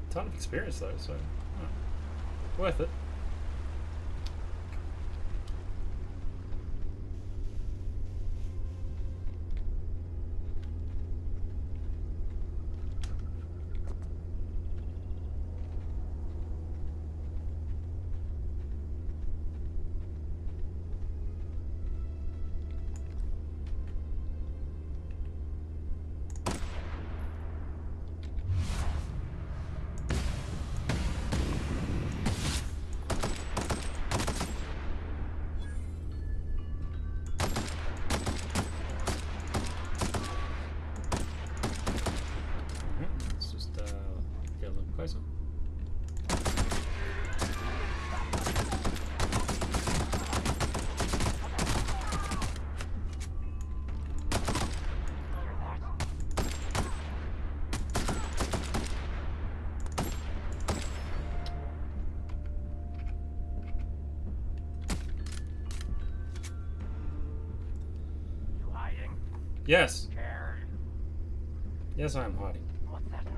Ton of experience though, so worth it. Closer. You hiding? Yes. Scared? Yes, I am hiding. What's that noise?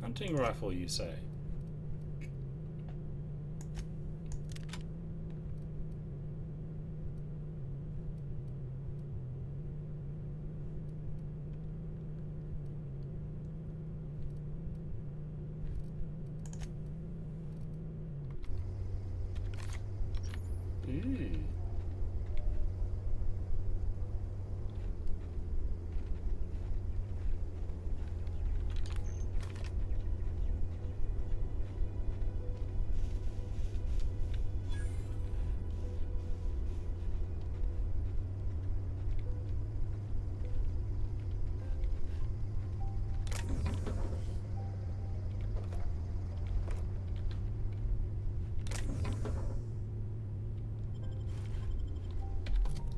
Hunting rifle, you say? Ooh.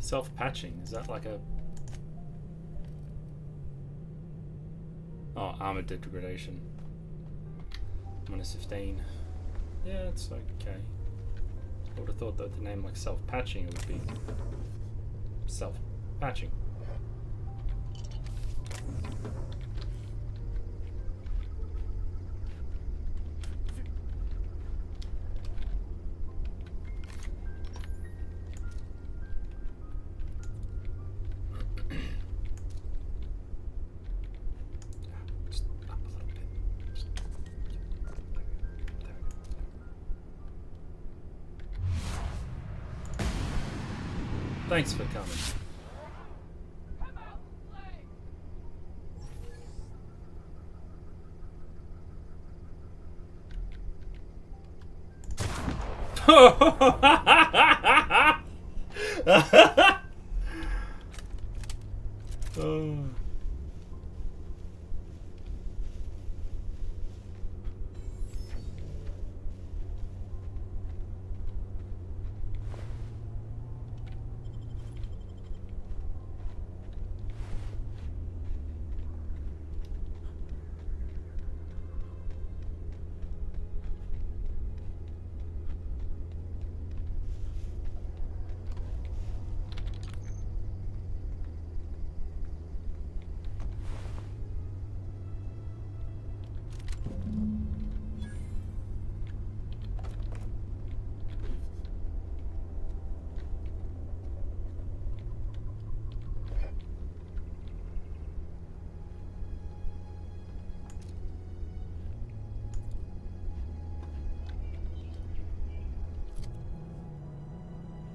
Self-patching, is that like a Oh, armor degradation. Minus 15. Yeah, it's okay. I would have thought that the name like self-patching it would be self-patching. Thanks for coming. Oh.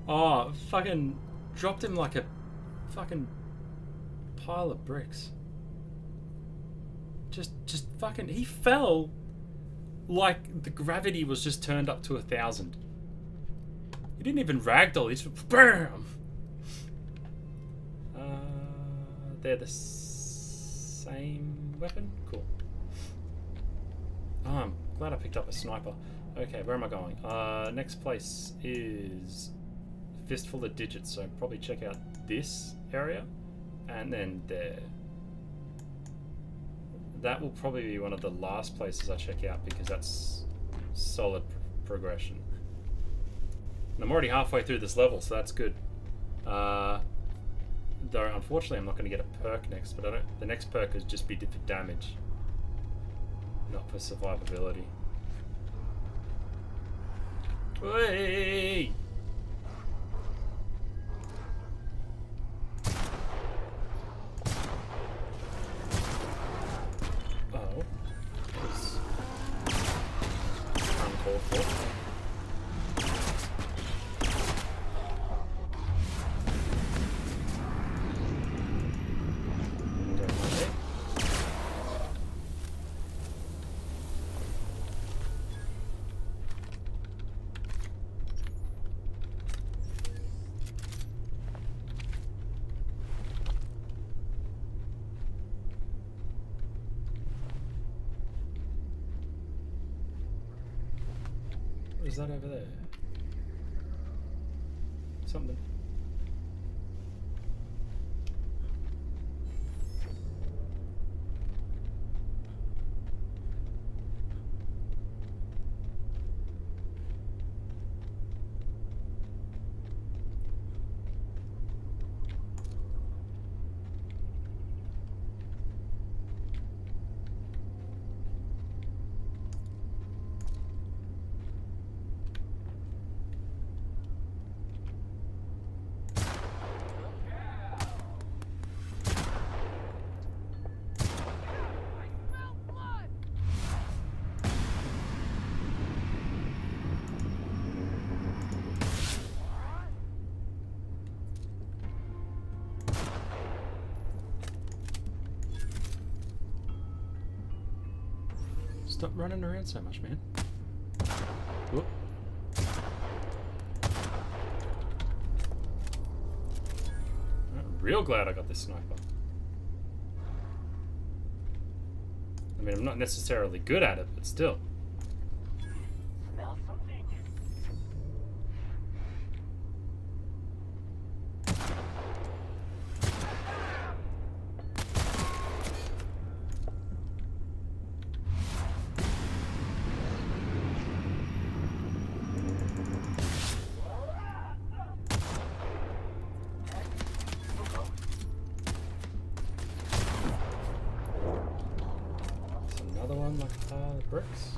Oh, fucking dropped him like a fucking pile of bricks. Just fucking, he fell like the gravity was just turned up to 1,000. He didn't even ragdoll, he just BAM! They're the same weapon? Cool. Oh, I'm glad I picked up a sniper. Okay, where am I going? Next place is Fistful of Digits, so probably check out this area and then there. That will probably be one of the last places I check out because that's solid progression. And I'm already halfway through this level, so that's good. Though unfortunately I'm not going to get a perk next, but the next perk is just be for damage, not for survivability. Whee! Oh, that's uncalled for. What is that over there? Something. Stop running around so much, man. Whoop. I'm real glad I got this sniper. I mean, I'm not necessarily good at it, but still. Smell something? like a pile of bricks.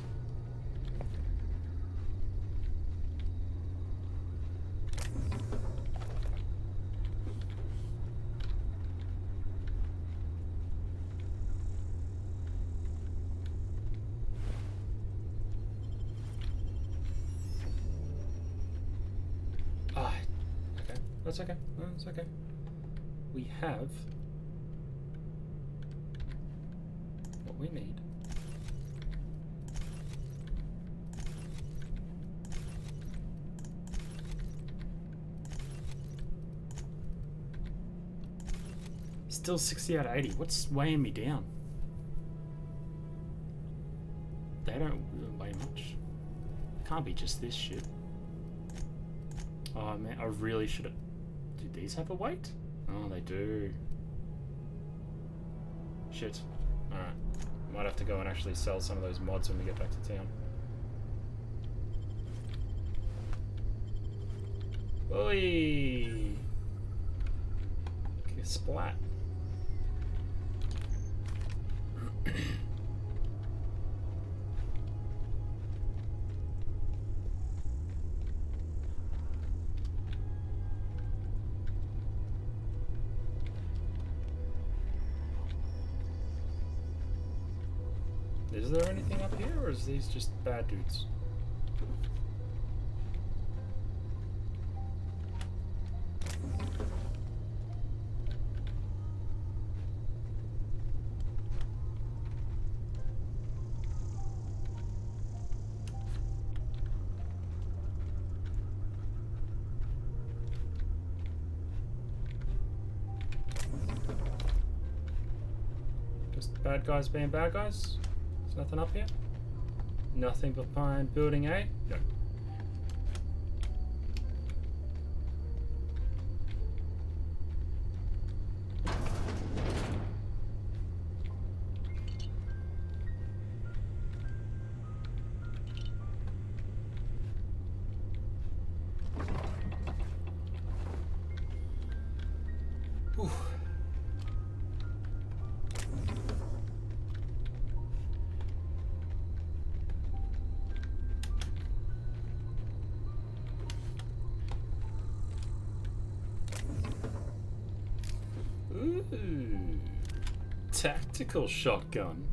Ah, okay. That's okay. No, that's okay. We have what we need. Still 60 out of 80. What's weighing me down? They don't weigh much. Can't be just this shit. Oh man, I really should have. Do these have a weight? Oh, they do. Shit. Alright. Might have to go and actually sell some of those mods when we get back to town. Oi! Okay, splat. Is there anything up here, or is these just bad dudes? Just bad guys being bad guys? Nothing up here? Nothing behind building A? No. Whew. Ooh, tactical shotgun.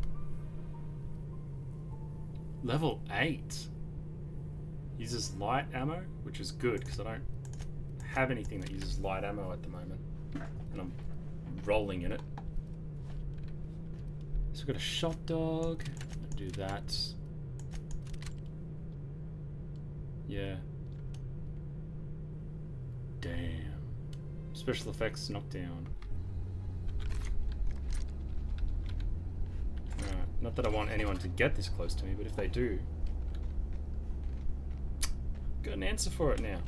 Level 8. Uses light ammo, which is good because I don't have anything that uses light ammo at the moment. And I'm rolling in it. So we've got a shot dog. I'll do that. Yeah. Damn. Special effects knockdown. Not that I want anyone to get this close to me, but if they do, got an answer for it now.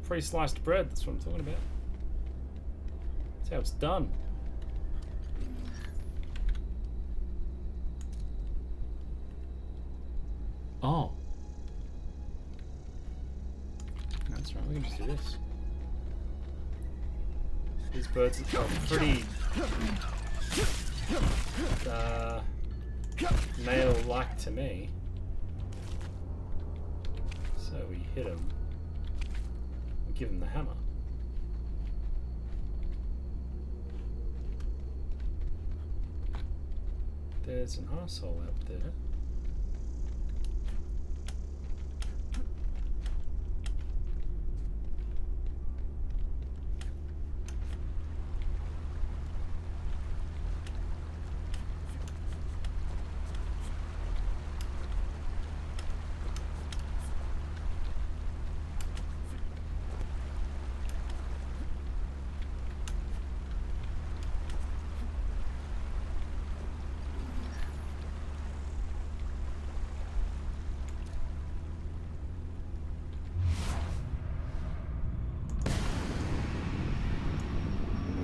Pre-sliced bread, that's what I'm talking about. That's how it's done. Oh. That's right, we can just do this. These birds are pretty male-like to me. So we hit them. We give them the hammer. There's an arsehole out there.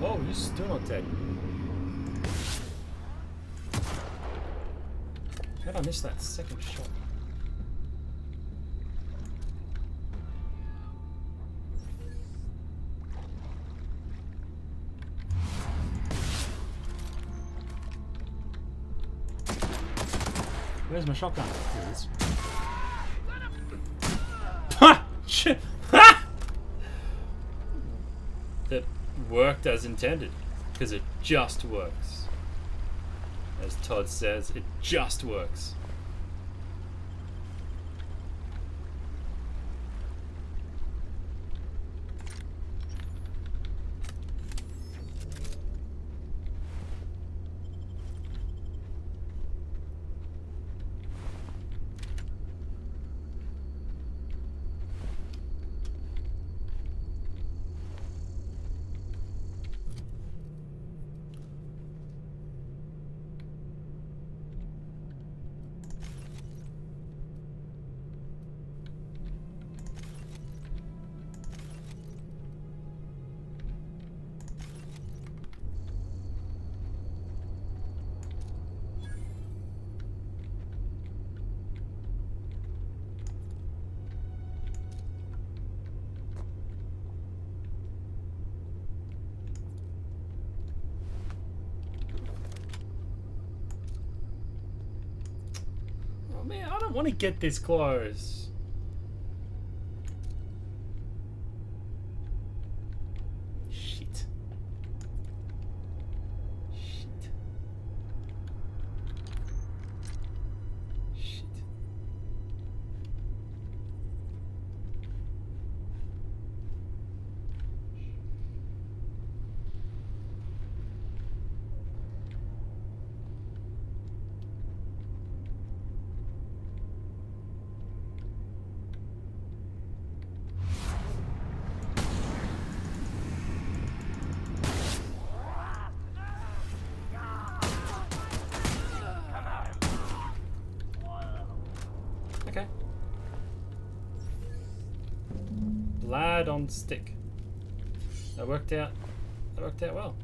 Oh, you're still not dead. How did I miss that second shot? Where's my shotgun? Here it is. Ha! Shit! Ha! That worked as intended. Because it just works. As Todd says, it just works. Man, I don't want to get this close. Shit. Shit. Shit. Okay. Lad on stick. That worked out. That worked out well.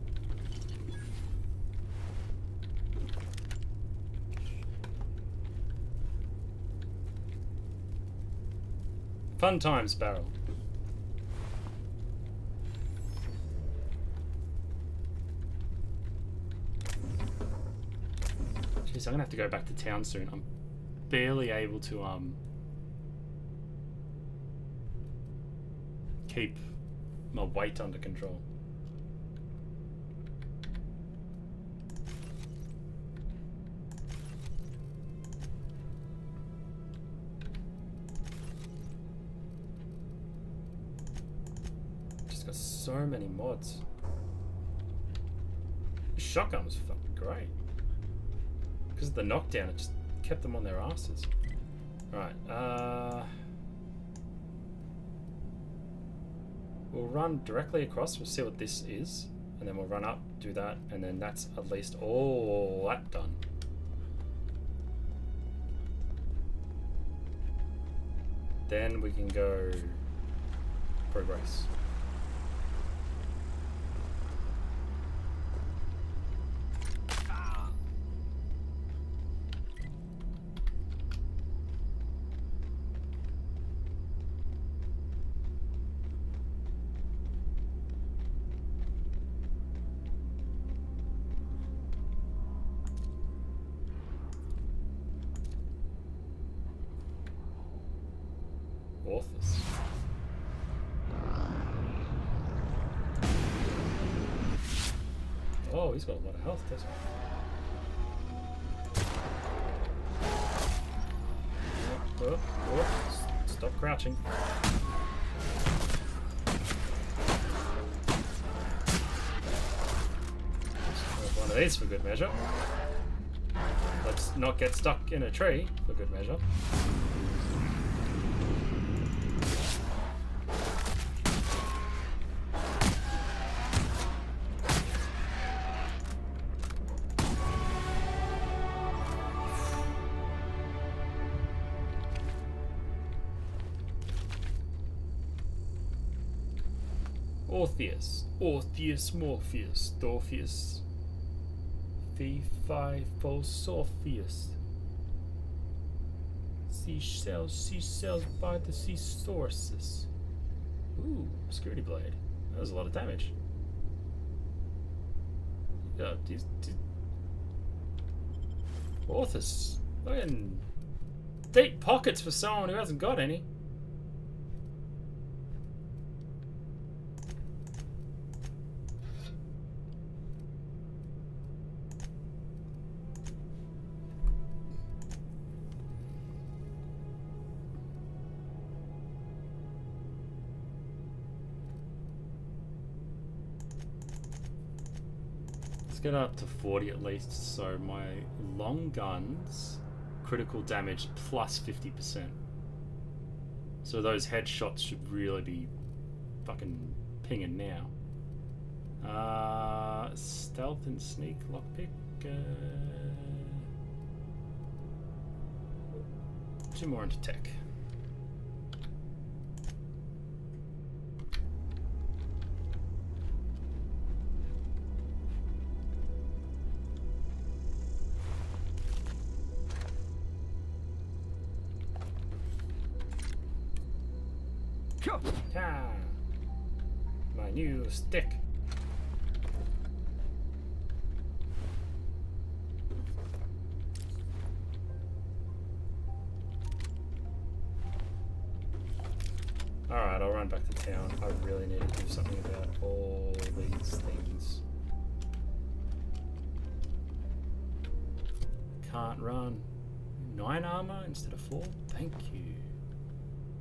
Fun times, Barrel. Jeez, I'm gonna have to go back to town soon. I'm barely able to keep my weight under control. Just got so many mods. The shotgun was fucking great. Because of the knockdown, it just kept them on their asses. Right, we'll run directly across, we'll see what this is, and then we'll run up, do that, and then that's at least all that done. Then we can go progress. Orthus. Oh, he's got a lot of health, doesn't he? Oh, stop crouching. One of these for good measure. Let's not get stuck in a tree for good measure. Orpheus, Morpheus, Dorpheus, Phi, Phi, Phosopheus. Seashells by the sea sources. Ooh, security blade. That was a lot of damage. Orthus Fucking deep pockets for someone who hasn't got any. Get up to 40 at least, so my long guns critical damage plus 50%. So those headshots should really be fucking pinging now. Stealth and sneak lockpick. 2 more into tech. Ah, my new stick. Alright, I'll run back to town. I really need to do something about all these things. Can't run. 9 armor instead of 4? Thank you.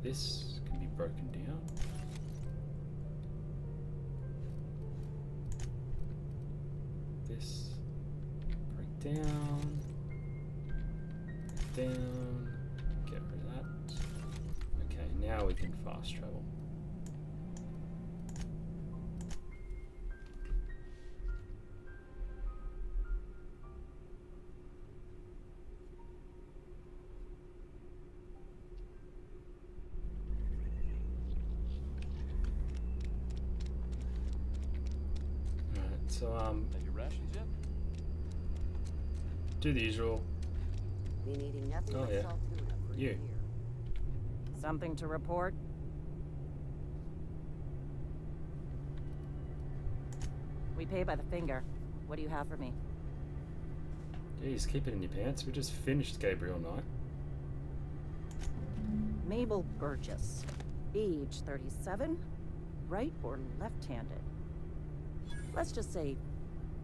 This can be broken down. This break down. Break down. Get rid of that. Okay, now we can fast travel. So, Got your rations yet? do the usual. Been eating nothing Oh, but yeah. salt tuna for a You. year. Something to report? We pay by the finger. What do you have for me? Jeez, keep it in your pants. We just finished Gabriel Knight. Mabel Burgess. Age 37. Right or left-handed? Let's just say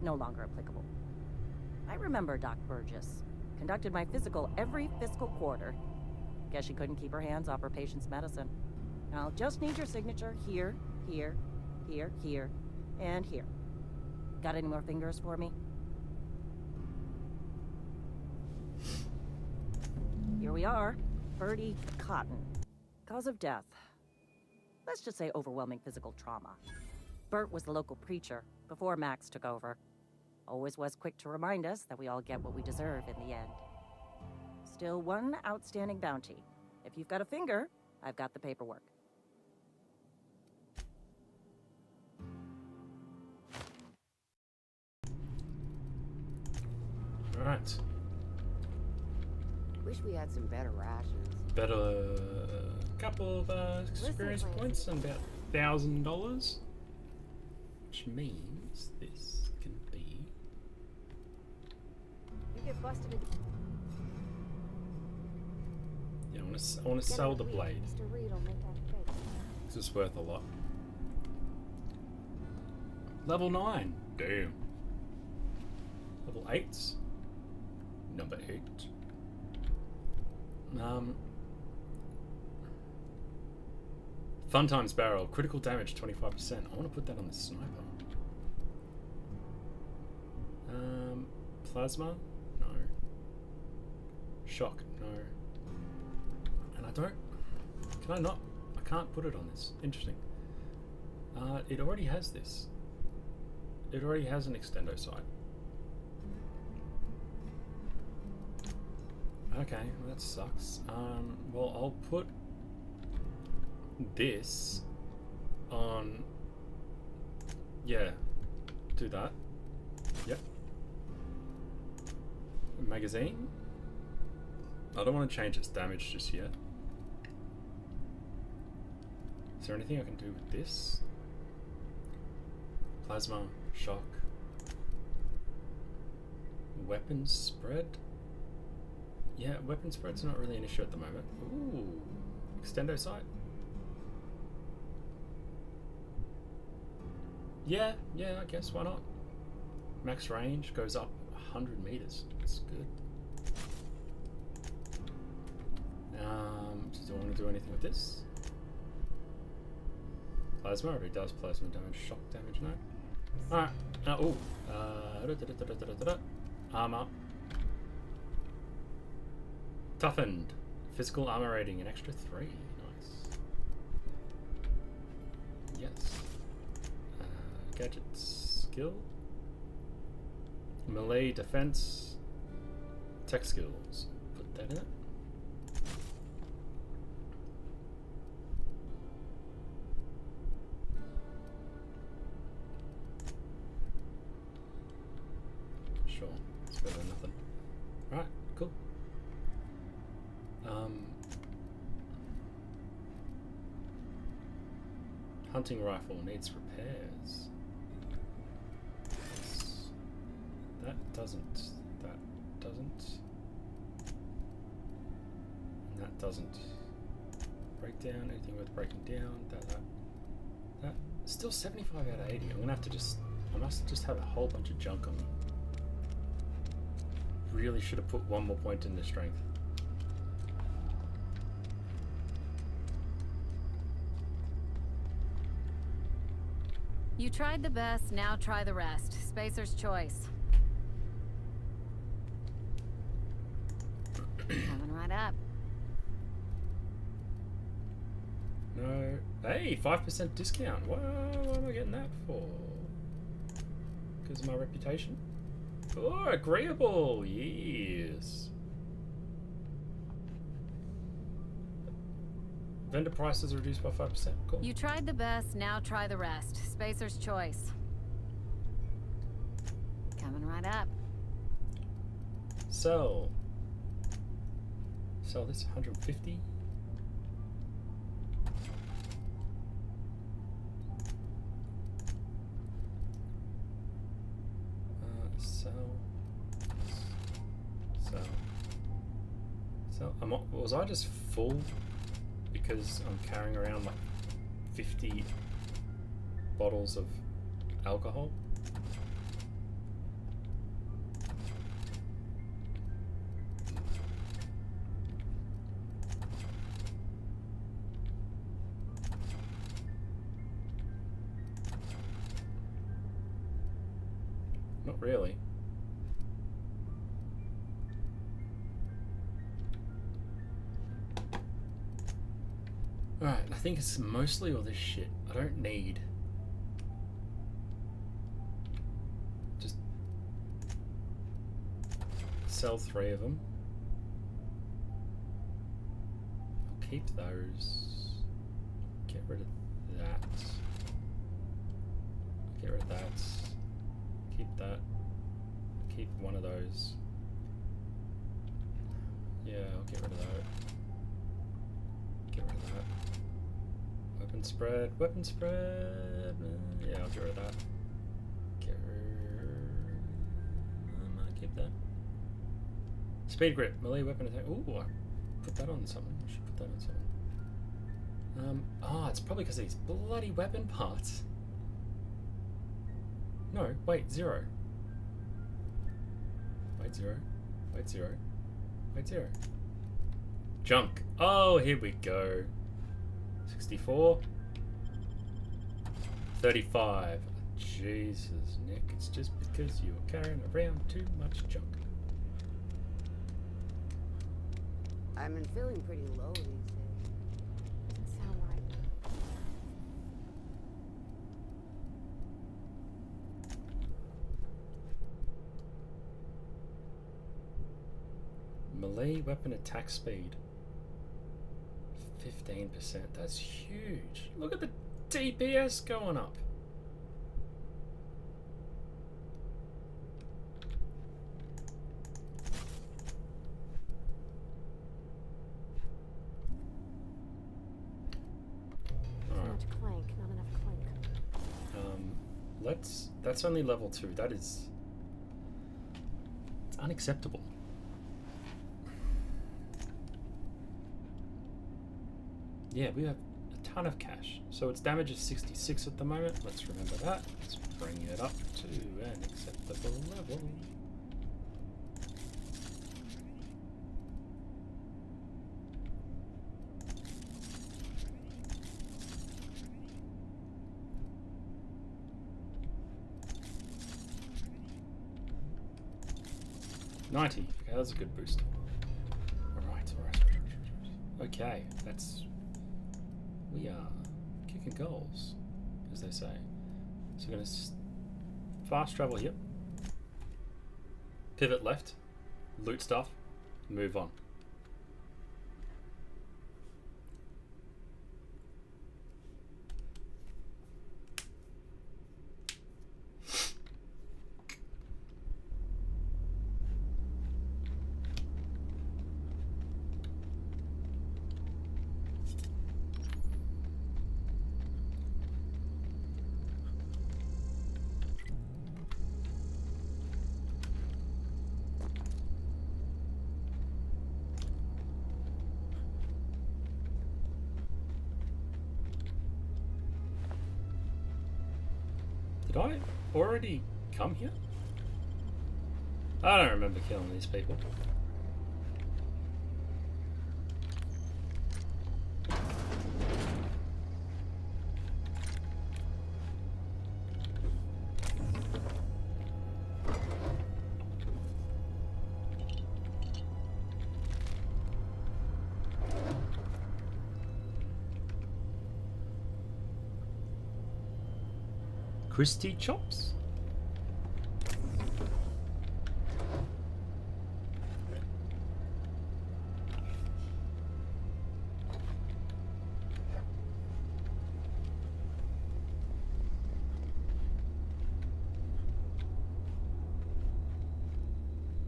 no longer applicable. I remember Doc Burgess. Conducted my physical every fiscal quarter. Guess she couldn't keep her hands off her patient's medicine. I'll just need your signature here, here, here, here, and here. Got any more fingers for me? Here we are. Bertie Cotton. Cause of death. Let's just say overwhelming physical trauma. Bert was the local preacher before Max took over. Always was quick to remind us that we all get what we deserve in the end. Still one outstanding bounty. If you've got a finger, I've got the paperwork. Alright. Wish we had some better rations. Better couple of experience points and about $1,000. Which means this can be. You get busted in. Yeah, I want to sell the blade. Mr. Reed will make that fake. This is worth a lot. Level 9. Damn. Level 8's. Number 8. Fun times barrel. Critical damage 25%. I want to put that on the sniper. Plasma? No. Shock? No. And I don't... Can I not? I can't put it on this. Interesting. It already has this. It already has an extendo sight. Okay, well that sucks. Well, I'll put this on... Yeah, do that. Yep. Magazine? I don't want to change its damage just yet. Is there anything I can do with this? Plasma, shock, weapons spread. Yeah, weapon spread's not really an issue at the moment. Ooh, extendo sight. Yeah, I guess, why not? Max range goes up 100 meters. That's good. Do I want to do anything with this? Plasma already does plasma damage, shock damage, no. Alright, armor. Toughened. Physical armor rating, an extra 3. Nice. Yes. Gadgets, skill. Melee defense. Tech skills. Put that in it. Sure, it's better than nothing. Right, cool. Hunting rifle needs repairs. That doesn't. That doesn't. And that doesn't. Break down, anything worth breaking down. That. Still 75 out of 80. I'm gonna have to just. I must just have a whole bunch of junk on me. Really should have put one more point into strength. You tried the best, now try the rest. Spacer's choice. Coming right up. No. Hey, 5% discount. What am I getting that for? Because of my reputation? Oh, agreeable. Yes. Vendor prices are reduced by 5%. Cool. You tried the best, now try the rest. Spacer's choice. Coming right up. Sell. Sell this 150. Sell. Was I just full because I'm carrying around like 50 bottles of alcohol? Not really. Alright, I think it's mostly all this shit. I don't need. Just sell 3 of them. I'll keep those. Get rid of that. Get rid of that. Keep that. Keep one of those. Yeah, I'll get rid of that. Get rid of that. Weapon spread. Weapon spread. Yeah, I'll get rid of that. I might keep that. Speed grip. Melee weapon attack. Ooh, I put that on something. I should put that on something. It's probably because of these bloody weapon parts. No, wait, 0. Wait, 0. Wait, 0. Wait, 0. Junk. Oh, here we go. 64. 35. Jesus, Nick. It's just because you were carrying around too much junk. I've been feeling pretty low these days. Doesn't sound right. Melee weapon attack speed. 15%. That's huge. Look at the DPS going up. Too much clank, not enough clank. That's only level 2. That is... It's unacceptable. Yeah, we have a ton of cash. So its damage is 66 at the moment. Let's remember that. Let's bring it up to an acceptable level. $90. Okay, that's a good boost. Alright. Okay, that's... We are kicking goals, as they say. So we're going to fast travel here. Pivot left. Loot stuff. Move on. Did I already come here? I don't remember killing these people. Christy chops?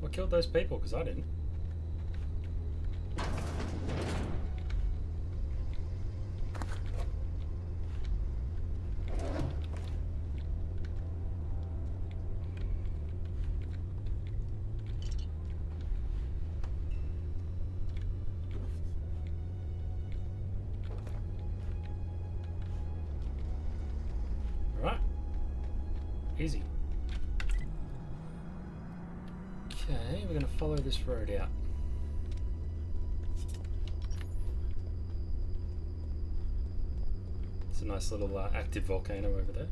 What killed those people? Because I didn't. Easy. Okay, we're going to follow this road out. It's a nice little active volcano over there.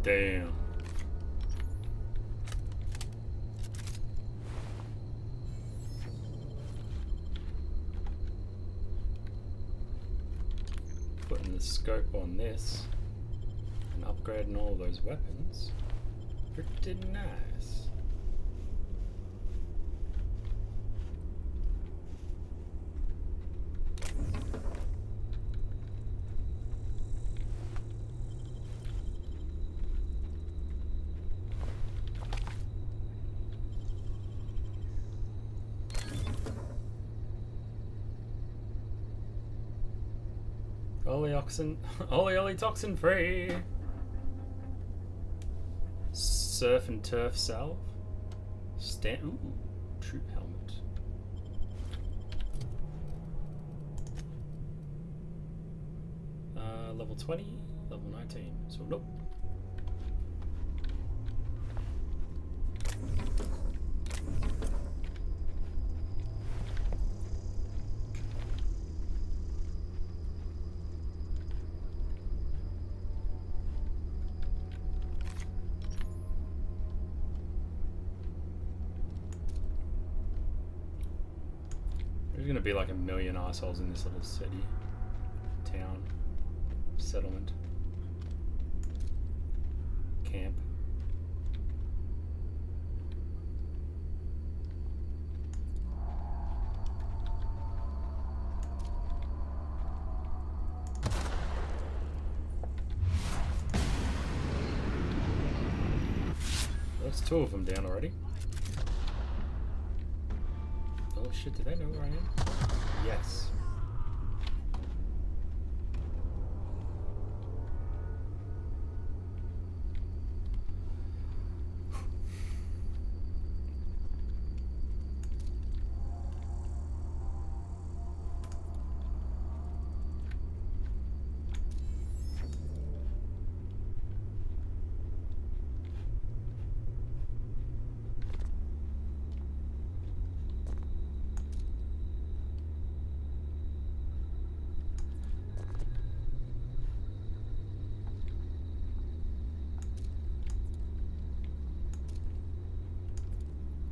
Damn. Putting the scope on this and upgrading all those weapons. Pretty nice. Ollie toxin free. Surf and turf salve. Ooh, troop helmet. Level 20, level 19. So nope. There's gonna be like a million assholes in this little city, town, settlement. camp. There's 2 of them down already. Oh shit, do they know where I am? Yes.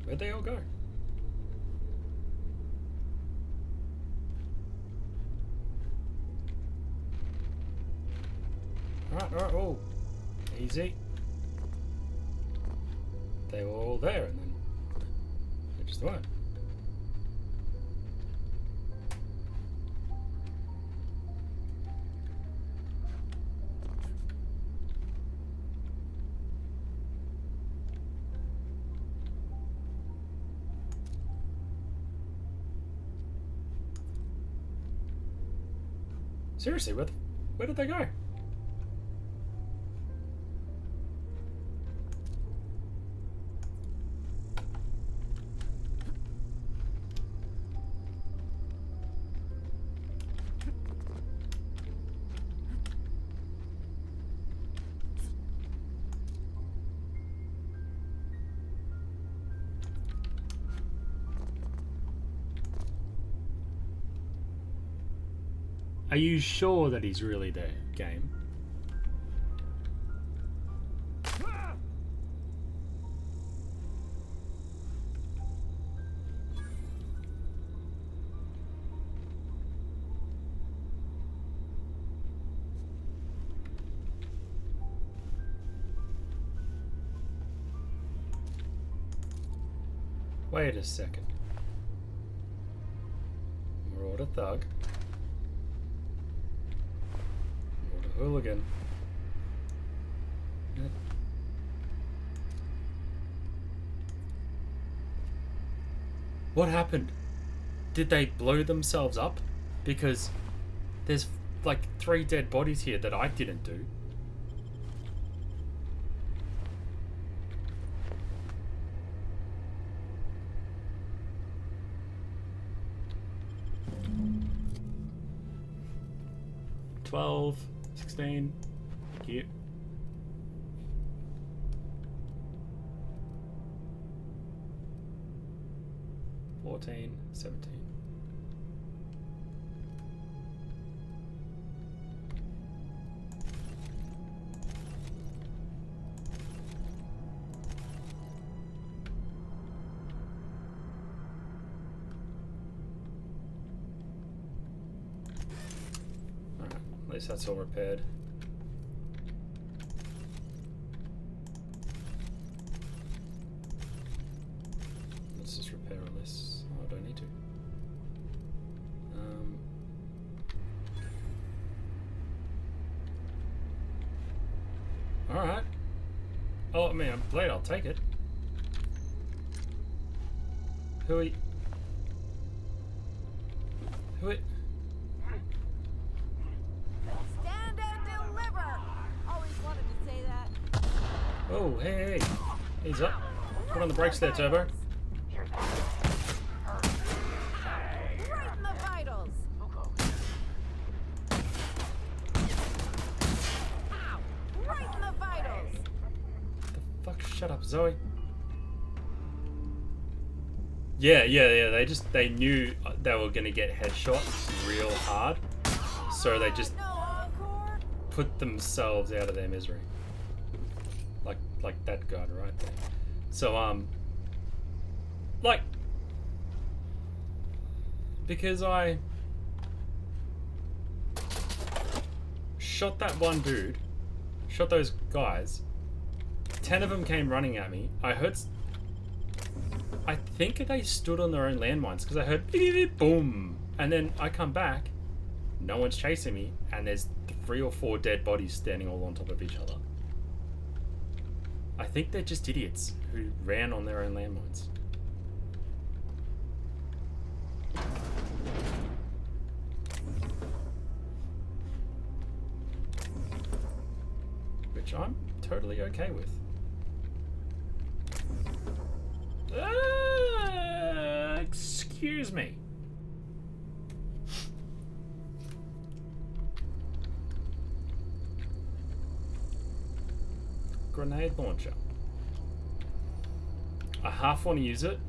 Where'd they all go? Alright, oh. Easy. They were all there and then they just weren't. Seriously, where did they go? Are you sure that he's really there, game? Wait a second. Marauder thug. Hooligan. What happened? Did they blow themselves up? Because there's like 3 dead bodies here that I didn't do. $12, $16. Thank you. $14, $17. Alright, at least that's all repaired. Let's just repair all this. Oh, I don't need to. Alright. Oh, I mean, a blade, I'll take it. Who are you? Who are you? Stand and deliver! Always wanted to say that. Oh, hey, hey. He's up. Put on the brakes there, Turbo. Right in the vitals! Ow! Right in the vitals! Fuck, shut up, Zoe. Yeah, they knew they were gonna get headshots real hard. So they just put themselves out of their misery. Like that guy right there. So, like, because I shot that one dude, shot those guys, 10 of them came running at me. I heard... I think they stood on their own landmines because I heard beep, beep, beep, boom. And then I come back, no one's chasing me, and there's 3 or 4 dead bodies standing all on top of each other. I think they're just idiots who ran on their own landmines. Which I'm totally okay with. Excuse me. Grenade launcher. I half want to use it,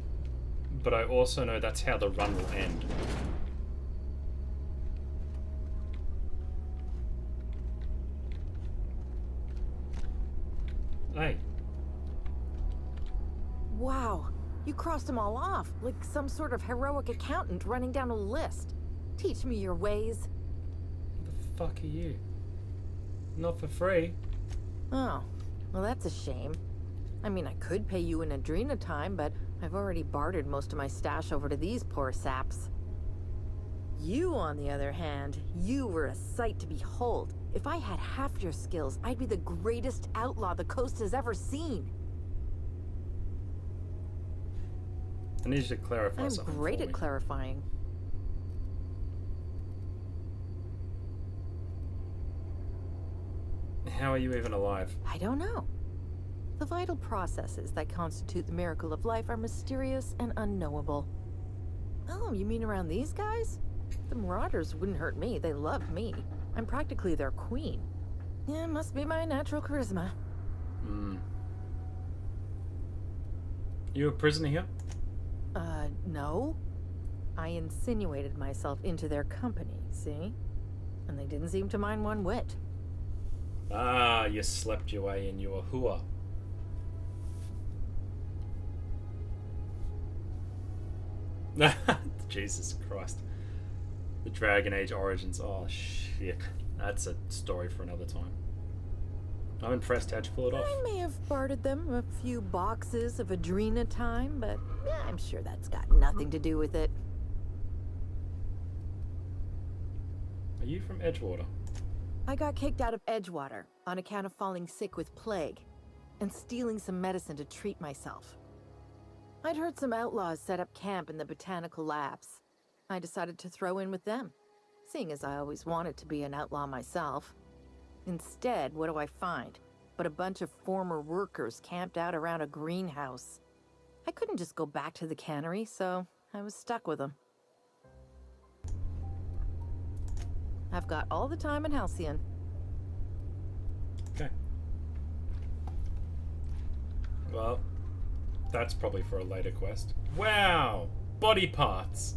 but I also know that's how the run will end. Hey. Wow, you crossed them all off, like some sort of heroic accountant running down a list. Teach me your ways. Who the fuck are you? Not for free. Oh, well that's a shame. I mean, I could pay you in Adrena time, but I've already bartered most of my stash over to these poor saps. You, on the other hand, you were a sight to behold. If I had half your skills, I'd be the greatest outlaw the coast has ever seen. I need you to clarify I'm something. great at clarifying. How are you even alive? I don't know. The vital processes that constitute the miracle of life are mysterious and unknowable. Oh, you mean around these guys? The Marauders wouldn't hurt me. They love me. I'm practically their queen. Yeah, must be my natural charisma. You a prisoner here? No. I insinuated myself into their company, see? And they didn't seem to mind one whit. Ah, you slept your way in, you a hooah. Jesus Christ. The Dragon Age Origins. Oh, shit. That's a story for another time. I'm impressed how'd you pull it off. I may have bartered them a few boxes of Adrena time, but I'm sure that's got nothing to do with it. Are you from Edgewater? I got kicked out of Edgewater on account of falling sick with plague and stealing some medicine to treat myself. I'd heard some outlaws set up camp in the botanical labs. I decided to throw in with them, seeing as I always wanted to be an outlaw myself. Instead, what do I find? But a bunch of former workers camped out around a greenhouse. I couldn't just go back to the cannery, so I was stuck with them. I've got all the time in Halcyon. Okay. Well, that's probably for a later quest. Wow! Body parts!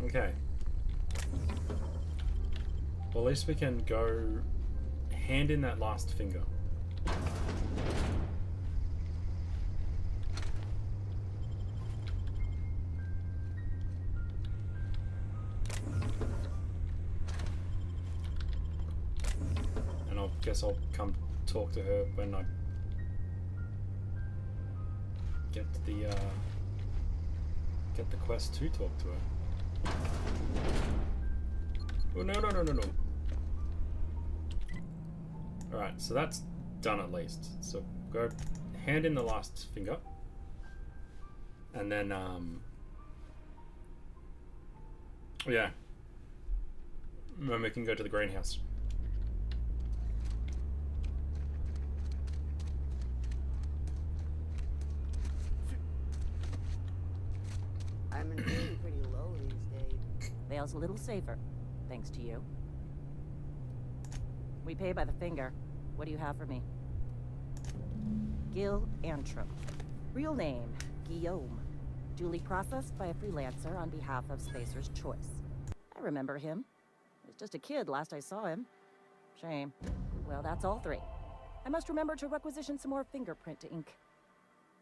Okay. Well, at least we can go hand in that last finger. And I guess I'll come talk to her when I get the quest to talk to her. Oh, no. Alright, so that's done at least. So go hand in the last finger. And then, yeah. Then we can go to the greenhouse. I'm feeling pretty low these days. Vale's a little safer, thanks to you. We pay by the finger. What do you have for me? Gil Antrim. Real name, Guillaume. Duly processed by a freelancer on behalf of Spacer's Choice. I remember him. He was just a kid last I saw him. Shame. Well, that's all 3. I must remember to requisition some more fingerprint ink.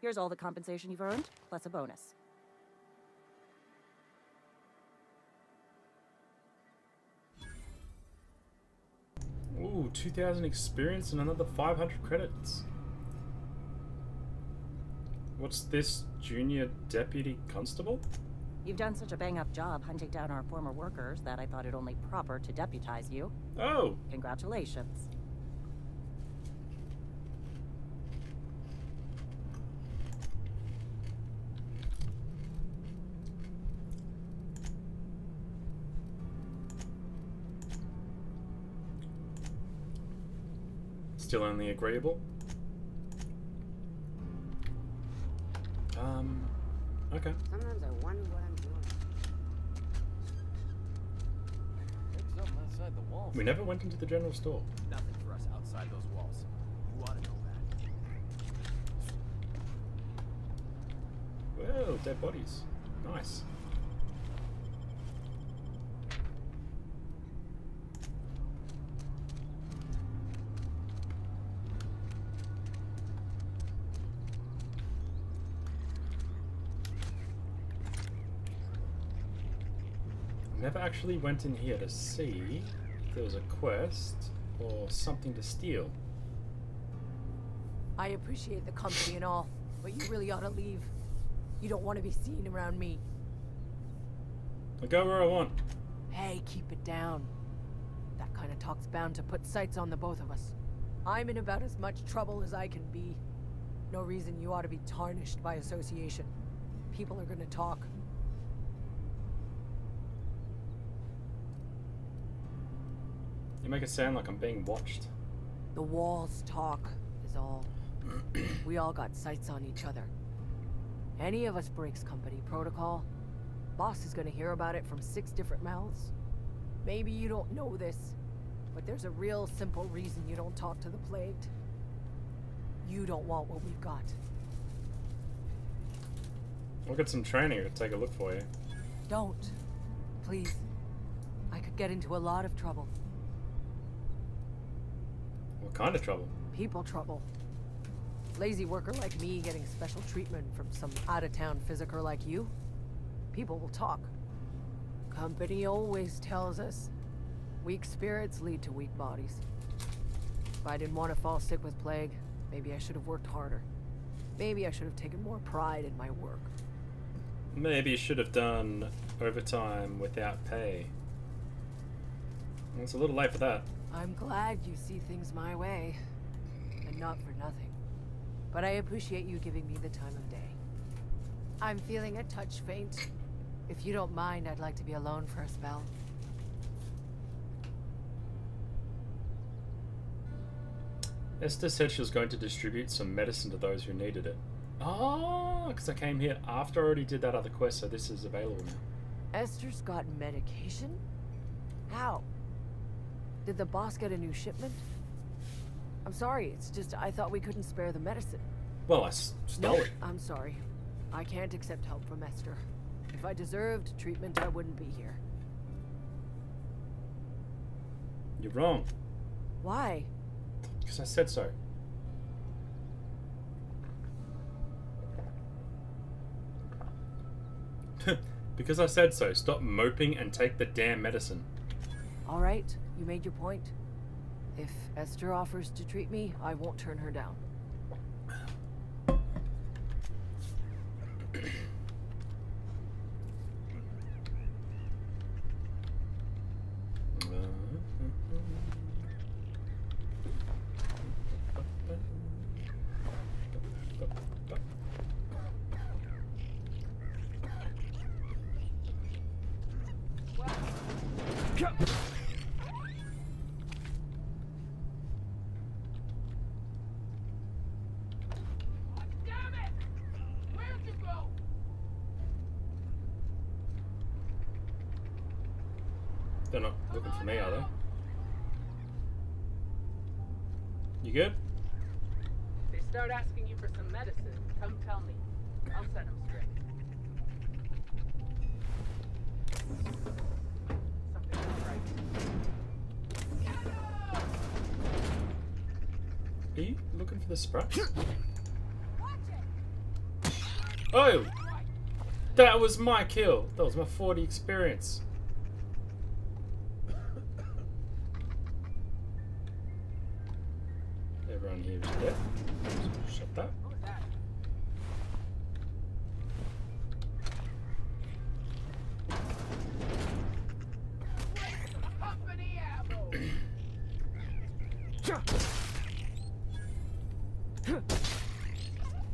Here's all the compensation you've earned, plus a bonus. Ooh, 2,000 experience and another 500 credits. What's this, junior deputy constable? You've done such a bang-up job hunting down our former workers that I thought it only proper to deputize you. Oh! Congratulations. Still only agreeable? Okay. Sometimes I wonder what I'm doing. There's something outside the walls. We never went into the general store. Nothing for us outside those walls. You ought to know that. Whoa, dead bodies. Nice. Never actually went in here to see if there was a quest or something to steal. I appreciate the company and all, but you really ought to leave. You don't want to be seen around me. I go where I want. Hey, keep it down. That kind of talk's bound to put sights on the both of us. I'm in about as much trouble as I can be. No reason you ought to be tarnished by association. People are gonna talk. You make it sound like I'm being watched. The walls talk, is all. We all got sights on each other. Any of us breaks company protocol, boss is gonna hear about it from 6 different mouths. Maybe you don't know this, but there's a real simple reason you don't talk to the plagued. You don't want what we've got. I'll get some training to take a look for you. Don't. Please. I could get into a lot of trouble. What kind of trouble? People trouble. Lazy worker like me getting special treatment from some out-of-town physiker like you. People will talk. Company always tells us, weak spirits lead to weak bodies. If I didn't want to fall sick with plague, maybe I should have worked harder. Maybe I should have taken more pride in my work. Maybe you should have done overtime without pay. It's a little late for that. I'm glad you see things my way, and not for nothing. But I appreciate you giving me the time of day. I'm feeling a touch faint. If you don't mind, I'd like to be alone for a spell. Esther said she was going to distribute some medicine to those who needed it. Oh, because I came here after I already did that other quest, so this is available now. Esther's got medication? How? Did the boss get a new shipment? I'm sorry, it's just I thought we couldn't spare the medicine. Well, I stole it. I'm sorry. I can't accept help from Esther. If I deserved treatment, I wouldn't be here. You're wrong. Why? Because I said so. Because I said so. Stop moping and take the damn medicine. All right, you made your point. If Esther offers to treat me, I won't turn her down. They're not looking for me, are they? You good? They start asking you for some medicine, come tell me. I'll set them straight. Something's not right. Are you looking for the sprite? Oh! That was my kill! That was my 40 experience. Everyone here is dead. So shut that.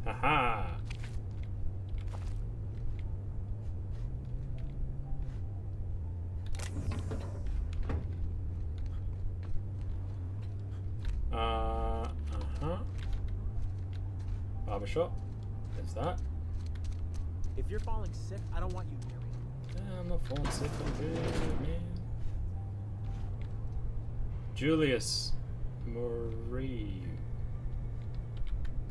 Haha. Barbershop. There's that. If you're falling sick, I don't want you near me. I'm not falling sick. I'm good, man. Julius Marie.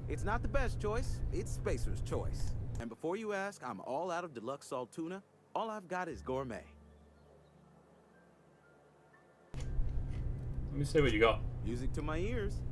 It's not the best choice. It's Spacer's choice. And before you ask, I'm all out of deluxe salt tuna. All I've got is gourmet. Let me see what you got. Music to my ears.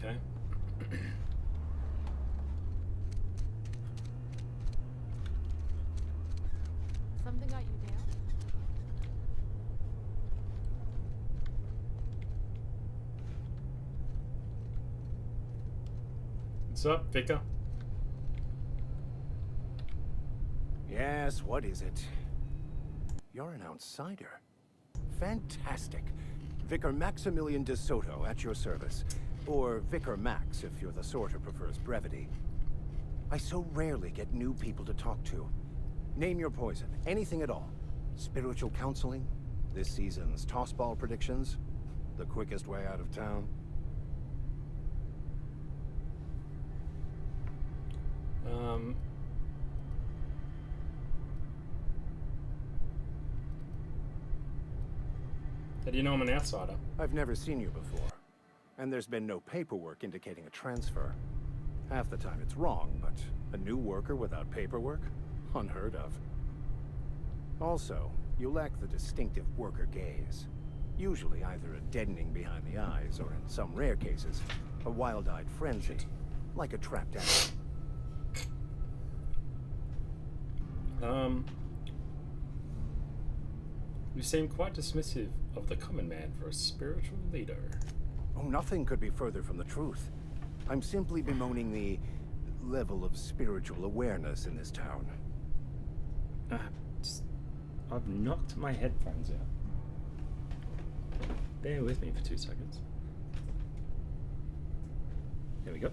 Okay. Something got you down? What's up, Vicar? Yes, what is it? You're an outsider. Fantastic. Vicar Maximilian de Soto at your service. Or Vicar Max, if you're the sort who prefers brevity. I so rarely get new people to talk to. Name your poison, anything at all. Spiritual counseling, this season's tossball predictions, the quickest way out of town. How do you know I'm an outsider? I've never seen you before. And there's been no paperwork indicating a transfer. Half the time it's wrong, but a new worker without paperwork? Unheard of. Also, you lack the distinctive worker gaze. Usually either a deadening behind the eyes, or in some rare cases, a wild-eyed frenzy, like a trapped animal. You seem quite dismissive of the common man for a spiritual leader. Oh, nothing could be further from the truth. I'm simply bemoaning the level of spiritual awareness in this town. I've knocked my headphones out. Bear with me for 2 seconds. There we go.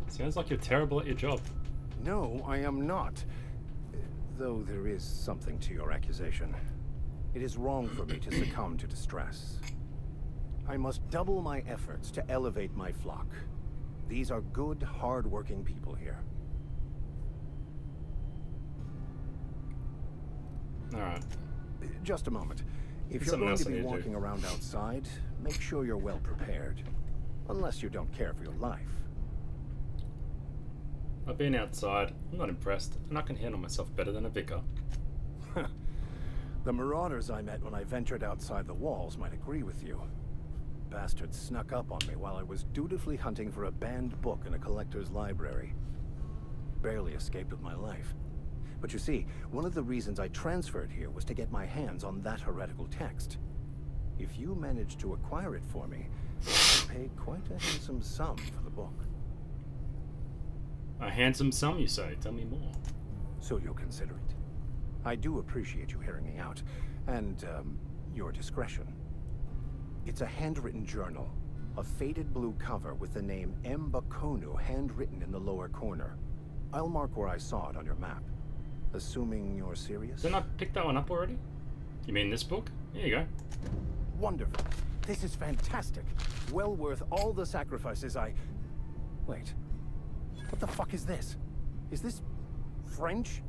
Sounds like you're terrible at your job. No, I am not. Though there is something to your accusation. It is wrong for me to succumb to distress. I must double my efforts to elevate my flock. These are good, hard-working people here. Alright. Just a moment. If you're going to be walking around outside, make sure you're well prepared. Unless you don't care for your life. I've been outside. I'm not impressed, and I can handle myself better than a vicar. The marauders I met when I ventured outside the walls might agree with you. Bastards snuck up on me while I was dutifully hunting for a banned book in a collector's library. Barely escaped with my life. But you see, one of the reasons I transferred here was to get my hands on that heretical text. If you manage to acquire it for me, I'll pay quite a handsome sum for the book. A handsome sum, you say? Tell me more. So you'll consider it? I do appreciate you hearing me out, and, your discretion. It's a handwritten journal. A faded blue cover with the name M. Bakonu handwritten in the lower corner. I'll mark where I saw it on your map. Assuming you're serious? Didn't I pick that one up already? You mean this book? Here you go. Wonderful. This is fantastic. Well worth all the sacrifices I... Wait. What the fuck is this? Is this French?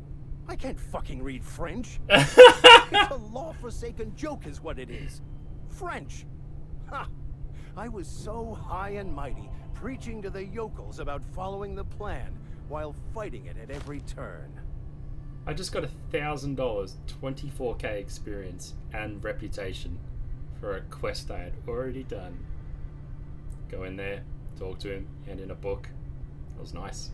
I can't fucking read French. It's a law-forsaken joke is what it is. French. Ha! I was so high and mighty, preaching to the yokels about following the plan, while fighting it at every turn. I just got $1,000, 24k experience, and reputation for a quest I had already done. Go in there, talk to him, hand in a book. That was nice.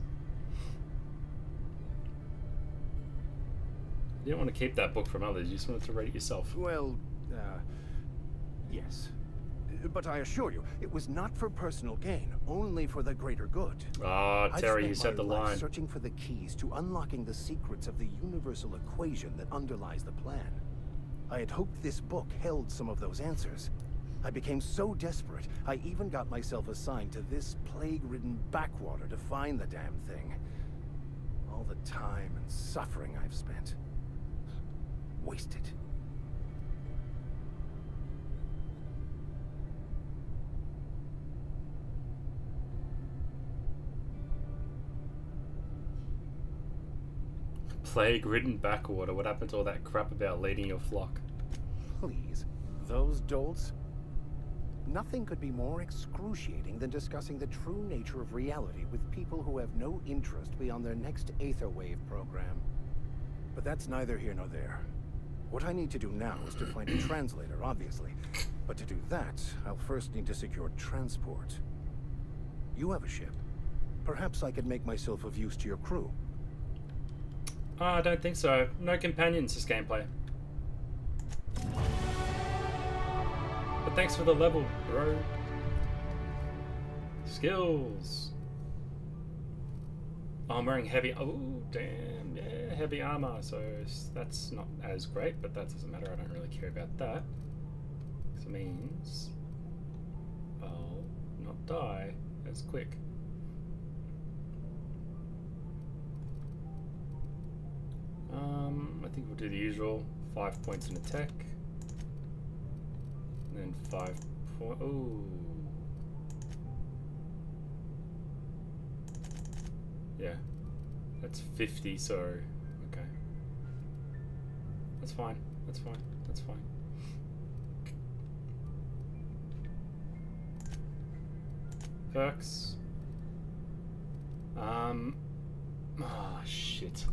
You didn't want to keep that book from others, you just wanted to read it yourself. Well, yes. But I assure you, it was not for personal gain, only for the greater good. Ah, Terry, you said the line. Searching for the keys to unlocking the secrets of the universal equation that underlies the plan. I had hoped this book held some of those answers. I became so desperate, I even got myself assigned to this plague-ridden backwater to find the damn thing. All the time and suffering I've spent. Wasted. Plague-ridden backwater. What happened to all that crap about leading your flock? Please, those dolts? Nothing could be more excruciating than discussing the true nature of reality with people who have no interest beyond their next Aetherwave program. But that's neither here nor there. What I need to do now is to find a translator, obviously. But to do that, I'll first need to secure transport. You have a ship. Perhaps I could make myself of use to your crew. Oh, I don't think so. No companions this gameplay. But thanks for the level, bro. Skills. Oh, I'm wearing heavy... Oh, damn. Yeah, heavy armor. So that's not as great, but that doesn't matter. I don't really care about that. So it means I'll not die as quick. I think we'll do the usual 5 points in attack, and then 5 points. Oh, yeah, that's 50. So okay, that's fine. That's fine. That's fine. Perks. Oh shit.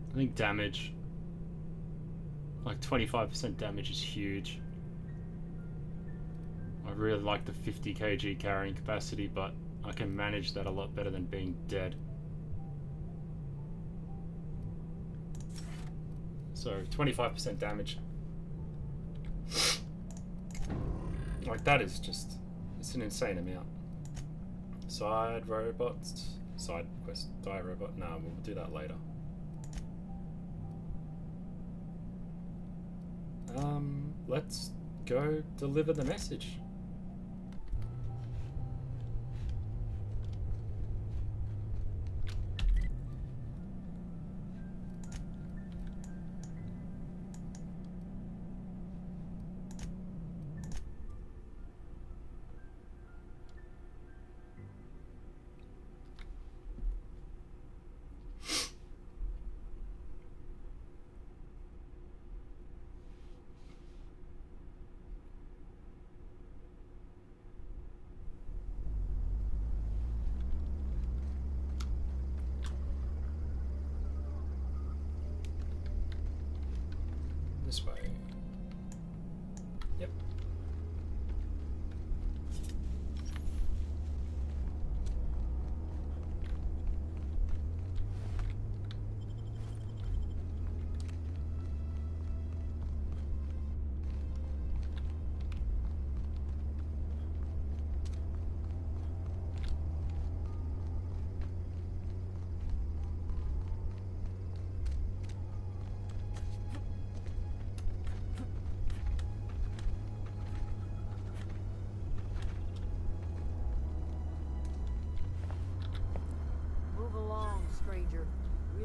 I think damage, like 25% damage is huge. I really like the 50 kg carrying capacity, but I can manage that a lot better than being dead. So 25% damage. Like that is just, it's an insane amount. Side robots, side quest, die robot, nah, we'll do that later. Let's go deliver the message. This way. Yep.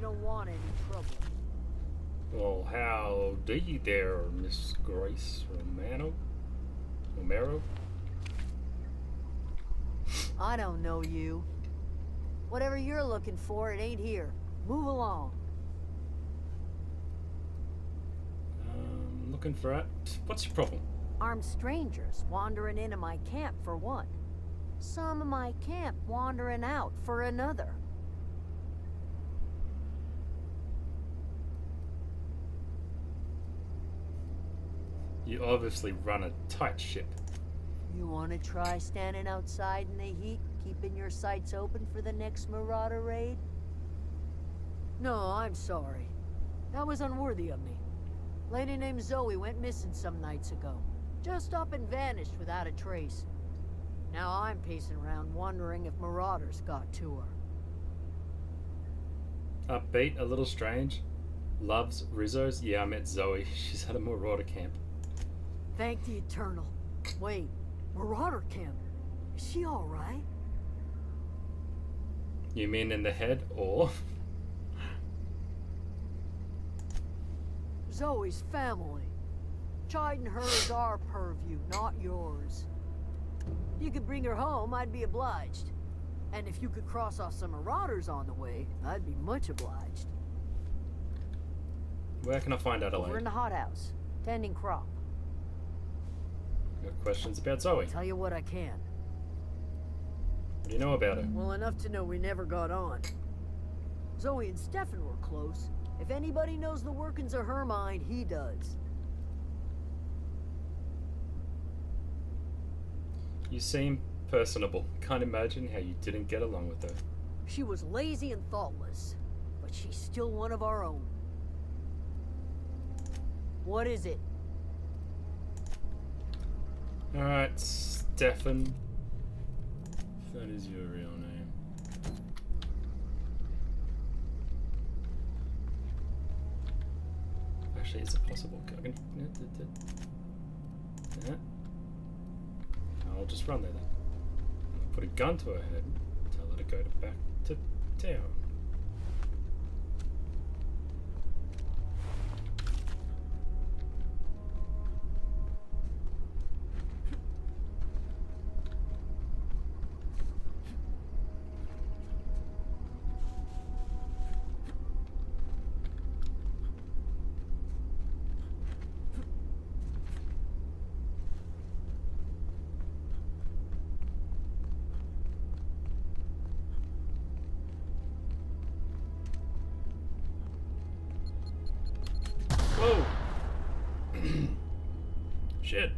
don't want any trouble. Well, howdy there, Miss Grace Romero? I don't know you. Whatever you're looking for, it ain't here. Move along. Looking for it. What's your problem? Armed strangers wandering into my camp for one. Some of my camp wandering out for another. You obviously run a tight ship. You want to try standing outside in the heat, keeping your sights open for the next Marauder raid? No, I'm sorry. That was unworthy of me. Lady named Zoe went missing some nights ago. Just up and vanished without a trace. Now I'm pacing around wondering if Marauders got to her. Upbeat, a little strange. Loves Rizzos. Yeah, I met Zoe. She's at a Marauder camp. Thank the Eternal. Wait, Marauder camp? Is she alright? You mean in the head, or? Zoe's family. Chiding her is our purview, not yours. If you could bring her home, I'd be obliged. And if you could cross off some Marauders on the way, I'd be much obliged. Where can I find Adelaide? We're in the hothouse, tending crop. Got questions about Zoe? Tell you what I can. What do you know about her? Well, enough to know we never got on. Zoe and Stefan were close. If anybody knows the workings of her mind, he does. You seem personable. Can't imagine how you didn't get along with her. She was lazy and thoughtless, but she's still one of our own. What is it? Alright, Stefan. If that is your real name. Actually, is it possible? I can... Yeah. I'll just run there then. I'll put a gun to her head. Tell her to go back to town. Whoa! Shit.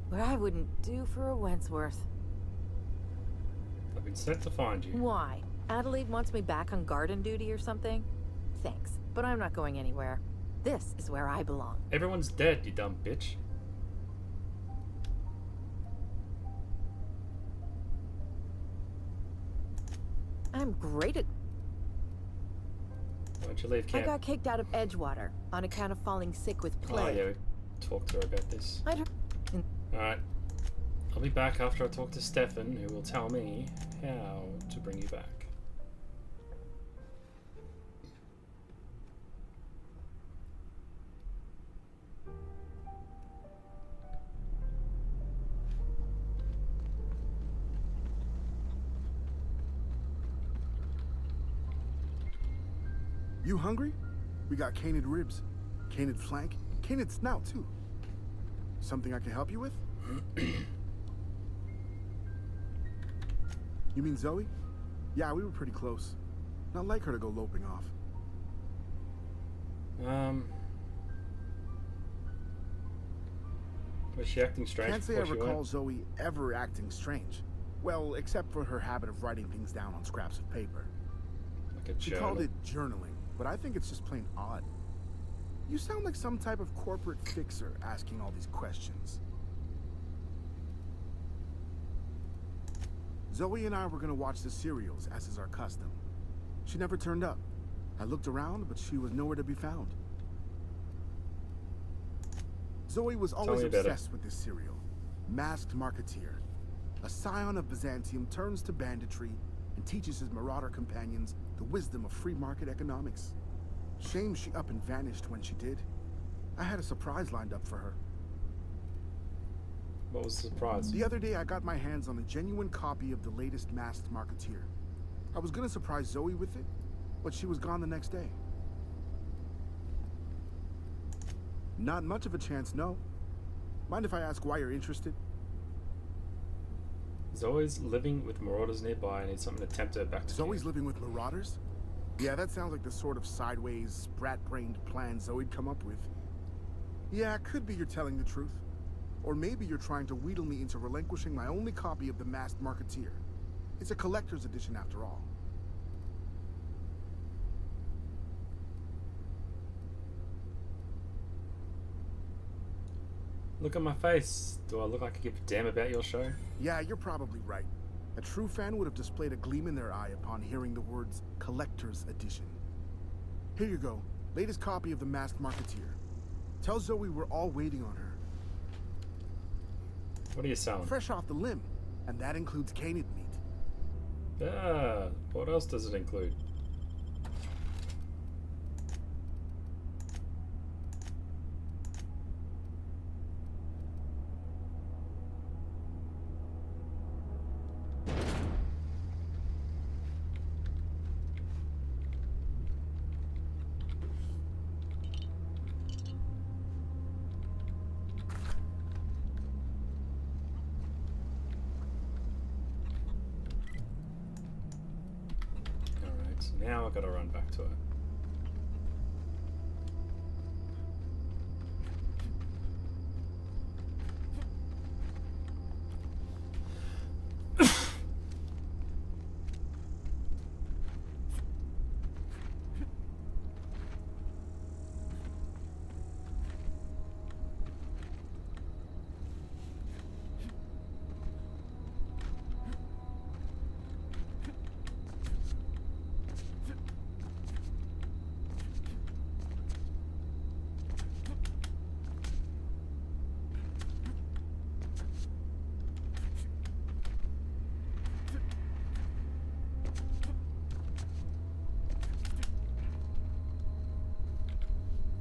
What I wouldn't do for a Wentworth. I've been sent to find you. Why? Adelaide wants me back on garden duty or something? Thanks, but I'm not going anywhere. This is where I belong. Everyone's dead, you dumb bitch. I'm great at... Why don't you leave camp? I got kicked out of Edgewater on account of falling sick with plague. Oh yeah, we talked to her about this. Alright. I'll be back after I talk to Stefan, who will tell me how to bring you back. You hungry? We got canid ribs, canid flank, canid snout too. Something I can help you with? You mean Zoe? Yeah, we were pretty close. Not like her to go loping off. Was she acting strange? Can't say I before she recall went? Zoe ever acting strange. Well, except for her habit of writing things down on scraps of paper. Like a She journal. called it journaling, but I think it's just plain odd. You sound like some type of corporate fixer asking all these questions. Zoe and I were gonna watch the serials, as is our custom. She never turned up. I looked around, but she was nowhere to be found. Zoe was always obsessed with this serial. Masked Marketeer. A scion of Byzantium turns to banditry and teaches his marauder companions the wisdom of free market economics. Shame she up and vanished when she did. I had a surprise lined up for her. What was the surprise? The other day I got my hands on a genuine copy of the latest Masked Marketeer. I was gonna surprise Zoe with it, but she was gone the next day. Not much of a chance, no. Mind if I ask why you're interested? Zoe's living with marauders nearby and needs something to tempt her back to Zoe's living with marauders? Yeah, that sounds like the sort of sideways, brat-brained plan Zoe'd come up with. Yeah, it could be you're telling the truth. Or maybe you're trying to wheedle me into relinquishing my only copy of the Masked Marketeer. It's a collector's edition after all. Look at my face. Do I look like I give a damn about your show? Yeah, you're probably right. A true fan would have displayed a gleam in their eye upon hearing the words Collector's Edition. Here you go. Latest copy of the Masked Marketeer. Tell Zoe we're all waiting on her. What are you selling? Fresh off the limb. And that includes canid meat. Ah, what else does it include? Now I've got to run back to it.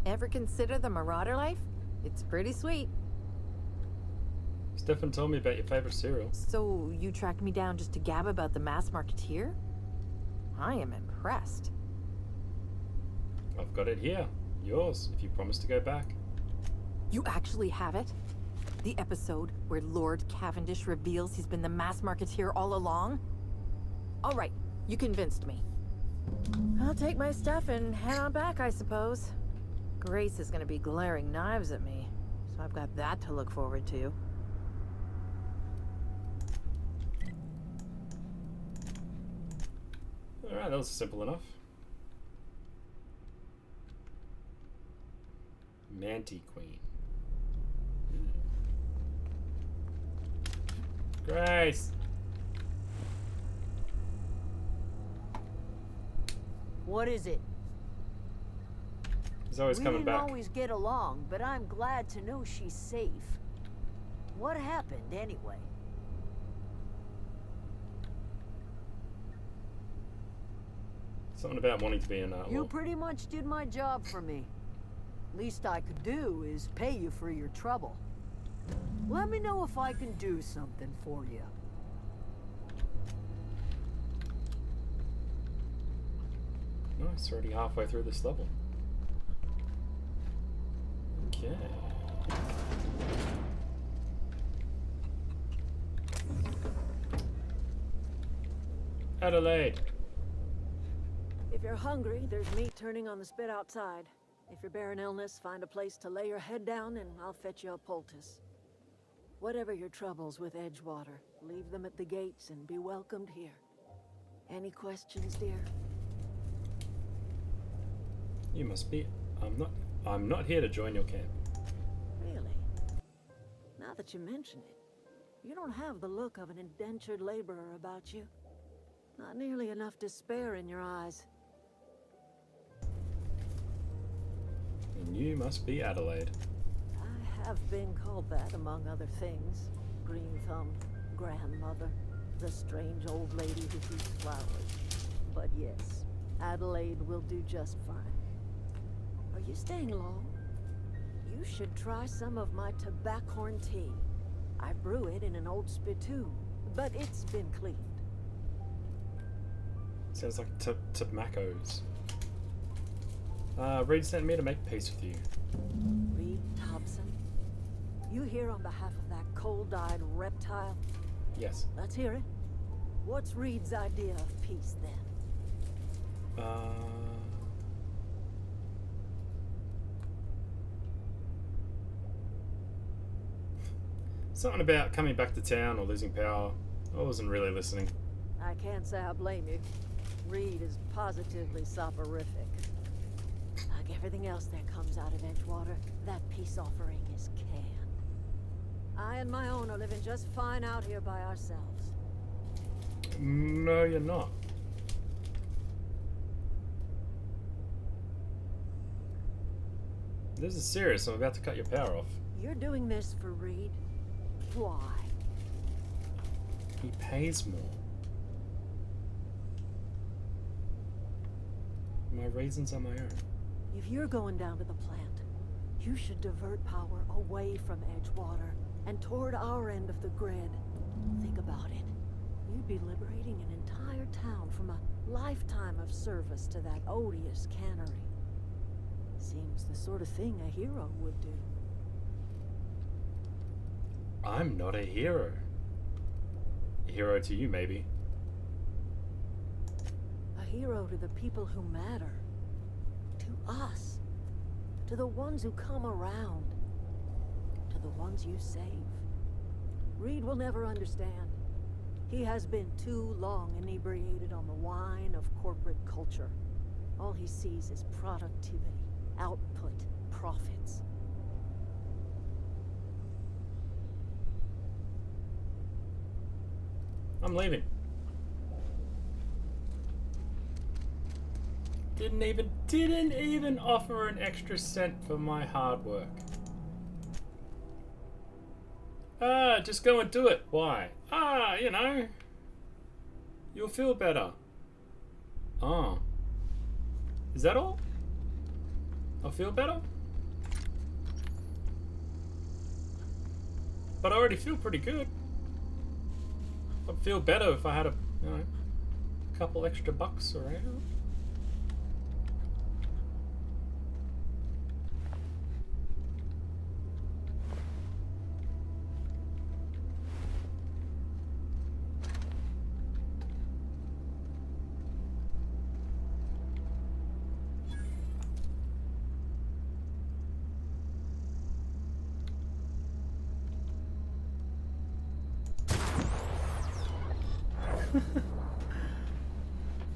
Ever consider the Marauder life? It's pretty sweet. Stefan told me about your favorite cereal. So you tracked me down just to gab about the Masked Marketeer? I am impressed. I've got it here. Yours, if you promise to go back. You actually have it? The episode where Lord Cavendish reveals he's been the Masked Marketeer all along? All right, you convinced me. I'll take my stuff and head on back, I suppose. Grace is gonna be glaring knives at me, so I've got that to look forward to. Alright, that was simple enough. Manti Queen. Grace! What is it? He's always coming back. We didn't always get along, but I'm glad to know she's safe. What happened, anyway? Something about wanting to be an outlaw. You pretty much did my job for me. Least I could do is pay you for your trouble. Let me know if I can do something for you. Nice, already halfway through this level. Okay. Adelaide. If you're hungry, there's meat turning on the spit outside. If you're bearing illness, find a place to lay your head down and I'll fetch you a poultice. Whatever your troubles with Edgewater, leave them at the gates and be welcomed here. Any questions, dear? You must be. I'm not here to join your camp. Really? Now that you mention it, you don't have the look of an indentured laborer about you. Not nearly enough despair in your eyes. And you must be Adelaide. I have been called that, among other things. Green-thumbed grandmother, the strange old lady who eats flowers. But yes, Adelaide will do just fine. Are you staying long? You should try some of my tobaccorn tea. I brew it in an old spittoon, but it's been cleaned. Sounds like tobaccos. Reed sent me to make peace with you. Reed Thompson? You here on behalf of that cold-eyed reptile? Yes. Let's hear it. What's Reed's idea of peace, then? Something about coming back to town or losing power. I wasn't really listening. I can't say I blame you. Reed is positively soporific. Like everything else that comes out of Edgewater, that peace offering is canned. I and my own are living just fine out here by ourselves. No, you're not. This is serious. I'm about to cut your power off. You're doing this for Reed? Why? He pays more. My reasons are my own. If you're going down to the plant, you should divert power away from Edgewater and toward our end of the grid. Think about it. You'd be liberating an entire town from a lifetime of service to that odious cannery. Seems the sort of thing a hero would do. I'm not a hero. A hero to you, maybe. A hero to the people who matter. To us. To the ones who come around. To the ones you save. Reed will never understand. He has been too long inebriated on the wine of corporate culture. All he sees is productivity, output, profits. I'm leaving. Didn't even offer an extra cent for my hard work. Just go and do it. Why? You know. You'll feel better. Is that all? I'll feel better? But I already feel pretty good. I'd feel better if I had a, you know, couple extra bucks around.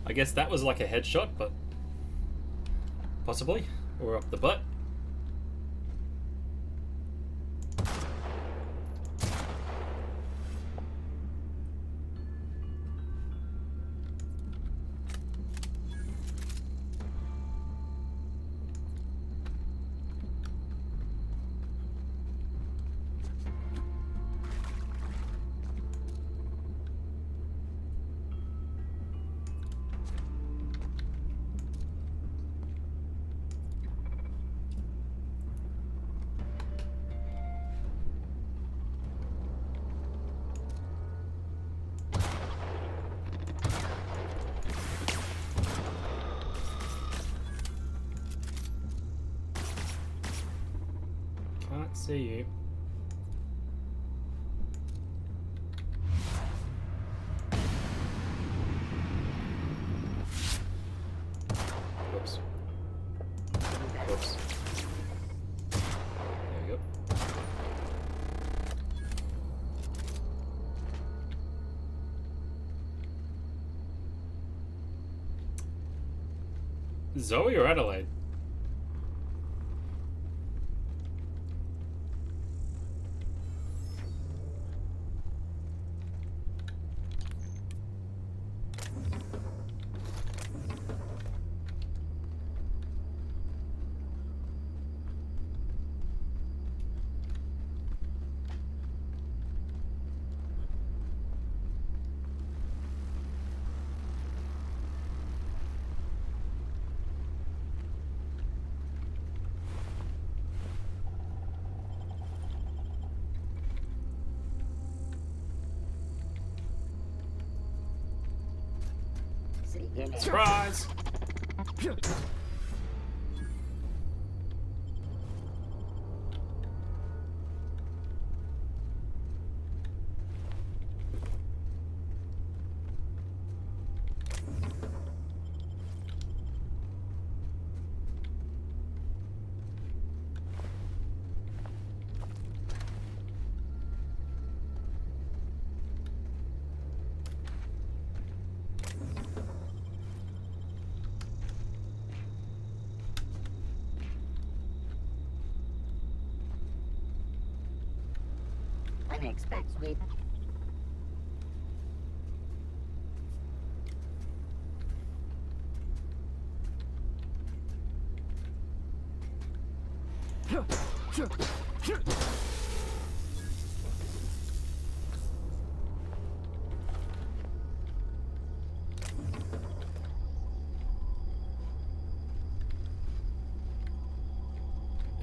I guess that was like a headshot, but possibly, or up the butt. Can't see you. Whoops. Whoops. There we go. Zoe or Adelaide? Surprise! Unexpected sweep.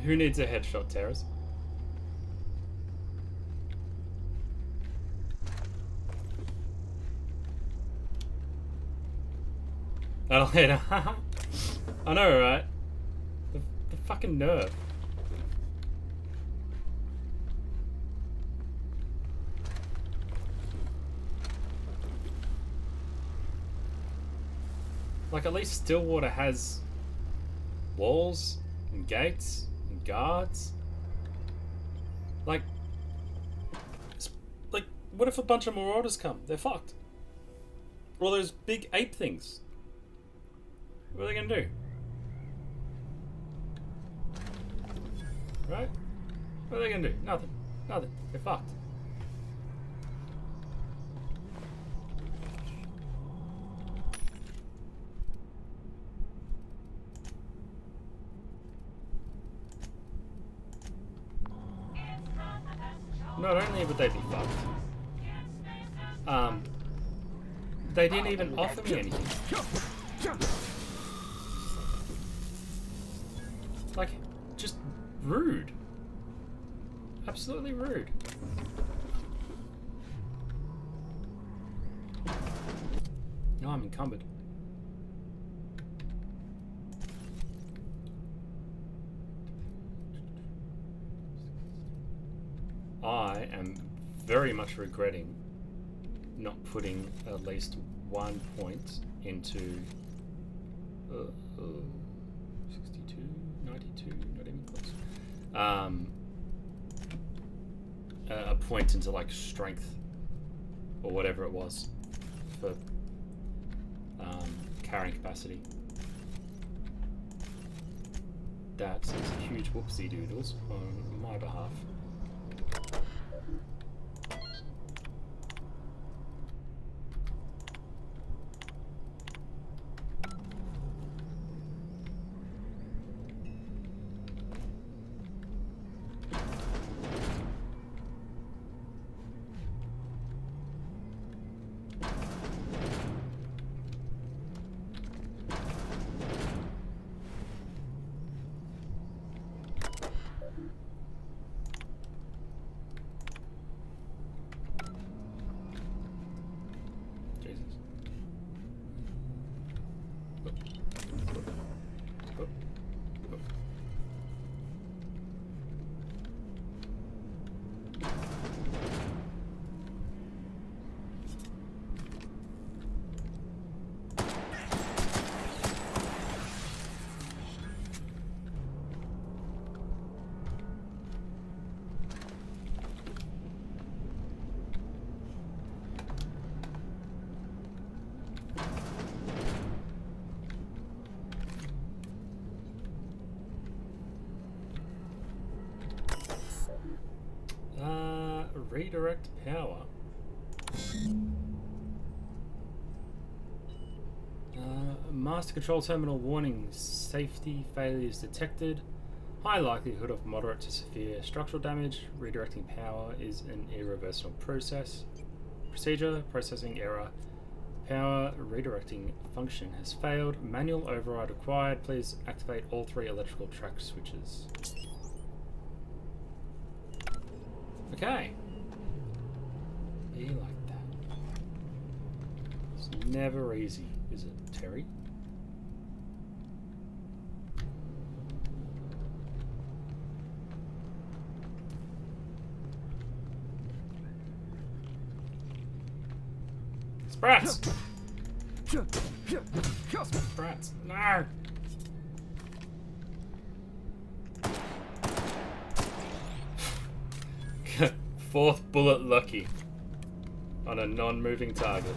Who needs a headshot, Terrace? That'll hit her. I know, right? The fucking nerve. Like, at least Stillwater has walls and gates and guards. Like, what if a bunch of marauders come? They're fucked. Or those big ape things. What are they gonna do? Right? What are they gonna do? Nothing. Nothing. They're fucked. Not only would they be fucked, they didn't even offer me anything. Like, just rude. Absolutely rude. No, I'm encumbered. I am very much regretting not putting at least 1 point into 62, 92, not even close. A point into like strength or whatever it was for carrying capacity. That is a huge whoopsie doodles on my behalf. Redirect power. Master control terminal warning. Safety failures detected. High likelihood of moderate to severe structural damage. Redirecting power is an irreversible process. Procedure. Processing error. Power redirecting function has failed. Manual override required. Please activate all 3 electrical track switches. Okay. Be like that. It's never easy Is it Terry? Sprats! Sprats! No! Fourth bullet lucky on a non-moving target.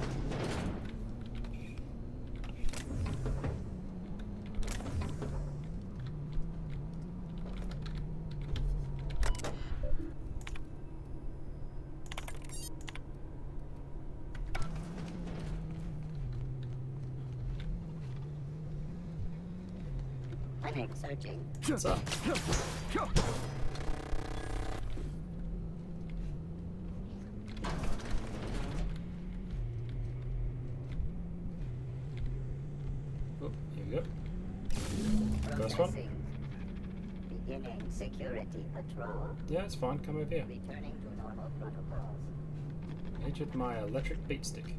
Searching. What's up? Oh, here we go. First one. Beginning security patrol. Yeah, it's fine. Come over here. Returning to normal protocols. Hit with my electric beat stick.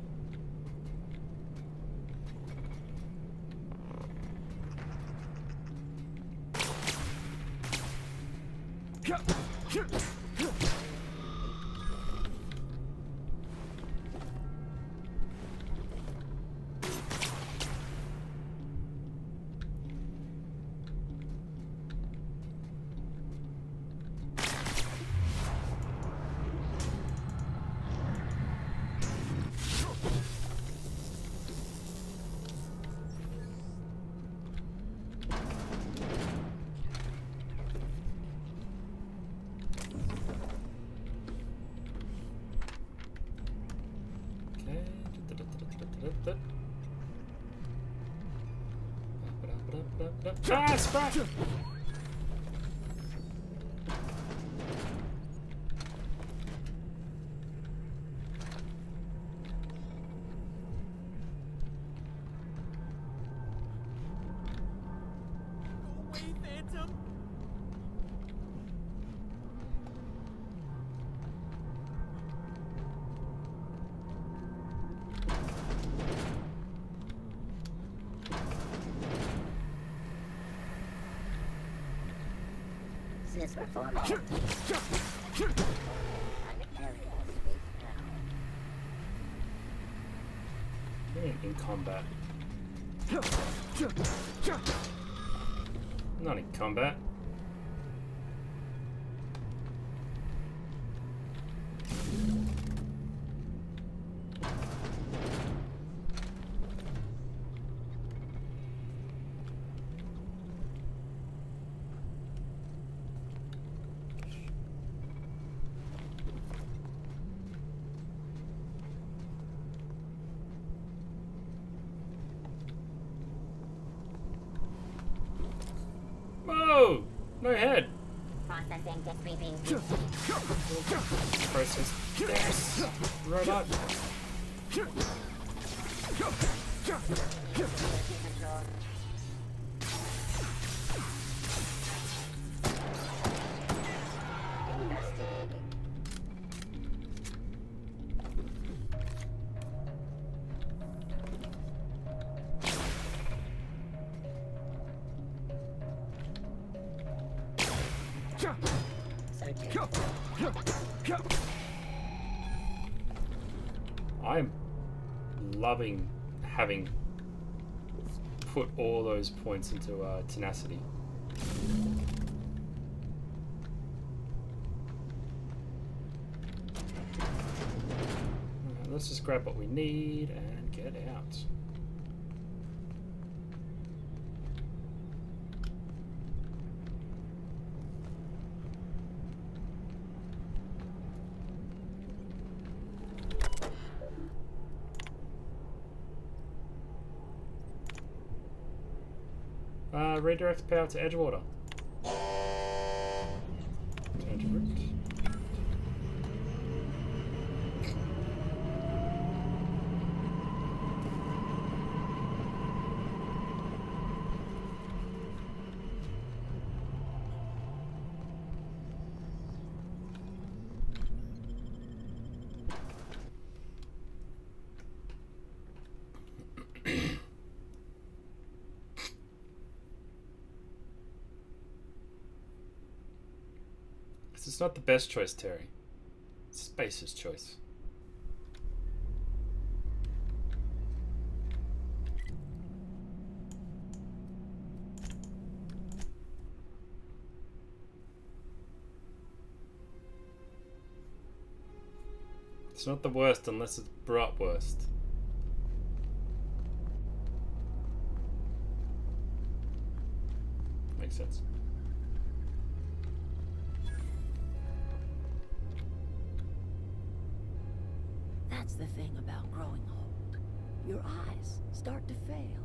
Ah, sprat! Since we're forming. In combat. Not in combat. Whoa! No head! Processing to sweeping. Process. Yes! Robot! I'm loving having put all those points into tenacity. Alright, let's just grab what we need and get out. Redirect power to Edgewater. Change of route. It's not the best choice, Terry. It's Spacer's choice. It's not the worst unless it's bratwurst. Makes sense. That's the thing about growing old. Your eyes start to fail.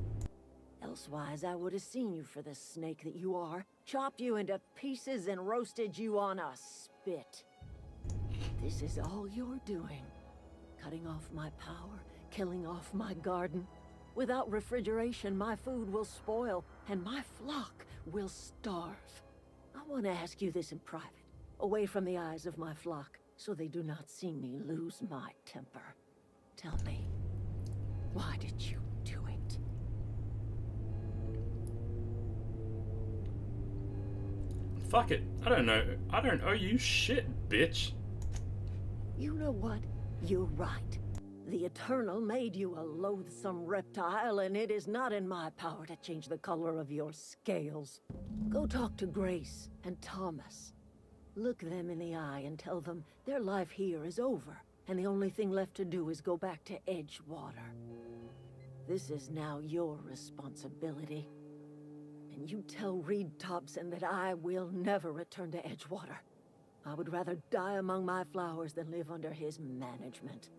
Elsewise, I would have seen you for the snake that you are, chopped you into pieces and roasted you on a spit. This is all you're doing. Cutting off my power, killing off my garden. Without refrigeration, my food will spoil, and my flock will starve. I want to ask you this in private, away from the eyes of my flock, so they do not see me lose my temper. Tell me, why did you do it? Fuck it. I don't know. I don't owe you shit, bitch. You know what? You're right. The Eternal made you a loathsome reptile, and it is not in my power to change the color of your scales. Go talk to Grace and Thomas. Look them in the eye and tell them their life here is over, and the only thing left to do is go back to Edgewater. This is now your responsibility. And you tell Reed Thompson that I will never return to Edgewater. I would rather die among my flowers than live under his management.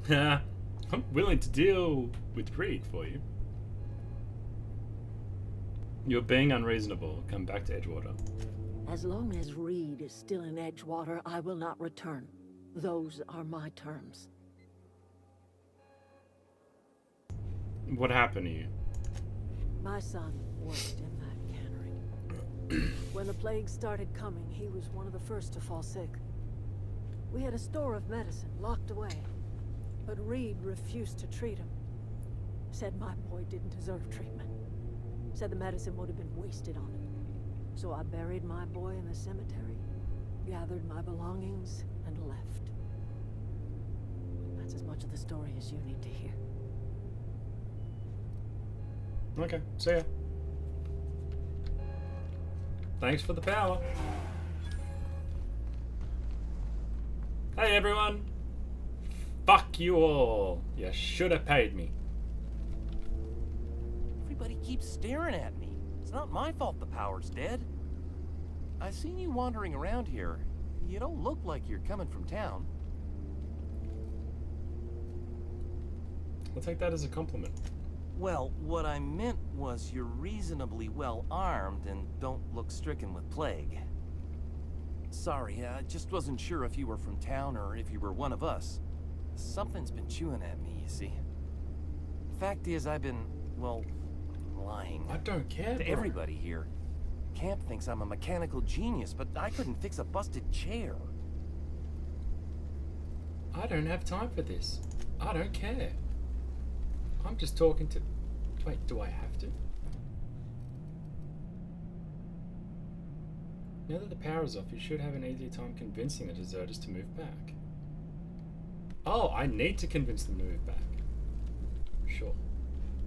I'm willing to deal with Reed for you. You're being unreasonable. Come back to Edgewater. As long as Reed is still in Edgewater, I will not return. Those are my terms. What happened to you? My son worked in that cannery. When the plague started coming, he was one of the first to fall sick. We had a store of medicine locked away, but Reed refused to treat him. Said my boy didn't deserve treatment. Said the medicine would have been wasted on him. So I buried my boy in the cemetery, gathered my belongings, and left. That's as much of the story as you need to hear. Okay, see ya. Thanks for the power. Hey everyone! Fuck you all! You should have paid me. Everybody keeps staring at me. It's not my fault the power's dead. I've seen you wandering around here. You don't look like you're coming from town. I'll take that as a compliment. Well, what I meant was you're reasonably well armed and don't look stricken with plague. Sorry, I just wasn't sure if you were from town or if you were one of us. Something's been chewing at me, you see. Fact is, I've been, well, lying. I don't care, to bro. Everybody here. Camp thinks I'm a mechanical genius, but I couldn't fix a busted chair. I don't have time for this. I don't care. I'm just talking to... Wait, do I have to? Now that the power's off, you should have an easier time convincing the deserters to move back. Oh, I need to convince them to move back. Sure.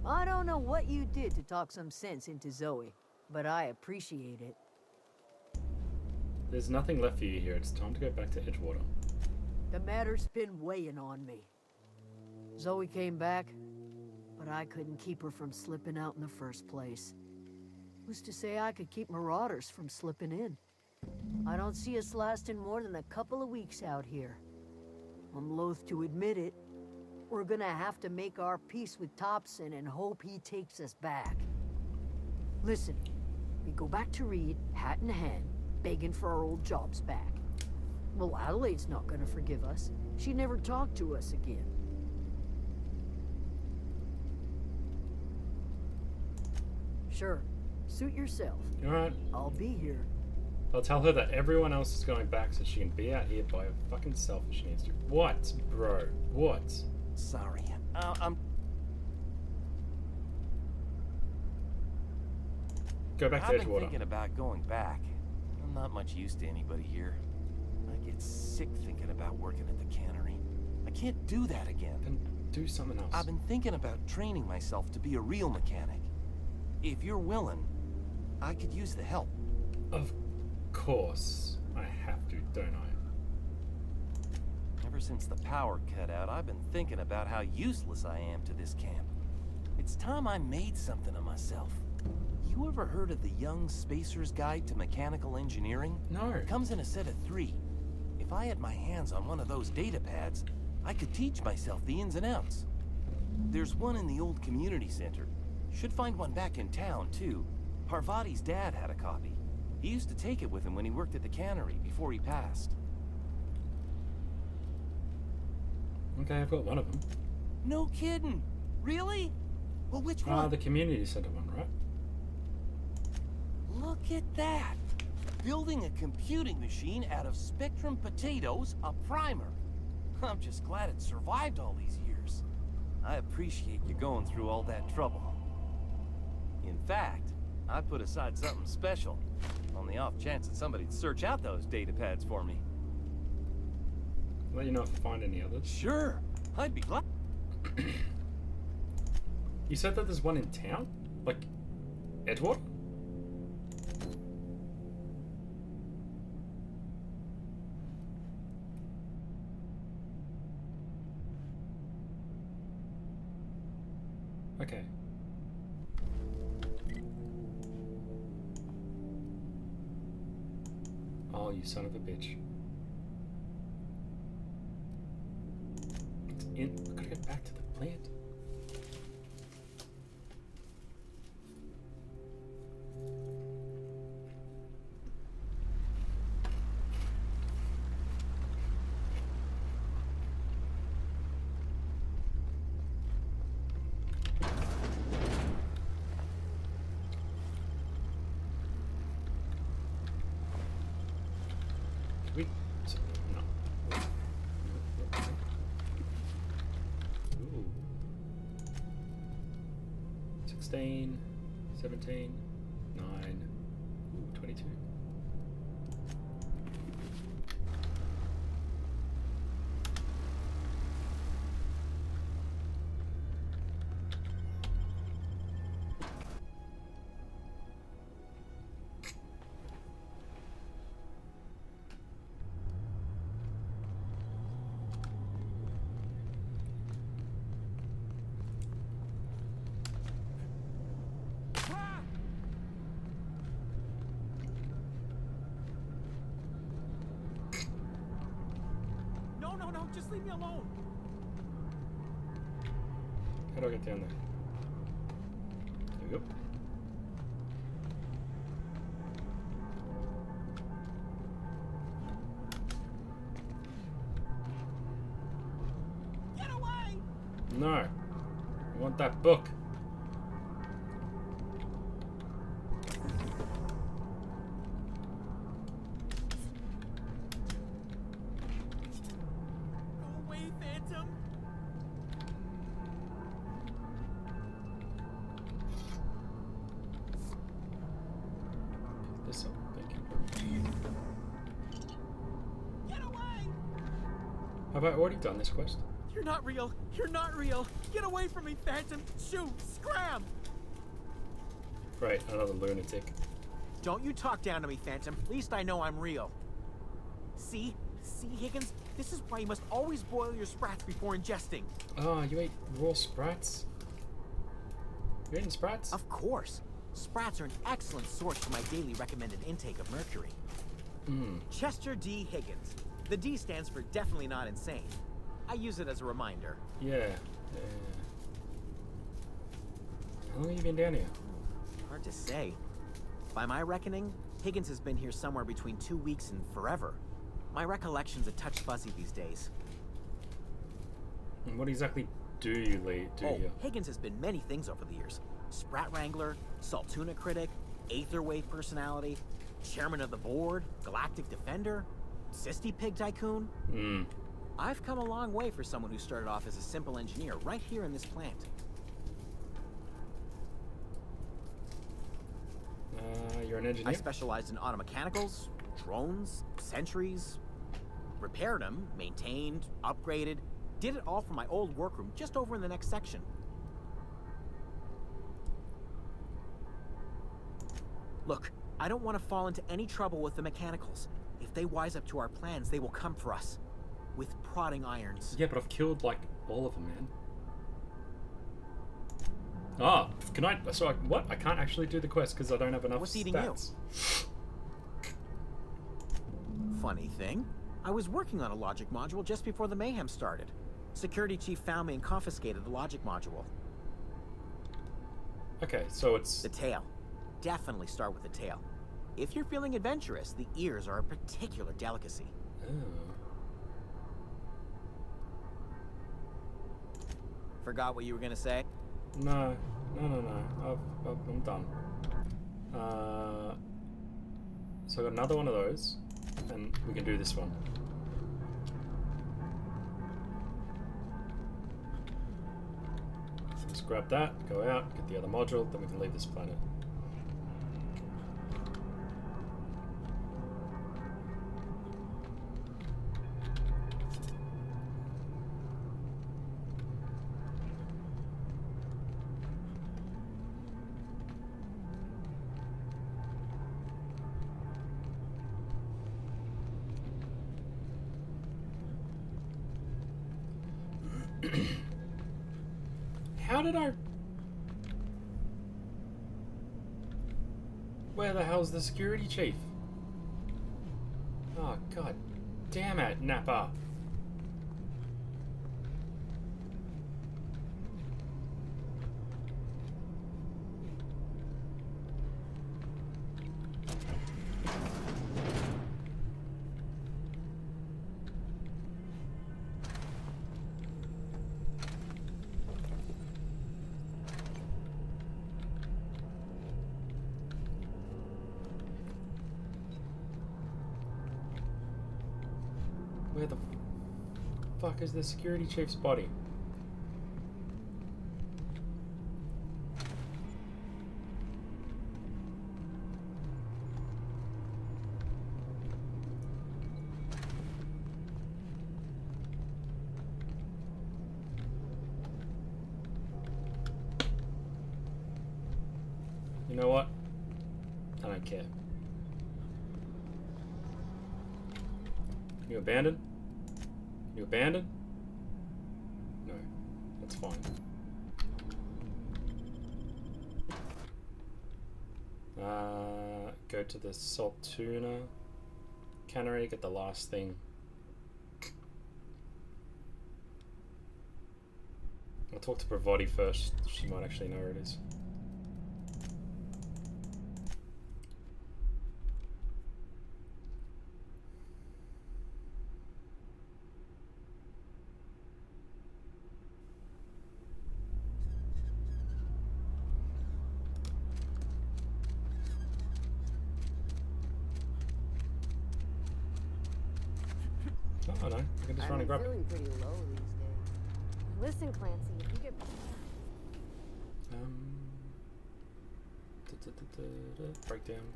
I don't know what you did to talk some sense into Zoe, but I appreciate it. There's nothing left for you here. It's time to go back to Edgewater. The matter's been weighing on me. Zoe came back, but I couldn't keep her from slipping out in the first place. Who's to say I could keep marauders from slipping in? I don't see us lasting more than a couple of weeks out here. I'm loath to admit it. We're gonna have to make our peace with Thompson and hope he takes us back. Listen, we go back to Reed, hat in hand, begging for our old jobs back. Well, Adelaide's not gonna forgive us. She never talked to us again. Sure, suit yourself. Alright. I'll be here. I'll tell her that everyone else is going back so she can be out here by fucking herself if she needs to. What, bro? What? Sorry, Go back to I've been Edgewater. thinking about going back. I'm not much use to anybody here. I get sick thinking about working at the cannery. I can't do that again. Then do something else. I've been thinking about training myself to be a real mechanic. If you're willing, I could use the help. Of course I have to, don't I? Ever since the power cut out, I've been thinking about how useless I am to this camp. It's time I made something of myself. You ever heard of the Young Spacer's Guide to Mechanical Engineering? No. It comes in a set of 3. If I had my hands on one of those data pads, I could teach myself the ins and outs. There's one in the old community center. Should find one back in town, too. Parvati's dad had a copy. He used to take it with him when he worked at the cannery before he passed. Okay, I've got one of them. No kidding. Really? Well, which one? The community center one, right? Look at that! Building a computing machine out of Spectrum potatoes, a primer. I'm just glad it survived all these years. I appreciate you going through all that trouble. In fact, I put aside something special, on the off chance that somebody'd search out those data pads for me. Let you know if I find any others. Sure, I'd be glad. You said that there's one in town? Like, Edgewater? Okay. Oh, you son of a bitch. It's in. I gotta get back to the plant. We no. Ooh. 16, 17, 9, ooh, 22. No, just leave me alone. How do I get down there? There we go. Get away! No. I want that book. Go away, Phantom. This up. Thank you. Get away! Have I already done this quest? You're not real. You're not real. Get away from me, Phantom. Shoot! Scram! Right, another lunatic. Don't you talk down to me, Phantom. At least I know I'm real. See, Higgins? This is why you must always boil your sprats before ingesting. Oh, you ate raw sprats? You eating sprats? Of course. Sprats are an excellent source for my daily recommended intake of mercury. Chester D. Higgins. The D stands for definitely not insane. I use it as a reminder. Yeah. How long have you been down here? Hard to say. By my reckoning, Higgins has been here somewhere between 2 weeks and forever. My recollection's a touch fuzzy these days. And what exactly do you do here? Higgins has been many things over the years. Sprat Wrangler, Saltuna Critic, Aetherwave Personality, Chairman of the Board, Galactic Defender, Sisty Pig Tycoon. I've come a long way for someone who started off as a simple engineer right here in this plant. an engineer? I specialized in automechanicals, drones, sentries. Repaired them, maintained, upgraded. Did it all from my old workroom just over in the next section. Look, I don't want to fall into any trouble with the mechanicals. If they wise up to our plans, they will come for us. With prodding irons. Yeah, but I've killed, like, all of them, man. Oh, can I... So, what? I can't actually do the quest because I don't have enough What's eating stats. Funny thing, I was working on a logic module just before the mayhem started. Security chief found me and confiscated the logic module. Okay, so it's... The tail. Definitely start with the tail. If you're feeling adventurous, the ears are a particular delicacy. Oh. Forgot what you were gonna say? No. I'm done. So I got another one of those, and we can do this one. So let's grab that, go out, get the other module, then we can leave this planet. How did I... Where the hell's the security chief? Oh, god damn it, Nappa. Where the fuck is the security chief's body? You know what? I don't care. You abandoned? You abandoned? No. That's fine. Go to the salt tuna cannery, get the last thing. I'll talk to Bravati first. She might actually know where it is. Oh no, I can just run and grab it. I'm feeling pretty low these days. Listen, Clancy, if you get... Breakdown.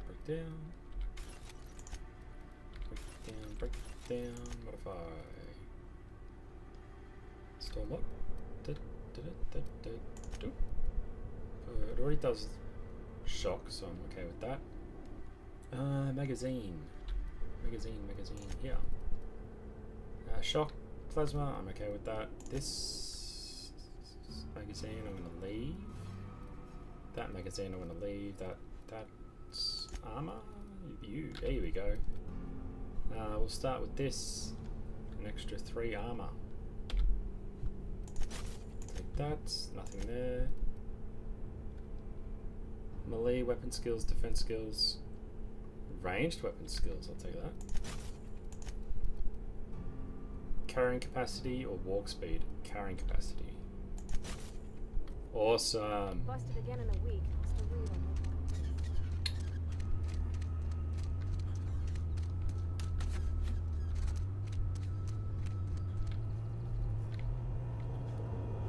Breakdown. Breakdown. Breakdown. Modify. Store what? It already does shock, so I'm okay with that. Magazine. Magazine, here. Shock, plasma, I'm okay with that. This magazine I'm going to leave. That magazine I'm going to leave. That's armor? There we go. We'll start with this. An extra 3 armor. Take that, nothing there. Melee, weapon skills, defense skills. Ranged weapon skills, I'll take that. Carrying capacity or walk speed? Carrying capacity. Awesome. Busted again in a week. Still read on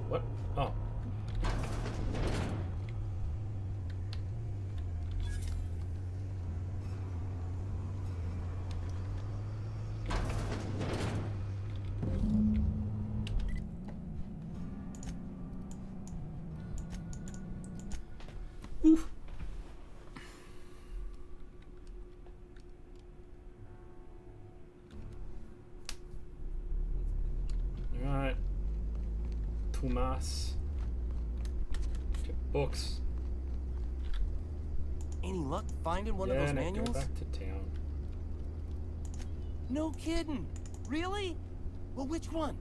What? Oh. Oof. Alright. Tomas. Get books. Any luck finding one of those manuals? Go back to town. No kidding. Really? Well, which one?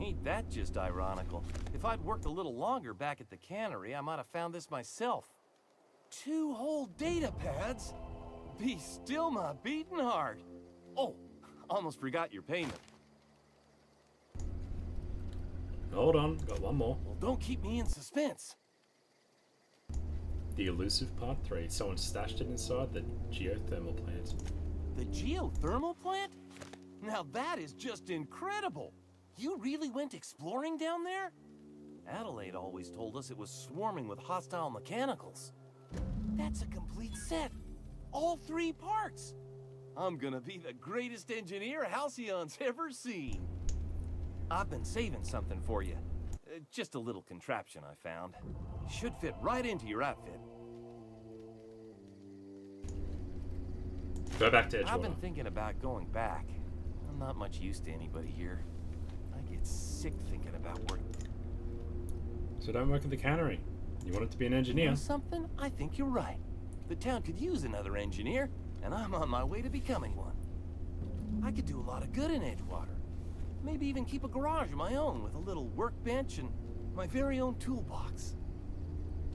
Ain't that just ironical? If I'd worked a little longer back at the cannery, I might have found this myself. 2 whole data pads? Be still my beating heart. Oh, almost forgot your payment. Hold on, got one more. Well, don't keep me in suspense. The elusive part 3. Someone stashed it inside the geothermal plant. The geothermal plant? Now that is just incredible. You really went exploring down there? Adelaide always told us it was swarming with hostile mechanicals. That's a complete set. All 3 parts. I'm gonna be the greatest engineer Halcyon's ever seen. I've been saving something for you. Just a little contraption I found. Should fit right into your outfit. Go back to Edgewater. I've been thinking about going back. I'm not much use to anybody here. I get sick thinking about work. So don't work at the cannery. You want it to be an engineer. You know something? I think you're right. The town could use another engineer, and I'm on my way to becoming one. I could do a lot of good in Edgewater. Maybe even keep a garage of my own with a little workbench and my very own toolbox.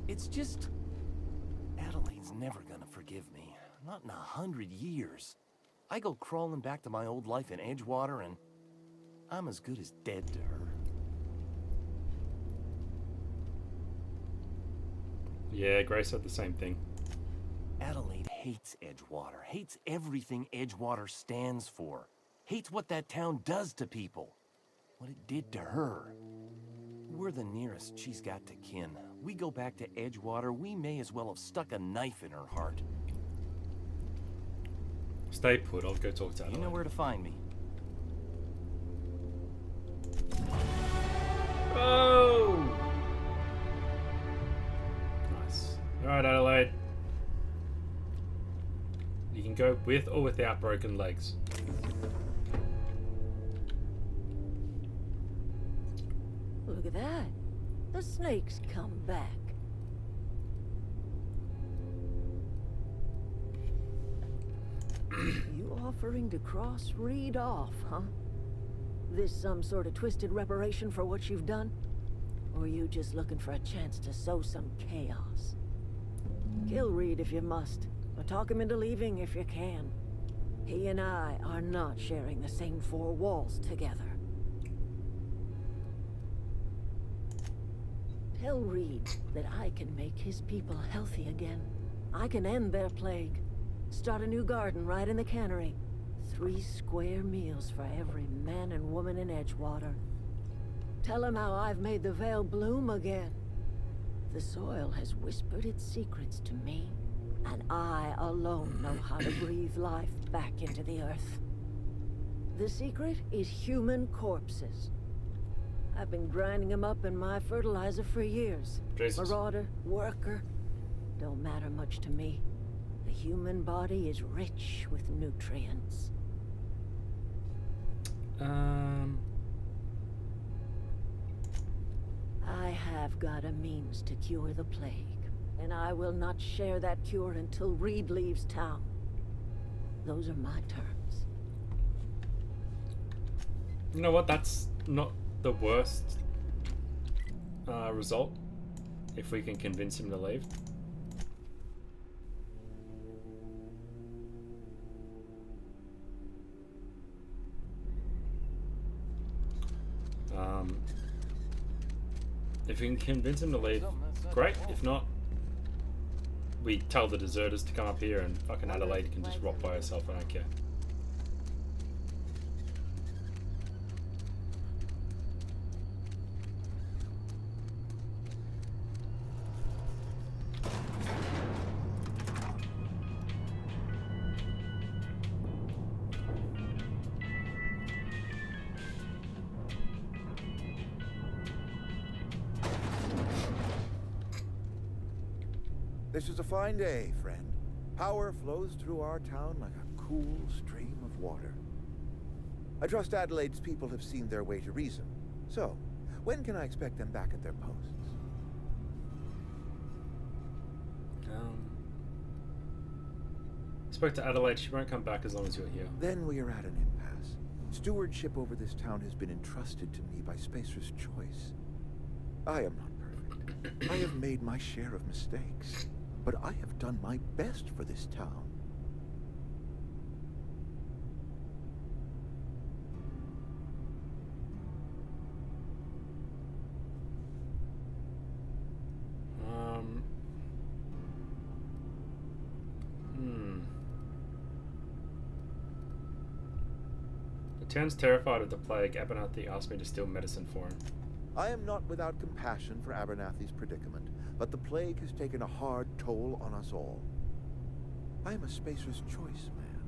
It's just... Adelaide's never gonna forgive me. Not in 100 years. I go crawling back to my old life in Edgewater and I'm as good as dead to her. Yeah, Grace said the same thing. Adelaide hates Edgewater, hates everything Edgewater stands for. Hates what that town does to people. What it did to her. We're the nearest she's got to kin. We go back to Edgewater, we may as well have stuck a knife in her heart. Stay put, I'll go talk to Adelaide. You know where to find me. Oh! Nice. Alright, Adelaide. You can go with or without broken legs. Look at that. The snake's come back. You offering to cross Reed off, huh? This some sort of twisted reparation for what you've done? Or you just looking for a chance to sow some chaos? Kill Reed if you must, or talk him into leaving if you can. He and I are not sharing the same 4 walls together. Tell Reed that I can make his people healthy again. I can end their plague. Start a new garden right in the cannery. 3 square meals for every man and woman in Edgewater. Tell him how I've made the Vale bloom again. The soil has whispered its secrets to me, and I alone know how to breathe life back into the earth. The secret is human corpses. I've been grinding them up in my fertilizer for years. Jesus. Marauder, worker, don't matter much to me. The human body is rich with nutrients. I have got a means to cure the plague, and I will not share that cure until Reed leaves town. Those are my terms. You know what? That's not the worst result. If we can convince him to leave. If we can convince him to leave, great. If not, we tell the deserters to come up here and fucking Adelaide can just rot by herself. I don't care. This is a fine day, friend. Power flows through our town like a cool stream of water. I trust Adelaide's people have seen their way to reason. So, when can I expect them back at their posts? Spoke to Adelaide. She won't come back as long as you're here. Then we are at an impasse. Stewardship over this town has been entrusted to me by Spacer's Choice. I am not perfect. I have made my share of mistakes, but I have done my best for this town. The town's terrified of the plague. Abernathy asked me to steal medicine for him. I am not without compassion for Abernathy's predicament, but the plague has taken a hard toll on us all. I am a Spacer's Choice man.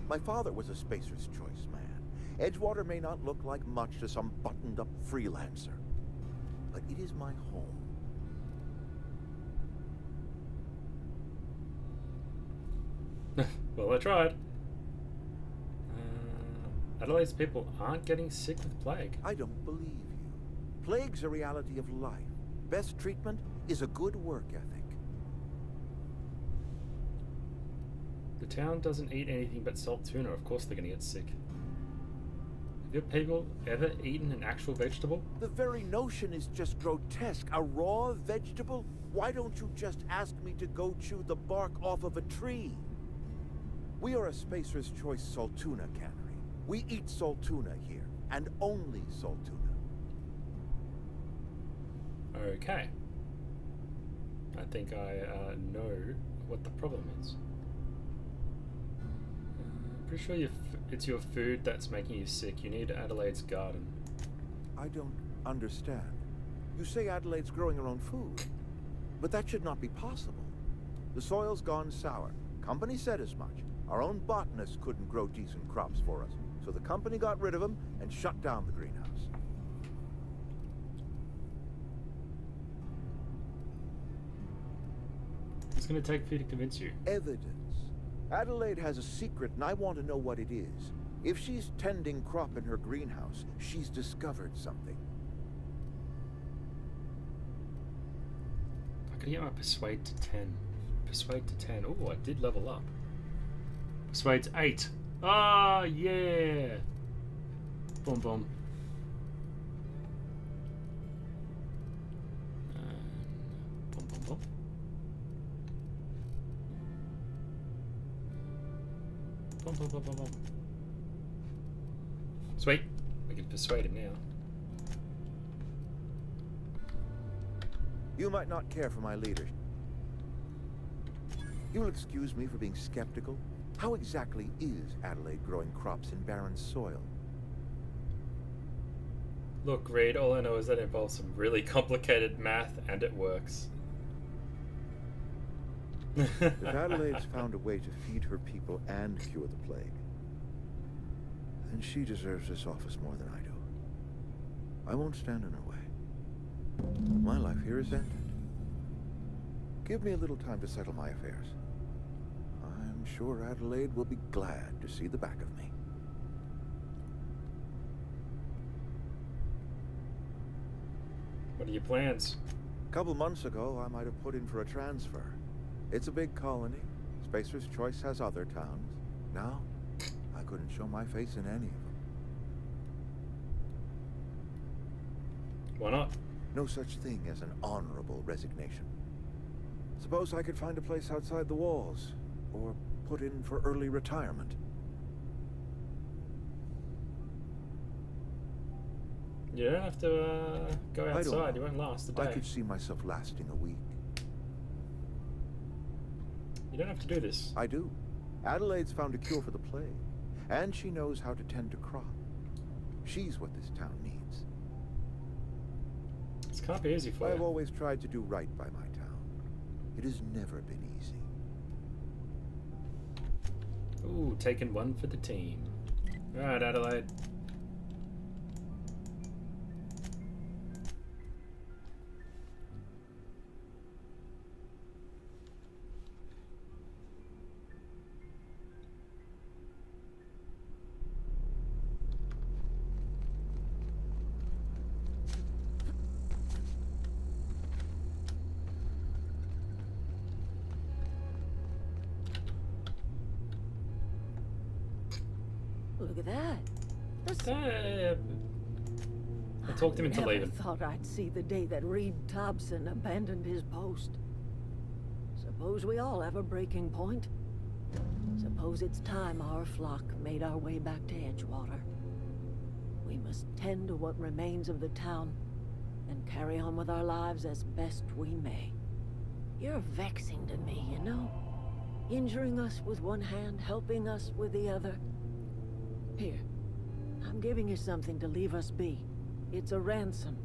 My father was a Spacer's Choice man. Edgewater may not look like much to some buttoned-up freelancer, but it is my home. Well, I tried. Adelaide's people aren't getting sick with plague. I don't believe you. Plague's a reality of life. Best treatment is a good work ethic. The town doesn't eat anything but salt tuna. Of course they're gonna get sick. Have your people ever eaten an actual vegetable? The very notion is just grotesque. A raw vegetable? Why don't you just ask me to go chew the bark off of a tree? We are a Spacer's Choice salt tuna cannery. We eat salt tuna here, and only salt tuna. Okay. I think I know what the problem is. Pretty sure it's your food that's making you sick. You need Adelaide's garden. I don't understand. You say Adelaide's growing her own food, but that should not be possible. The soil's gone sour. Company said as much. Our own botanists couldn't grow decent crops for us, so the company got rid of them and shut down the greenhouse. It's going to take for you to convince you. Evidence. Adelaide has a secret, and I want to know what it is. If she's tending crop in her greenhouse, she's discovered something. I can get my Persuade to 10. Persuade to 10. Oh, I did level up. Persuade to 8. Ah, yeah! Boom, boom. Boom, boom, boom. Boom, boom, boom, boom, boom. Sweet. We can persuade him now. You might not care for my leadership. You will excuse me for being skeptical. How exactly is Adelaide growing crops in barren soil? Look, Reed, all I know is that it involves some really complicated math, and it works. If Adelaide's found a way to feed her people and cure the plague, then she deserves this office more than I do. I won't stand in her way. My life here is ended. Give me a little time to settle my affairs. I'm sure Adelaide will be glad to see the back of me. What are your plans? A couple months ago, I might have put in for a transfer. It's a big colony. Spacer's Choice has other towns. Now, I couldn't show my face in any of them. Why not? No such thing as an honorable resignation. Suppose I could find a place outside the walls, or put in for early retirement. You don't have to go outside. You won't last a day. I could see myself lasting a week. You don't have to do this. I do. Adelaide's found a cure for the plague, and she knows how to tend to crop. She's what this town needs. This can't be easy for you. I've always tried to do right by my town. It has never been easy. Ooh, taking one for the team. Alright, Adelaide. Look at that. I talked him into leaving. I thought I'd see the day that Reed Thompson abandoned his post. Suppose we all have a breaking point. Suppose it's time our flock made our way back to Edgewater. We must tend to what remains of the town and carry on with our lives as best we may. You're vexing to me, you know? Injuring us with one hand, helping us with the other. Here, I'm giving you something to leave us be. It's a ransom,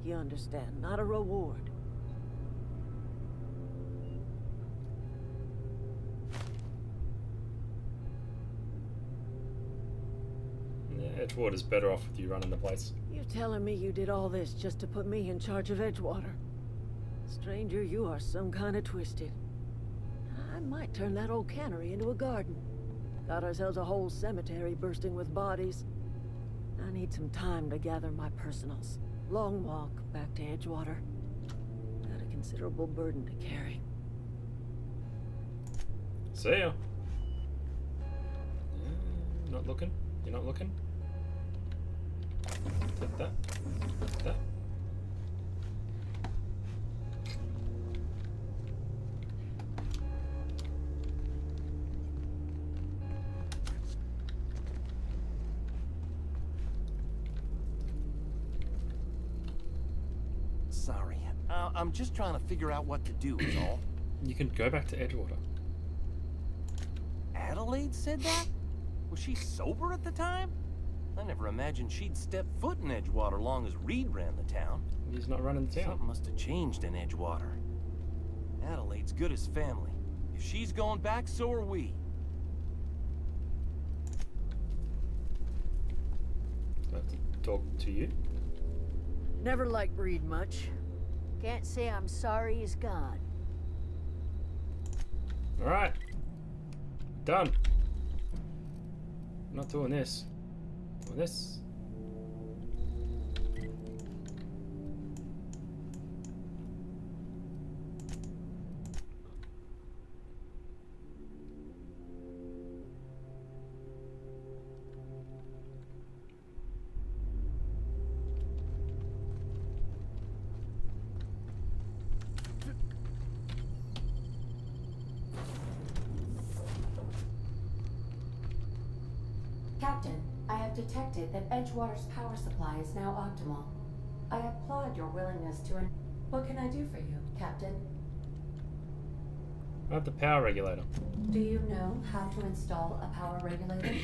you understand, not a reward. Yeah, Edgewater's better off with you running the place. You're telling me you did all this just to put me in charge of Edgewater? Stranger, you are some kind of twisted. I might turn that old cannery into a garden. Got ourselves a whole cemetery bursting with bodies. I need some time to gather my personals. Long walk back to Edgewater. Got a considerable burden to carry. See ya. Not looking? You're not looking? Take that. Take that. Sorry. I'm just trying to figure out what to do, is all. You can go back to Edgewater. Adelaide said that? Was she sober at the time? I never imagined she'd step foot in Edgewater long as Reed ran the town. He's not running the town. Something must have changed in Edgewater. Adelaide's good as family. If she's going back, so are we. Do I have to talk to you? Never liked Reed much. Can't say I'm sorry he's gone. Alright. Done. I'm not doing this. Doing this. Captain, I have detected that Edgewater's power supply is now optimal. I applaud your willingness to What can I do for you, Captain? I have the power regulator. Do you know how to install a power regulator?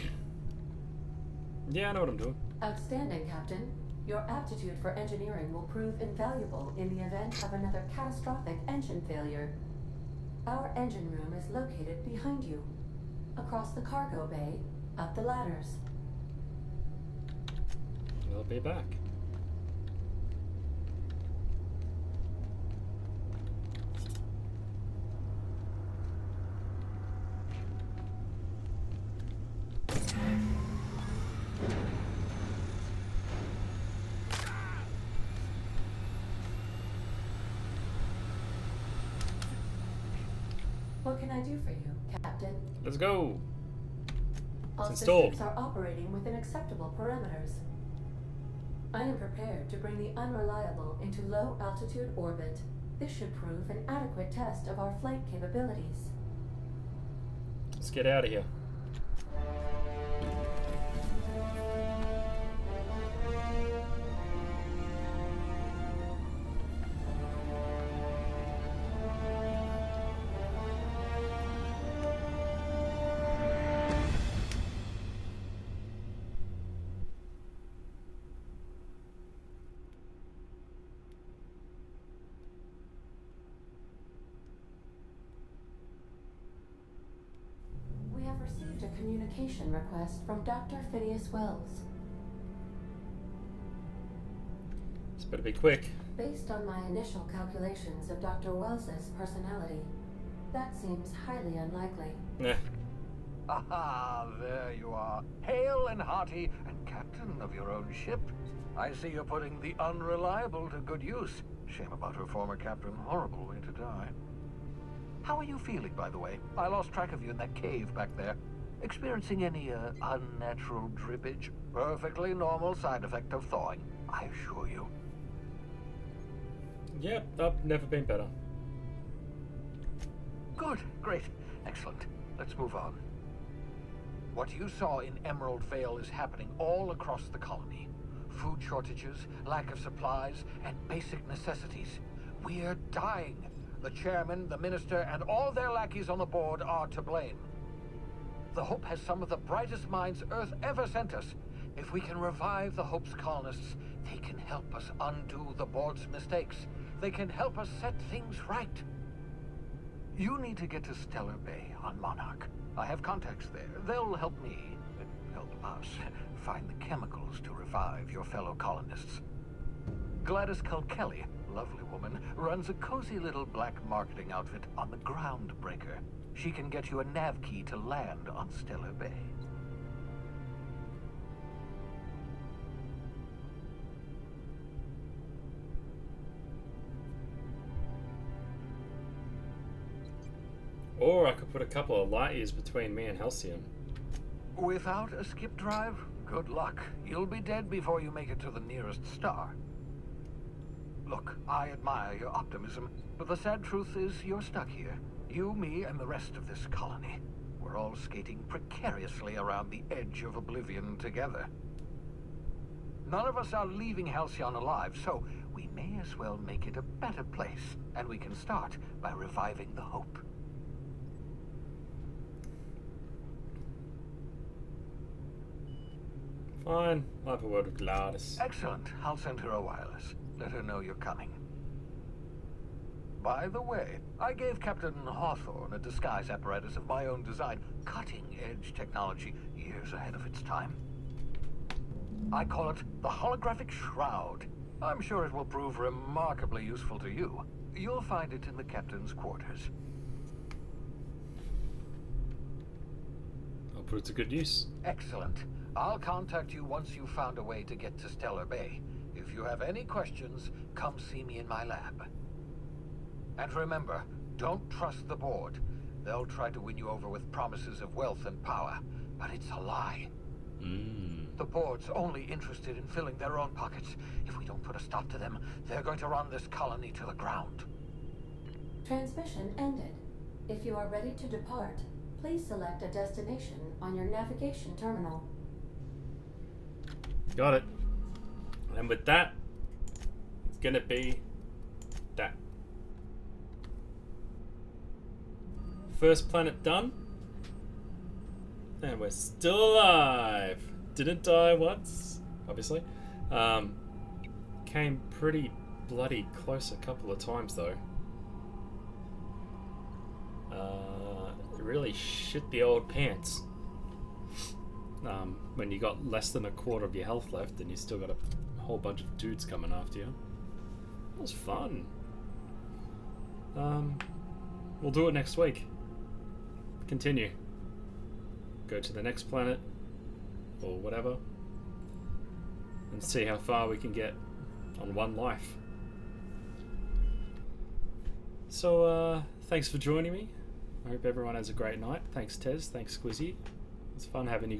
Yeah, I know what I'm doing. Outstanding, Captain. Your aptitude for engineering will prove invaluable in the event of another catastrophic engine failure. Our engine room is located behind you, across the cargo bay, up the ladders. We'll be back. What can I do for you, Captain? Let's go. All It's installed. systems are operating within acceptable parameters. I am prepared to bring the unreliable into low-altitude orbit. This should prove an adequate test of our flight capabilities. Let's get out of here. We have received a communication request from Dr. Phineas Wells. This better be quick. Based on my initial calculations of Dr. Wells's personality, that seems highly unlikely. Nah. Aha, there you are. Hale and hearty, and captain of your own ship. I see you're putting the unreliable to good use. Shame about her former captain. Horrible way to die. How are you feeling, by the way? I lost track of you in that cave back there. Experiencing any unnatural drippage? Perfectly normal side effect of thawing, I assure you. Yep, I've never been better. Good, great, excellent. Let's move on. What you saw in Emerald Vale is happening all across the colony. Food shortages, lack of supplies, and basic necessities. We're dying. The chairman, the minister, and all their lackeys on the board are to blame. The Hope has some of the brightest minds Earth ever sent us. If we can revive the Hope's colonists, they can help us undo the board's mistakes. They can help us set things right. You need to get to Stellar Bay on Monarch. I have contacts there. They'll help me, help us, find the chemicals to revive your fellow colonists. Gladys Culkelly, lovely woman, runs a cozy little black marketing outfit on the Groundbreaker. She can get you a nav key to land on Stellar Bay. Or I could put a couple of light years between me and Halcyon. Without a skip drive, good luck. You'll be dead before you make it to the nearest star. Look, I admire your optimism, but the sad truth is you're stuck here. You, me, and the rest of this colony. We're all skating precariously around the edge of oblivion together. None of us are leaving Halcyon alive, so we may as well make it a better place, and we can start by reviving the Hope. Fine, I'll have a word with Gladys. Excellent. I'll send her a wireless. Let her know you're coming. By the way, I gave Captain Hawthorne a disguise apparatus of my own design, cutting-edge technology, years ahead of its time. I call it the Holographic Shroud. I'm sure it will prove remarkably useful to you. You'll find it in the captain's quarters. I'll put it to good use. Excellent. I'll contact you once you've found a way to get to Stellar Bay. If you have any questions, come see me in my lab. And remember, don't trust the board. They'll try to win you over with promises of wealth and power, but it's a lie. The board's only interested in filling their own pockets. If we don't put a stop to them, they're going to run this colony to the ground. Transmission ended. If you are ready to depart, please select a destination on your navigation terminal. Got it. And with that, it's gonna be that. First planet done. And we're still alive. Didn't die once, obviously. Came pretty bloody close a couple of times though. Really shit the old pants. When you got less than a quarter of your health left and you still got a whole bunch of dudes coming after you. It was fun. We'll do it next week. Continue. Go to the next planet or whatever and see how far we can get on one life. So thanks for joining me. I hope everyone has a great night. Thanks Tez, thanks Squizzy. It's fun having you guys.